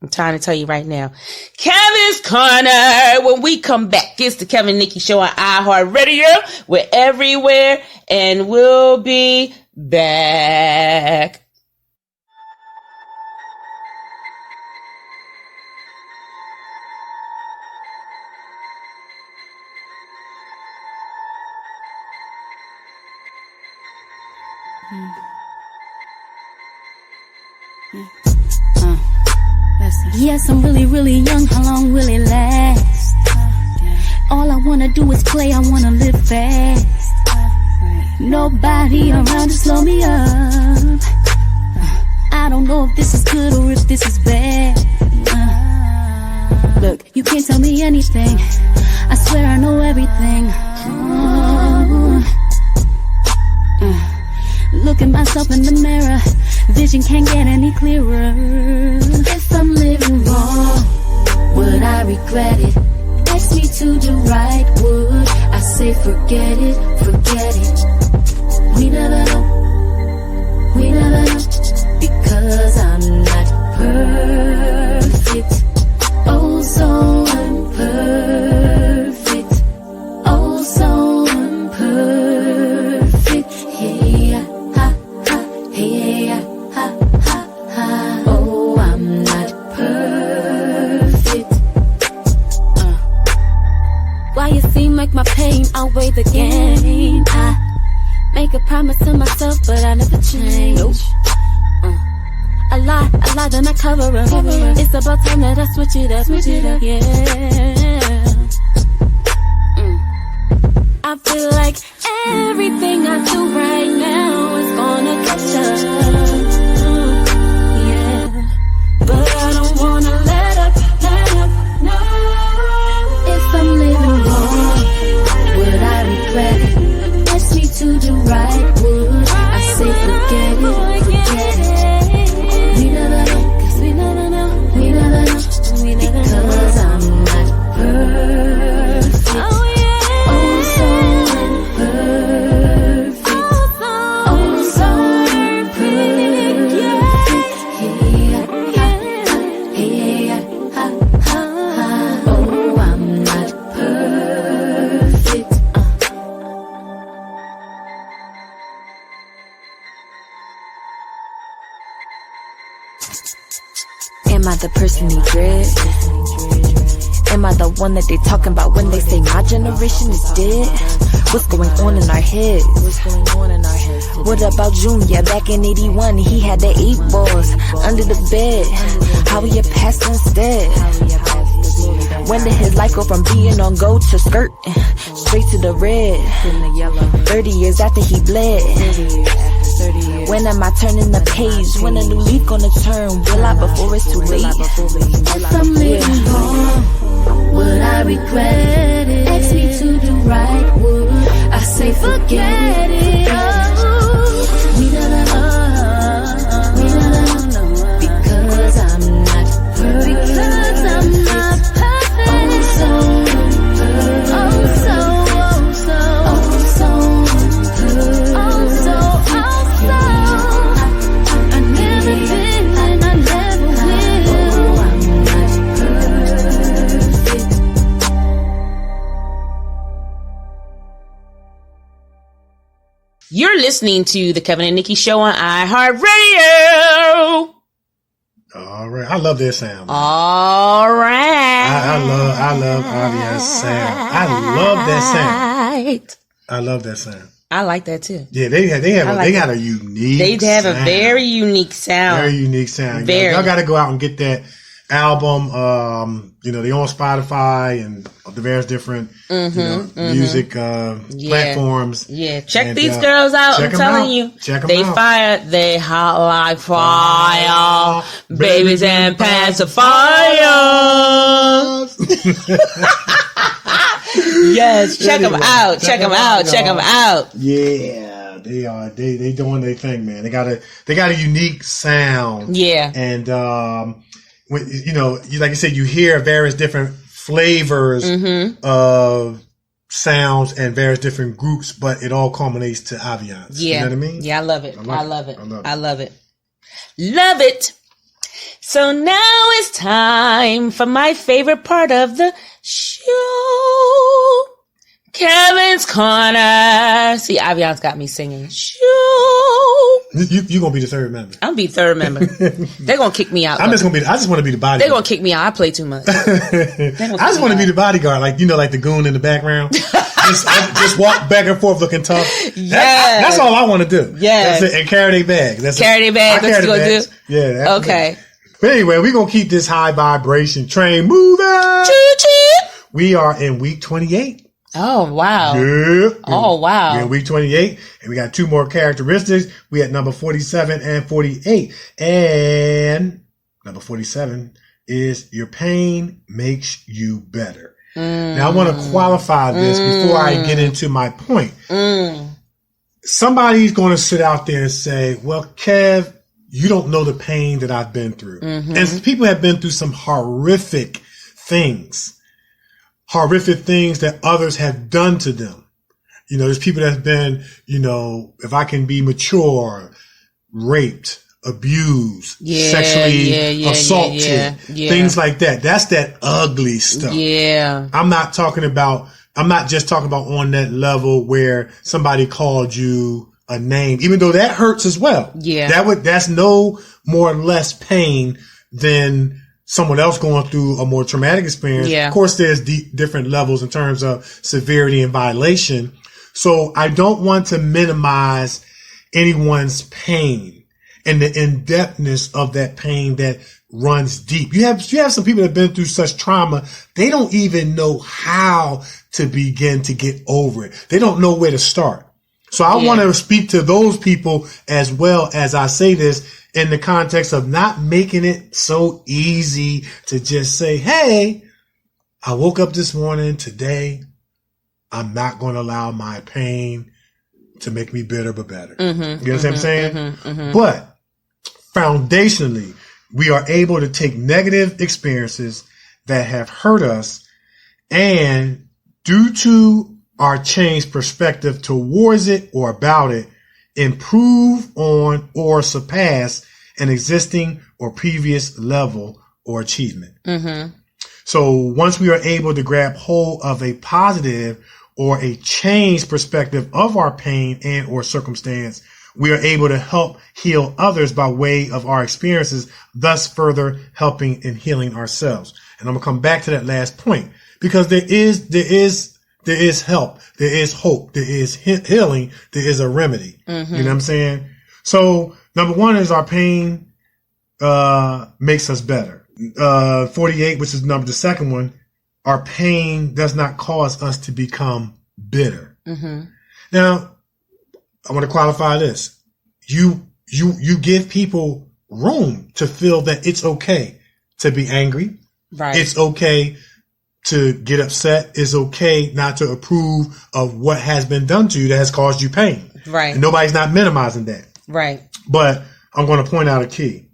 S1: trying to tell you right now. Kevin's Corner. When we come back, it's the Kevin and Nikee Show on iHeartRadio. We're everywhere and we'll be back.
S5: Yes, I'm really, really young. How long will it last? All I wanna do is play. I wanna live fast. Nobody around to slow me up. I don't know if this is good or if this is bad. Look, you can't tell me anything. I swear I know everything. Look at myself in the mirror. Vision can't get any clearer. If I'm living wrong, would I regret it? Ask me to do right, would I say forget it, forget it? We never know, because I'm not perfect. Oh, so imperfect. Oh, so imperfect. Hey, ha, ha, hey, ha, ha, ha. Oh, I'm not perfect. Why it seem like my pain outweigh the gain? I make a promise to myself, but I never change. Nope. I lie, then I cover up. It's about time that I switch it up, yeah. I feel like everything I do right now is gonna catch up, yeah. But I don't wanna let up, no. If I'm living wrong, would I regret it? Ask me to do right, would I say forget it, forget it? We never know, cause we never know, because I'm not perfect. Oh yeah, oh so imperfect, oh so imperfect, yeah, oh I'm not perfect. Am I the person they dread? Am I the one that they talking about when they say my generation is dead? What's going on in our heads? What about Junior back in 81? He had the 8 balls under the bed. How he a pass instead? When did his life go from being on gold to skirt straight to the red? 30 years after he bled. When am I turning the page? When a new leaf gonna turn? Will I before it's too late? If I'm living wrong, would I regret it? Ask me to do right, would I say forget it? We never know, because I'm not perfect.
S1: You're listening to the Kevin and Nikee Show on iHeartRadio.
S3: All right. I love their sound.
S1: All right.
S3: I love Aviance sound. I love that sound. I love that sound.
S1: I like that too.
S3: Yeah, they got a unique
S1: They have
S3: sound.
S1: a very unique sound.
S3: Very unique sound.
S1: Very.
S3: Y'all got to go out and get that album. They on Spotify and the various different music platforms.
S1: Yeah, check these girls out. I'm telling you, they fire. They hot like fire. Babies and pants of fire. Yes, check them out. Check them out. Check them out.
S3: Yeah, they are. They doing their thing, man. They got a unique sound.
S1: Yeah,
S3: and when like I said, you hear various different flavors of sounds and various different groups, but it all culminates to Aviance.
S1: Yeah,
S3: you know what I mean?
S1: Yeah, I love it. I love it. Love it. So now it's time for my favorite part of the show. Kevin's Corner. See, Aviance got me singing.
S3: You gonna be the third member.
S1: I'm gonna be third member. They're gonna kick me out.
S3: I just want to be the bodyguard.
S1: They're gonna kick me out. I play too much.
S3: I just want to be the bodyguard, like the goon in the background. just walk back and forth looking tough. Yeah, that's all I want to do. Yeah, and carry their bags. Carry their bags. What you gonna do? Yeah.
S1: Okay.
S3: But anyway, we're gonna keep this high vibration train moving. Choo-choo. We are in week 28.
S1: Oh, wow.
S3: Yeah.
S1: Oh, wow.
S3: We're in week 28, and we got 2 more characteristics. We at number 47 and 48. And number 47 is your pain makes you better. Now, I want to qualify this before I get into my point. Somebody's going to sit out there and say, well, Kev, you don't know the pain that I've been through. And people have been through some horrific things that others have done to them. There's people that have been, if I can be mature, raped, abused, sexually assaulted, things like that. That's that ugly stuff. Yeah. I'm not just talking about on that level where somebody called you a name, even though that hurts as well. Yeah. That's no more or less pain than someone else going through a more traumatic experience. Yeah. Of course, there's different levels in terms of severity and violation. So I don't want to minimize anyone's pain and the in-depthness of that pain that runs deep. You have some people that have been through such trauma, they don't even know how to begin to get over it. They don't know where to start. So I want to speak to those people as well as I say this in the context of not making it so easy to just say, hey, I woke up this morning today. I'm not going to allow my pain to make me bitter, but better. You know what I'm saying? But foundationally, we are able to take negative experiences that have hurt us and due to our changed perspective towards it or about it, improve on or surpass an existing or previous level or achievement. So once we are able to grab hold of a positive or a changed perspective of our pain and or circumstance, we are able to help heal others by way of our experiences, thus further helping and healing ourselves. And I'm gonna come back to that last point because there is help, there is hope, there is healing, there is a remedy. You know what I'm saying? So number 1 is our pain makes us better. 48, which is the second one, our pain does not cause us to become bitter. Now, I want to qualify this. You give people room to feel that it's okay to be angry. Right. It's okay to get upset. It's okay not to approve of what has been done to you that has caused you pain. Right. And nobody's not minimizing that. Right. But I'm going to point out a key.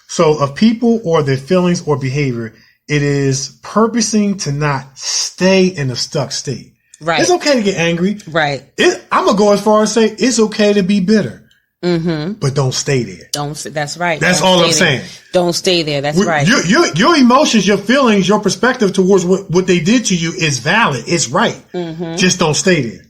S3: So of people or their feelings or behavior, it is purposing to not stay in a stuck state. Right. It's okay to get angry. Right. I'm going to go as far as say it's okay to be bitter. But don't stay there. That's right. That's all I'm saying. Don't stay there. That's right. Your emotions, your feelings, your perspective towards what they did to you is valid. It's right. Just don't stay there.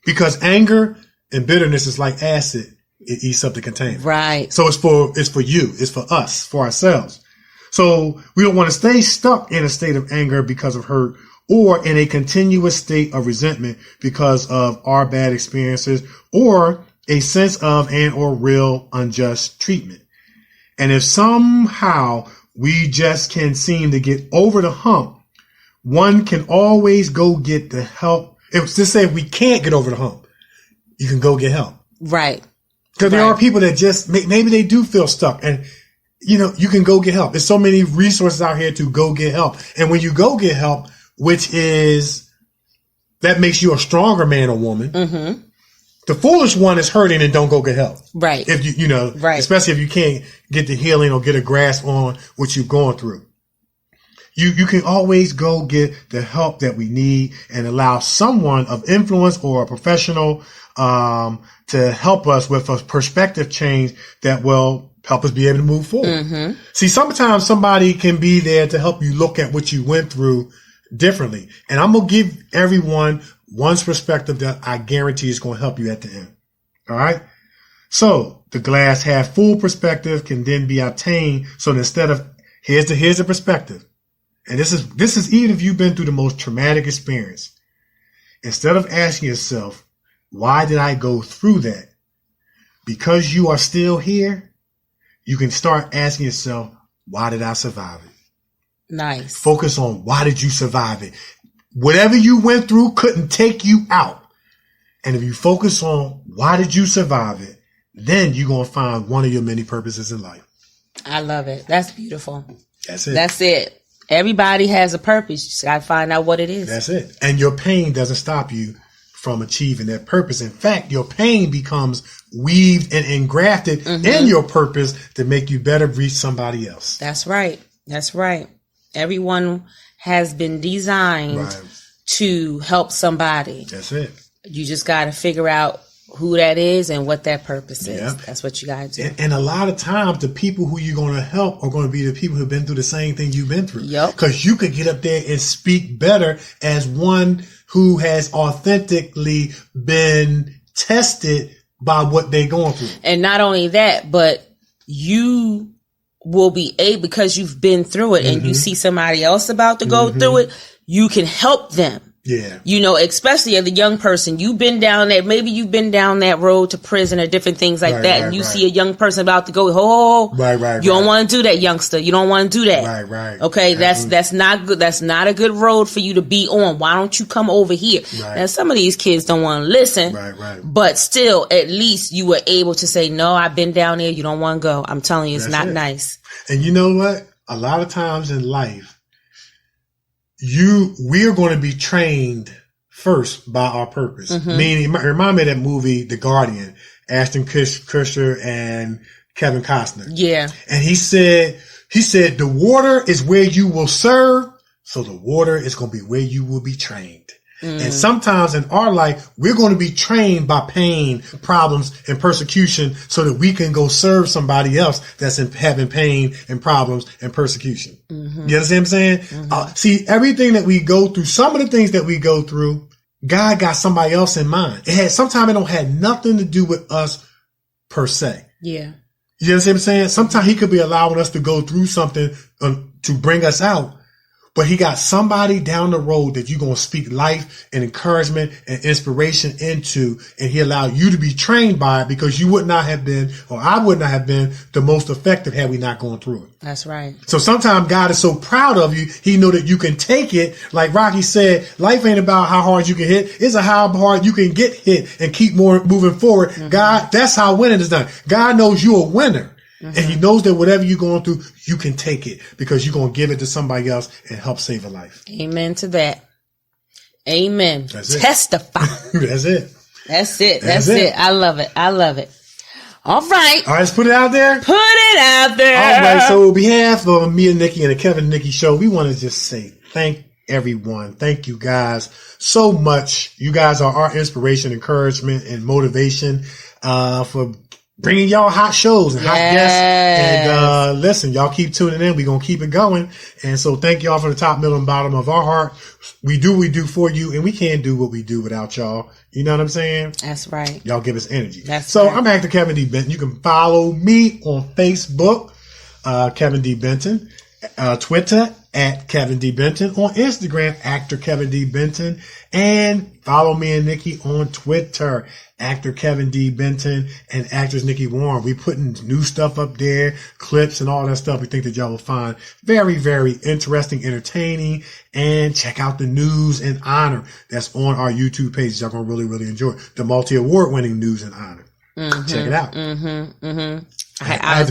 S3: Because anger and bitterness is like acid. It eats up the container. Right. So it's for you. It's for us, for ourselves. So we don't want to stay stuck in a state of anger because of hurt or in a continuous state of resentment because of our bad experiences or a sense of and or real unjust treatment. And if somehow we just can't seem to get over the hump. One can always go get the help. It was to say if we can't get over the hump, you can go get help.
S1: Right.
S3: Because there are people that just, maybe they do feel stuck, and you can go get help. There's so many resources out here to go get help. And when you go get help, which is, that makes you a stronger man or woman. Mm-hmm. The foolish one is hurting and don't go get help.
S1: Right.
S3: If right. Especially if you can't get the healing or get a grasp on what you're going through. You can always go get the help that we need and allow someone of influence or a professional to help us with a perspective change that will help us be able to move forward. Mm-hmm. See, sometimes somebody can be there to help you look at what you went through differently. And I'm going to give everyone one's perspective that I guarantee is going to help you at the end. All right. So the glass half full perspective can then be obtained. So instead of here's the perspective. And this is even if you've been through the most traumatic experience, instead of asking yourself, why did I go through that? Because you are still here, you can start asking yourself, why did I survive it?
S1: Nice.
S3: Focus on why did you survive it? Whatever you went through couldn't take you out. And if you focus on why did you survive it, then you're going to find one of your many purposes in life.
S1: I love it. That's beautiful.
S3: That's it.
S1: That's it. Everybody has a purpose. You just got to find out what it is.
S3: That's it. And your pain doesn't stop you from achieving that purpose. In fact, your pain becomes weaved and engrafted in your purpose to make you better reach somebody else.
S1: That's right. That's right. Everyone has been designed to help somebody.
S3: That's it.
S1: You just got to figure out who that is and what that purpose is. Yep. That's what you got to do.
S3: And a lot of times, the people who you're going to help are going to be the people who've been through the same thing you've been through.
S1: Yep.
S3: Because you could get up there and speak better as one who has authentically been tested by what they're going through.
S1: And not only that, but you will be able, because you've been through it and you see somebody else about to go through it, you can help them.
S3: Yeah.
S1: Especially as a young person, you've been down that, maybe you've been down that road to prison or different things like that. And you see a young person about to go, you don't want to do that, youngster. You don't want to do that.
S3: Right.
S1: Okay. That's not good. That's not a good road for you to be on. Why don't you come over here? Right. Now, some of these kids don't want to listen, but still, at least you were able to say, no, I've been down there. You don't want to go. I'm telling you, it's not nice.
S3: And you know what? A lot of times in life, we are going to be trained first by our purpose. Meaning, remind me of that movie, The Guardian, Ashton Kutcher and Kevin Costner.
S1: Yeah.
S3: And he said, the water is where you will serve. So the water is going to be where you will be trained. And sometimes in our life, we're going to be trained by pain, problems, and persecution so that we can go serve somebody else that's having pain and problems and persecution. You understand what I'm saying? See, everything that we go through, some of the things that we go through, God got somebody else in mind. Sometimes it don't have nothing to do with us per se.
S1: Yeah.
S3: You understand what I'm saying? Sometimes he could be allowing us to go through something to bring us out. But he got somebody down the road that you're going to speak life and encouragement and inspiration into, and he allowed you to be trained by it because you would not have been, or I would not have been the most effective had we not gone through it.
S1: That's right.
S3: So sometimes God is so proud of you, he know that you can take it. Like Rocky said, life ain't about how hard you can hit. It's how hard you can get hit and keep moving forward. God, that's how winning is done. God knows you're a winner. And he knows that whatever you're going through, you can take it because you're going to give it to somebody else and help save a life.
S1: Amen to that. Amen.
S3: That's it.
S1: Testify.
S3: That's it.
S1: That's it. That's it. I love it. I love it. All right.
S3: All right, let's put it out there.
S1: Put it out there.
S3: All right. So on behalf of me and Nikki and the Kevin and Nikki show, we want to just say thank everyone. Thank you guys so much. You guys are our inspiration, encouragement, and motivation for bringing y'all hot shows and hot guests. And listen, y'all keep tuning in. We're going to keep it going. And so thank y'all from the top, middle, and bottom of our heart. We do what we do for you, and we can't do what we do without y'all. You know what I'm saying?
S1: That's right.
S3: Y'all give us energy.
S1: So
S3: I'm Actor Kevin D. Benton. You can follow me on Facebook, Kevin D. Benton. Twitter at Kevin D. Benton, on Instagram, actor Kevin D. Benton, and follow me and Nikki on Twitter, actor Kevin D. Benton and actress Nikki Warren. We putting new stuff up there, clips and all that stuff we think that y'all will find very, very interesting, entertaining, and check out the news and honor that's on our YouTube page. Y'all gonna really, really enjoy it. The multi-award winning news and honor. Check it out. I was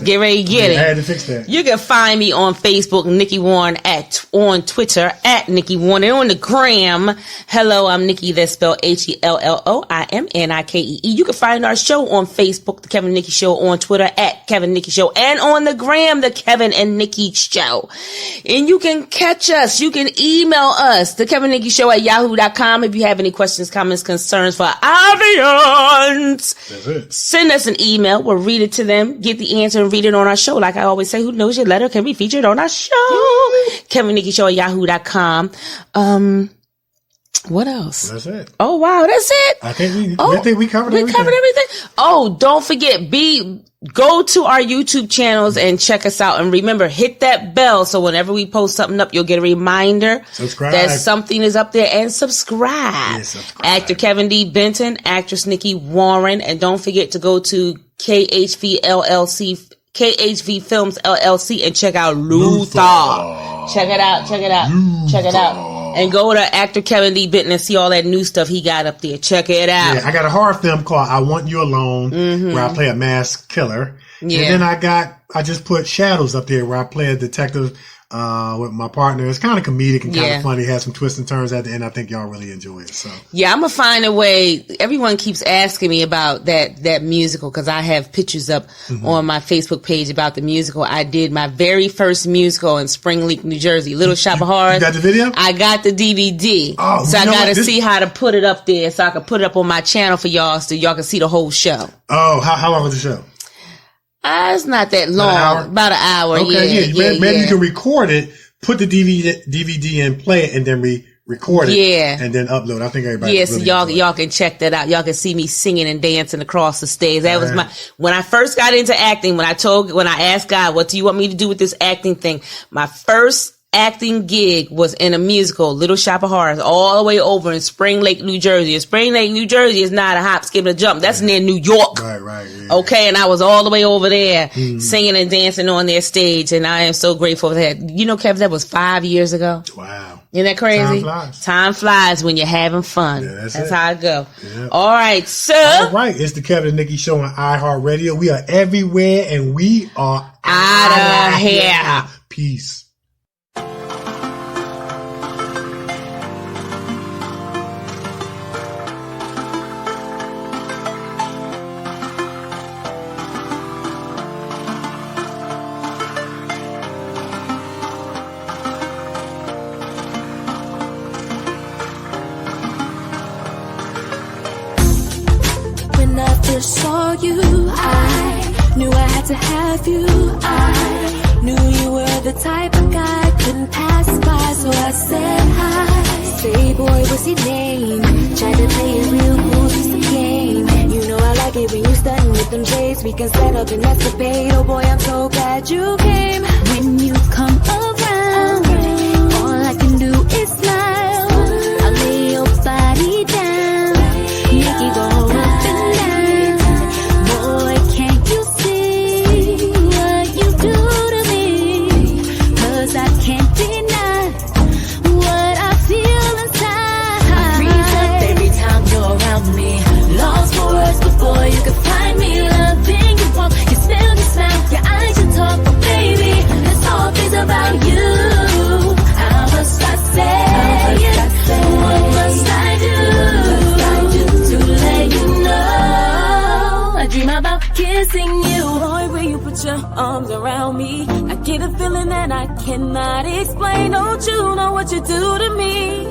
S3: getting ready to get it.
S1: I had to fix that. You can find me on Facebook, Nikki Warren, on Twitter, at Nikki Warren, and on the gram. Hello, I'm Nikki. That's spelled HELLOIMNIKEE. You can find our show on Facebook, The Kevin Nikki Show, on Twitter, at Kevin Nikki Show, and on the gram, The Kevin and Nikki Show. And you can catch us. You can email us, The Kevin Nikki Show at yahoo.com. If you have any questions, comments, concerns for Aviance, that's it. Send us an email. We'll read it to them, get the answer, and read it on our show. Like I always say, who knows your letter can be featured on our show. Kevin Nikki Show at yahoo.com. What else?
S3: That's it.
S1: Oh, wow. That's it.
S3: I think we covered everything.
S1: We covered everything. Oh, don't forget, go to our YouTube channels and check us out. And remember, hit that bell so whenever we post something up, you'll get a reminder that something is up there, and subscribe. Yes, subscribe. Actor Kevin D. Benton, actress Nikki Warren, and don't forget to go to KHV Films LLC and check out Luther. Check it out. Check it out. And go to actor Kevin D. Benton and see all that new stuff he got up there. Check it out.
S3: Yeah, I got a horror film called I Want You Alone, where I play a masked killer. Yeah. And then I just put Shadows up there where I play a detective with my partner. It's kind of comedic and kind of funny. It has some twists and turns at the end. I think y'all really enjoy it. So
S1: yeah, I'm gonna find a way. Everyone keeps asking me about that musical because I have pictures up on my Facebook page about the musical. I did my very first musical in Spring Lake, New Jersey, Little Shop of Horrors.
S3: You got the video?
S1: I got the DVD. Oh, so I got to see how to put it up there so I can put it up on my channel for y'all so y'all can see the whole show.
S3: Oh, how long was the show?
S1: It's not that long. About an hour.
S3: Okay, yeah. Maybe you can record it, put the DVD in, play it, and then record it, and then upload. I think everybody.
S1: Yeah, so y'all can check that out. Y'all can see me singing and dancing across the stage. That was when I first got into acting. When I asked God, "What do you want me to do with this acting thing?" My first acting gig was in a musical, Little Shop of Horrors, all the way over in Spring Lake, New Jersey. And Spring Lake, New Jersey is not a hop, skip, and a jump. That's near New York.
S3: Right. Yeah.
S1: Okay, and I was all the way over there singing and dancing on their stage, and I am so grateful for that. You know, Kev, that was 5 years ago.
S3: Wow.
S1: Isn't that crazy? Time flies when you're having fun. Yeah, that's how it go. Yeah. All right, so.
S3: All right, it's the Kevin and Nikki Show on iHeartRadio. We are everywhere, and we are
S1: out of here.
S3: Peace.
S5: Saw you, I knew I had to have you. I knew you were the type of guy I couldn't pass by, so I said hi. Say, boy, what's your name? Tried to play it real cool, just a game. You know I like it when you stuntin' with them J's. We can set up and escapade. Oh boy, I'm so glad you came. When you come around, all I can do is smile. I'll lay your body down, make you go up and down. Before you can find me, loving you walk, you smell, you smell, your eyes, you talk, but baby, this whole thing's about you. How must I say it? What must I do to let you know? I dream about kissing you. Boy, when you put your arms around me, I get a feeling that I cannot explain. Don't you know what you do to me?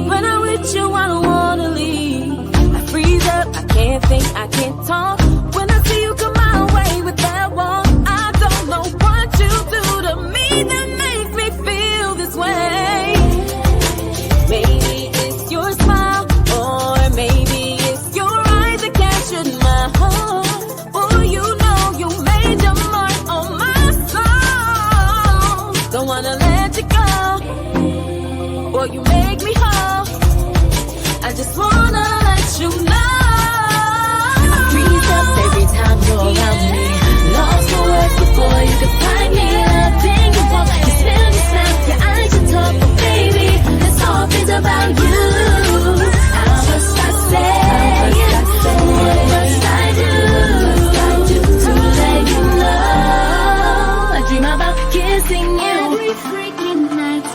S5: When I'm with you, I don't wanna leave. Freeze up, I can't think, I can't talk. When I see you come my way with that walk, I don't know what you do to me that makes me feel this way. Maybe it's your smile, or maybe it's your eyes that captured my heart. Boy, you know you made your mark on my soul.
S4: don't wanna let you go. Boy, you make me whole. I just wanna let you know. I freeze up every time you're around me. Lost for words before you could find me. Everything you want, you smell, you smell, your eyes, you talk, but baby, it's all things about you. How must I say? What must I do to let you know? I dream about kissing you every freaking night.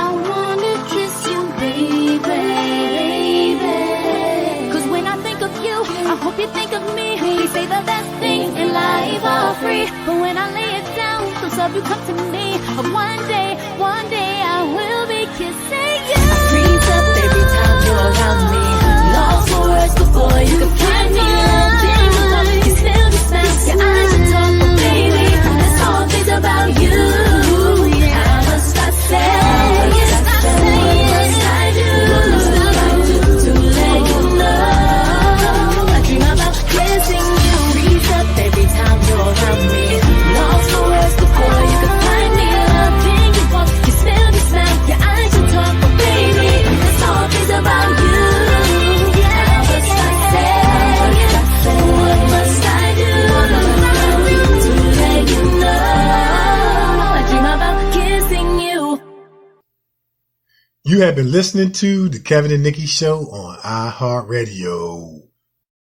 S4: I wanna kiss you, baby. 'Cause when I think of you, I hope you think of me. They say the best things in life are free, but when I lay it down, those love you come to me. One day I will be kissing you. I freeze up every time you're around me. Lost for words before you can find me. You smell, you smell, your eyes, you talk, but baby, it's all things about you. How must I say? What must I do to let you know? I dream about kissing you. Freeze up every time you're around me. Lost for words before you can find me. Loving you want, you smell, your eyes, you talk, but baby, it's all things about you. How must I say? What must I do to let you know? I dream about kissing you.
S3: You have been listening to the Kevin and Nikki Show on iHeartRadio.